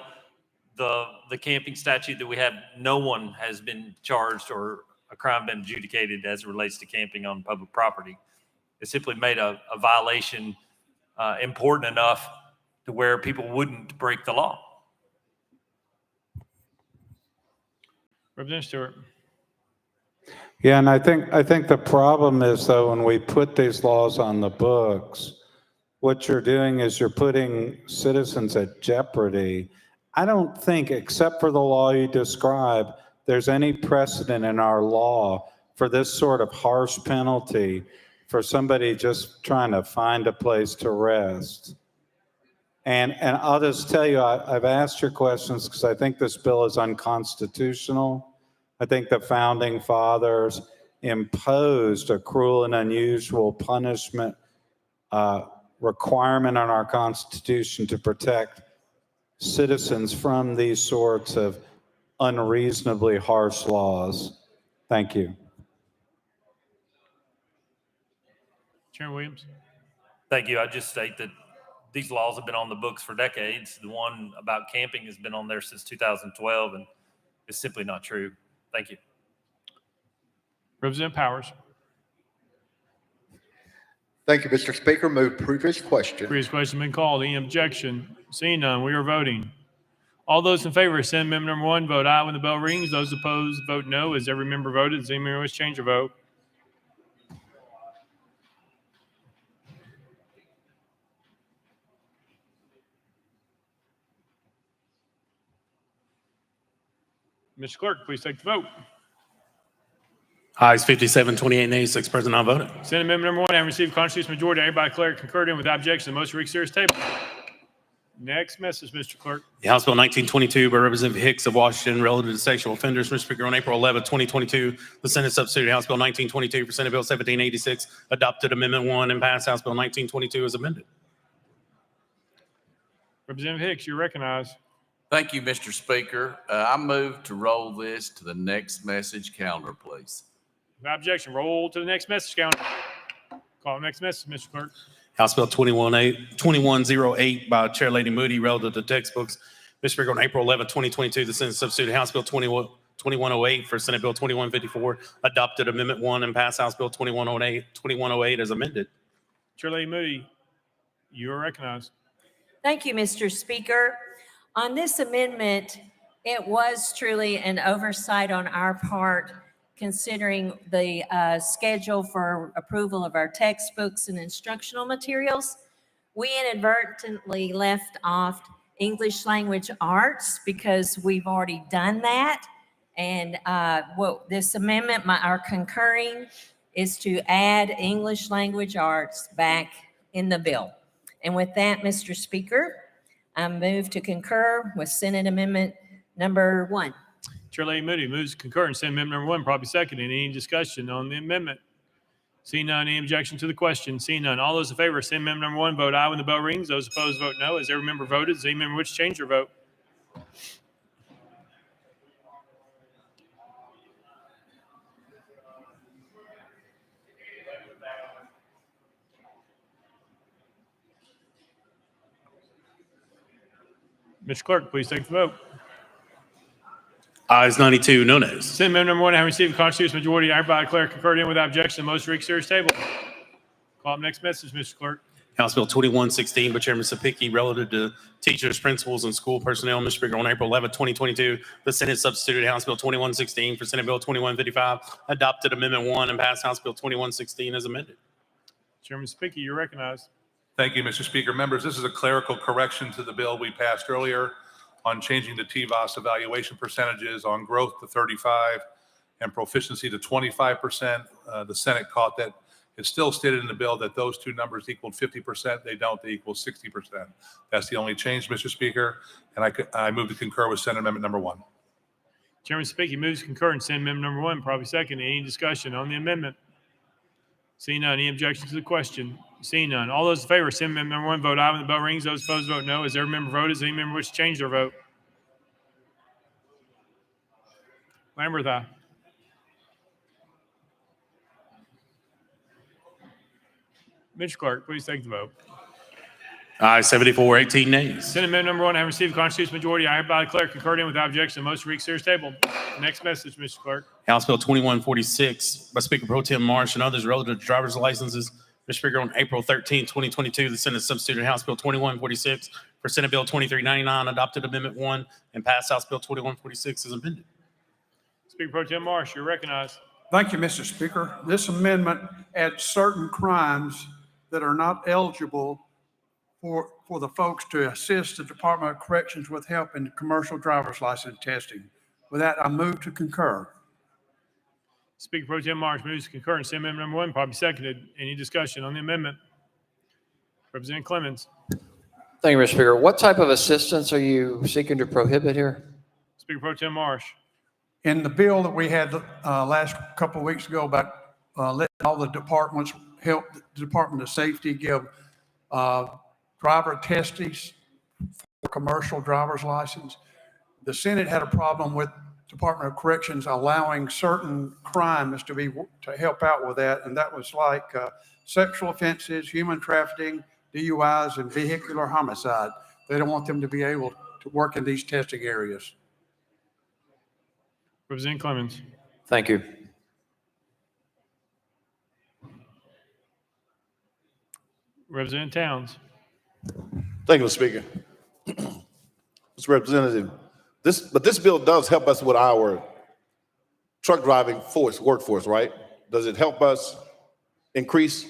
the camping statute that we have, no one has been charged or a crime been adjudicated as it relates to camping on public property. It simply made a violation important enough to where people wouldn't break the law. Representative Stewart. Yeah, and I think the problem is, though, when we put these laws on the books, what you're doing is you're putting citizens at jeopardy. I don't think, except for the law you describe, there's any precedent in our law for this sort of harsh penalty for somebody just trying to find a place to rest. And I'll just tell you, I've asked your questions because I think this bill is unconstitutional. I think the founding fathers imposed a cruel and unusual punishment requirement on our Constitution to protect citizens from these sorts of unreasonably harsh laws. Thank you. Chairman Williams. Thank you. I just state that these laws have been on the books for decades. The one about camping has been on there since 2012, and it's simply not true. Thank you. Representative Powers. Thank you, Mr. Speaker. Move previous question. Previous question been called. Any objection? Seeing none, we are voting. All those in favor of Senate Amendment number 1, vote aye when the bell rings. Those opposed, vote no. As every member voted, does any member wish to change their vote? Mr. Clerk, please take the vote. Ayes 57, 28 nays, 6 present, not voting. Senate Amendment number 1, having received constitutional majority, everybody declare concurred in without objection. The motion to reconsider is tabled. Next message, Mr. Clerk. The House Bill 1922 by Representative Hicks of Washington relative to sexual offenders. Mr. Speaker, on April 11, 2022, the Senate substituted House Bill 1922 for Senate Bill 1786, adopted Amendment 1 and passed House Bill 1922 as amended. Representative Hicks, you're recognized. Thank you, Mr. Speaker. I move to roll this to the next message calendar, please. Without objection, roll to the next message calendar. Call the next message, Mr. Clerk. House Bill 2108 by Chair Lady Moody relative to textbooks. Mr. Speaker, on April 11, 2022, the Senate substituted House Bill 2108 for Senate Bill 2154, adopted Amendment 1 and passed House Bill 2108 as amended. Chair Lady Moody, you are recognized. Thank you, Mr. Speaker. On this amendment, it was truly an oversight on our part, considering the schedule for approval of our textbooks and instructional materials. We inadvertently left off English language arts because we've already done that. And what this amendment, our concurring, is to add English language arts back in the bill. And with that, Mr. Speaker, I move to concur with Senate Amendment number 1. Chairlady Moody moves to concur in Senate Amendment number 1, properly seconded. Any discussion on the amendment? Seeing none, any objection to the question? Seeing none, all those in favor of Senate Amendment number 1, vote aye when the bell rings. Those opposed, vote no. Has every member voted? Does any member wish to change their vote? Mr. Clerk, please take the vote. Ayes 92, no nays. Senate Amendment number 1, having received a constitutional majority, I hereby declare concurred in without objection. The motion reconsider is tabled. Call up next message, Mr. Clerk. House Bill 2116 by Chairman Sapicki relative to teachers, principals, and school personnel. Mr. Speaker, on April 11, 2022, the Senate substituted House Bill 2116 for Senate Bill 2155, adopted Amendment 1, and passed House Bill 2116 as amended. Chairman Sapicki, you're recognized. Thank you, Mr. Speaker. Members, this is a clerical correction to the bill we passed earlier on changing the TVOS evaluation percentages on growth to 35 and proficiency to 25%. The Senate caught that. It's still stated in the bill that those two numbers equaled 50%. They don't. They equal 60%. That's the only change, Mr. Speaker. And I move to concur with Senate Amendment number 1. Chairman Sapicki moves to concur in Senate Amendment number 1, probably second. Any discussion on the amendment? Seeing none, any objection to the question? Seeing none, all those in favor of Senate Amendment number 1, vote aye when the bell rings. Those opposed, vote no. Has every member voted? Does any member wish to change their vote? Lamberth, aye. Mr. Clerk, please take the vote. Ayes 74, 18 nays. Senate Amendment number 1, having received a constitutional majority, I hereby declare concurred in without objection. The motion reconsider is tabled. Next message, Mr. Clerk. House Bill 2146 by Speaker Pro Tem Marsh and others relative to driver's licenses. Mr. Speaker, on April 13, 2022, the Senate substituted House Bill 2146 for Senate Bill 2399, adopted Amendment 1, and passed House Bill 2146 as amended. Speaker Pro Tem Marsh, you're recognized. Thank you, Mr. Speaker. This amendment adds certain crimes that are not eligible for the folks to assist the Department of Corrections with help in commercial driver's license testing. With that, I move to concur. Speaker Pro Tem Marsh moves to concur in Senate Amendment number 1, probably seconded. Any discussion on the amendment? Representative Clemens. Thank you, Mr. Speaker. What type of assistance are you seeking to prohibit here? Speaker Pro Tem Marsh. In the bill that we had last couple of weeks ago about letting all the departments help the Department of Safety give driver testies for commercial driver's license, the Senate had a problem with Department of Corrections allowing certain crimes to help out with that, and that was like sexual offenses, human trafficking, DUIs, and vehicular homicide. They don't want them to be able to work in these testing areas. Representative Clemens. Thank you. Representative Towns. Thank you, Mr. Speaker. Mr. Representative, this bill does help us with our truck driving workforce, right? Does it help us increase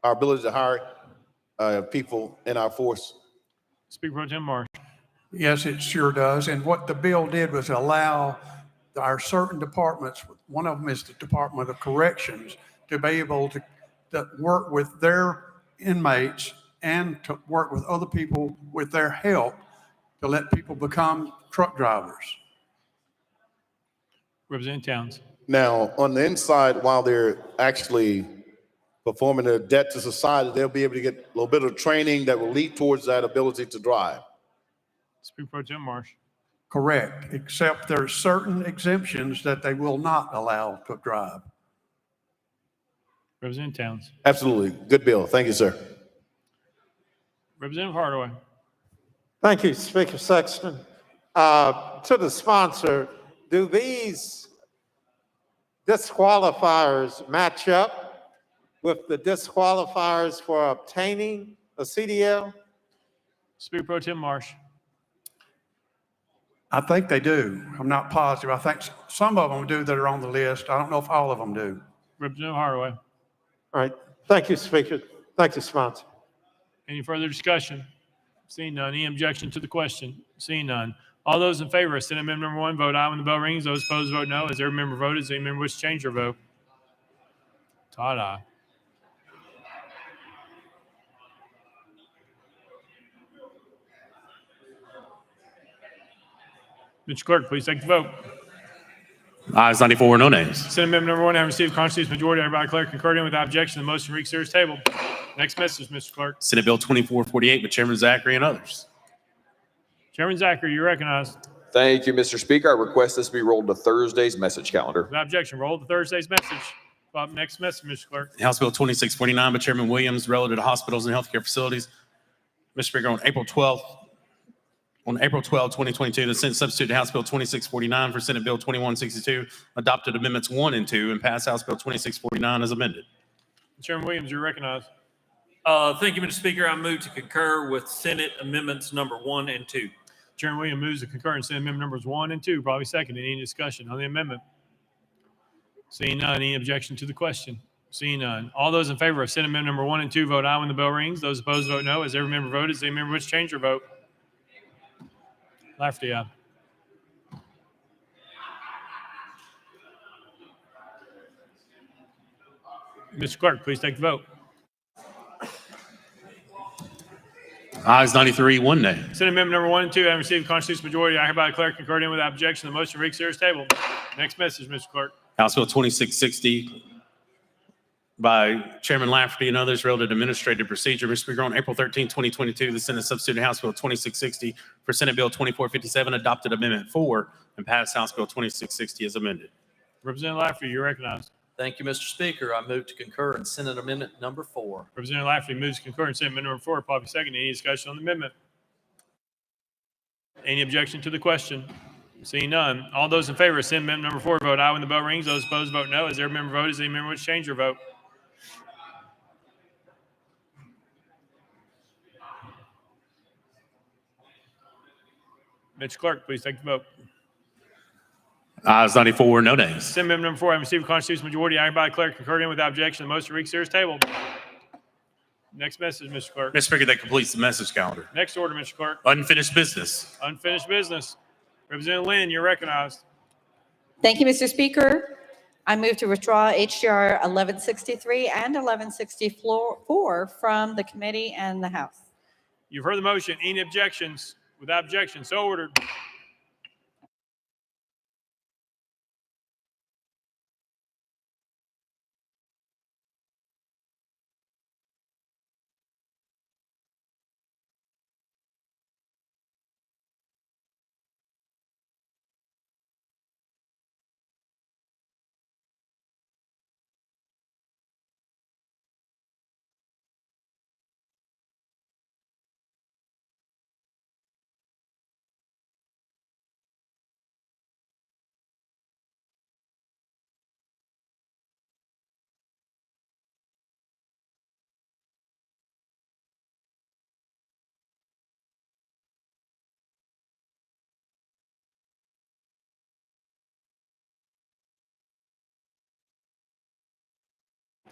our ability to hire people in our force? Speaker Pro Tem Marsh. Yes, it sure does. And what the bill did was allow our certain departments, one of them is the Department of Corrections, to be able to work with their inmates and to work with other people with their help to let people become truck drivers. Representative Towns. Now, on the inside, while they're actually performing their debt to society, they'll be able to get a little bit of training that will lead towards that ability to drive. Speaker Pro Tem Marsh. Correct, except there are certain exemptions that they will not allow to drive. Representative Towns. Absolutely. Good bill. Thank you, sir. Representative Hardaway. Thank you, Speaker Sexton. To the sponsor, do these disqualifiers match up with the disqualifiers for obtaining a CDL? Speaker Pro Tem Marsh. I think they do. I'm not positive. I think some of them do that are on the list. I don't know if all of them do. Representative Hardaway. All right. Thank you, Speaker. Thank you, sponsor. Any further discussion? Seeing none. Any objection to the question? Seeing none. All those in favor of Senate Amendment number 1, vote aye when the bell rings. Those opposed, vote no. As every member voted, does any member wish to change their vote? Todd, aye. Mr. Clerk, please take the vote. Ayes 94, no nays. Senate Amendment number 1 having received a constitutional majority, I hereby declare concurred in without objection. The motion to reconsider is tabled. Next message, Mr. Clerk. Senate Bill 2448 with Chairman Zachary and others. Chairman Zachary, you're recognized. Thank you, Mr. Speaker. I request this be rolled to Thursday's message calendar. Without objection, roll to Thursday's message. Next message, Mr. Clerk. House Bill 2649 by Chairman Williams relative to hospitals and healthcare facilities. Mr. Speaker, on April 12, 2022, the Senate substituted House Bill 2649 for Senate Bill 2162, adopted Amendments 1 and 2, and passed House Bill 2649 as amended. Chairman Williams, you're recognized. Thank you, Mr. Speaker. I move to concur with Senate Amendments number 1 and 2. Chairman Williams moves to concur in Senate Amendment numbers 1 and 2. Probably second. Any discussion on the amendment? Seeing none, any objection to the question? Seeing none. All those in favor of Senate Amendment number 1 and 2, vote aye when the bell rings. Those opposed, vote no. As every member voted, does any member wish to change their vote? Lafferty, aye. Mr. Clerk, please take the vote. Ayes 93, 1 nay. Senate Amendment number 1 and 2 having received a constitutional majority, I hereby declare concurred in without objection. The motion to reconsider is tabled. Next message, Mr. Clerk. House Bill 2660 by Chairman Lafferty and others relative to administrative procedure. Mr. Speaker, on April 13, 2022, the Senate substituted House Bill 2660 for Senate Bill 2457, adopted Amendment 4, and passed House Bill 2660 as amended. Representative Lafferty, you're recognized. Thank you, Mr. Speaker. I move to concur in Senate Amendment number 4. Representative Lafferty moves to concur in Senate Amendment number 4. Probably second. Any discussion on the amendment? Any objection to the question? Seeing none. All those in favor of Senate Amendment number 4, vote aye when the bell rings. Those opposed, vote no. As every member voted, does any member wish to change their vote? Mr. Clerk, please take the vote. Ayes 94, no nays. Senate Amendment number 4 having received a constitutional majority, I hereby declare concurred in without objection. The motion to reconsider is tabled. Next message, Mr. Clerk. Mr. Speaker, that completes the message calendar. Next order, Mr. Clerk. Unfinished business. Unfinished business. Representative Lynn, you're recognized. Thank you, Mr. Speaker. I move to withdraw HJR 1163 and 1164 from the committee and the House. You've heard the motion. Any objections? Without objection, so ordered.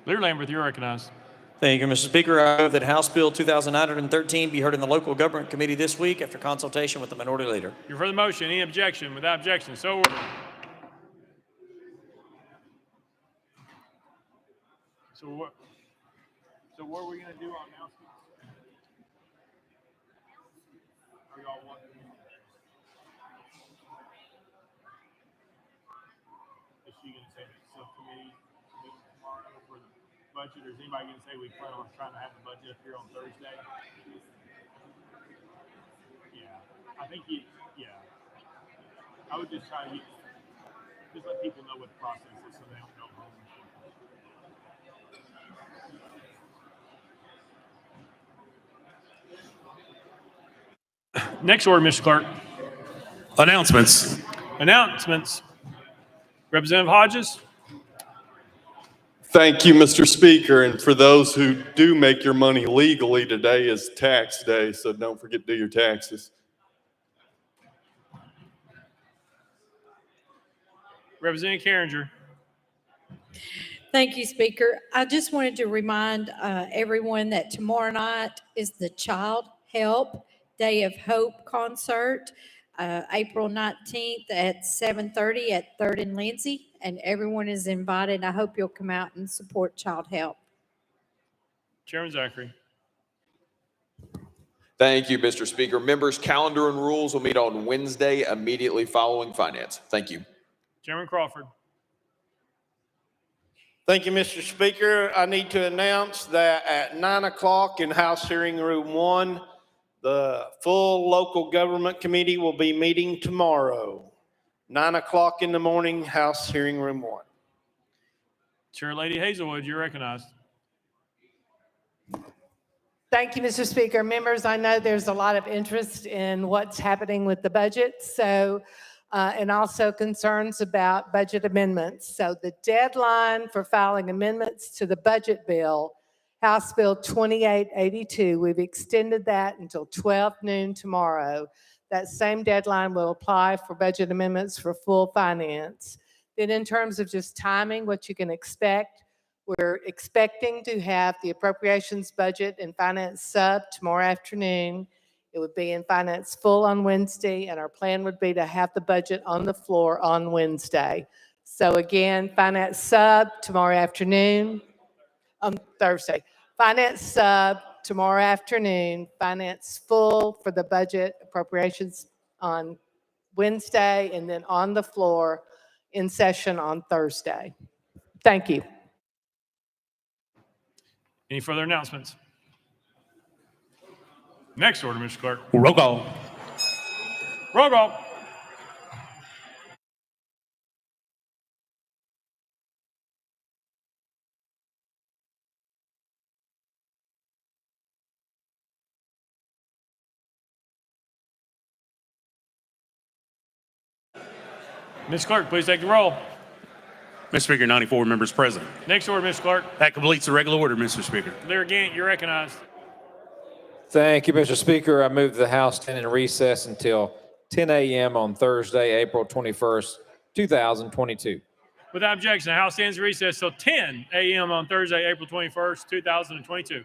Leader Lambert, you're recognized. Thank you, Mr. Speaker. I move that House Bill 2913 be heard in the Local Government Committee this week after consultation with the Minority Leader. You've heard the motion. Any objection? Without objection, so ordered. So what are we going to do on announcements? Are y'all wanting? Is she going to say the subcommittee meeting tomorrow for the budget, or is anybody going to say we plan on trying to have the budget up here on Thursday? Yeah, I think I would just try to just let people know what the process is so they don't go home. Next order, Mr. Clerk. Announcements. Announcements. Representative Hodges. Thank you, Mr. Speaker. And for those who do make your money legally, today is tax day, so don't forget to do your taxes. Representative Carringer. Thank you, Speaker. I just wanted to remind everyone that tomorrow night is the Child Help Day of Hope concert. April 19th at 7:30 at 3rd and Lindsay, and everyone is invited. I hope you'll come out and support Child Help. Chairman Zachary. Thank you, Mr. Speaker. Members, calendar and rules will meet on Wednesday immediately following finance. Thank you. Chairman Crawford. Thank you, Mr. Speaker. I need to announce that at 9 o'clock in House Hearing Room 1, the full local government committee will be meeting tomorrow. 9 o'clock in the morning, House Hearing Room 1. Chair Lady Hazelwood, you're recognized. Thank you, Mr. Speaker. Members, I know there's a lot of interest in what's happening with the budget, and also concerns about budget amendments. So the deadline for filing amendments to the budget bill, House Bill 2882, we've extended that until 12 noon tomorrow. That same deadline will apply for budget amendments for full finance. Then in terms of just timing, what you can expect, we're expecting to have the appropriations budget in finance sub tomorrow afternoon. It would be in finance full on Wednesday, and our plan would be to have the budget on the floor on Wednesday. So again, finance sub tomorrow afternoon, Thursday. Finance sub tomorrow afternoon, finance full for the budget appropriations on Wednesday, and then on the floor in session on Thursday. Thank you. Any further announcements? Next order, Mr. Clerk. Roll call. Roll call. Ms. Clerk, please take the roll. Mr. Speaker, 94 members present. Next order, Mr. Clerk. That completes the regular order, Mr. Speaker. Lear Gant, you're recognized. Thank you, Mr. Speaker. I move the House stand in recess until 10 a.m. on Thursday, April 21st, 2022. Without objection, the House stands in recess till 10 a.m. on Thursday, April 21st, 2022.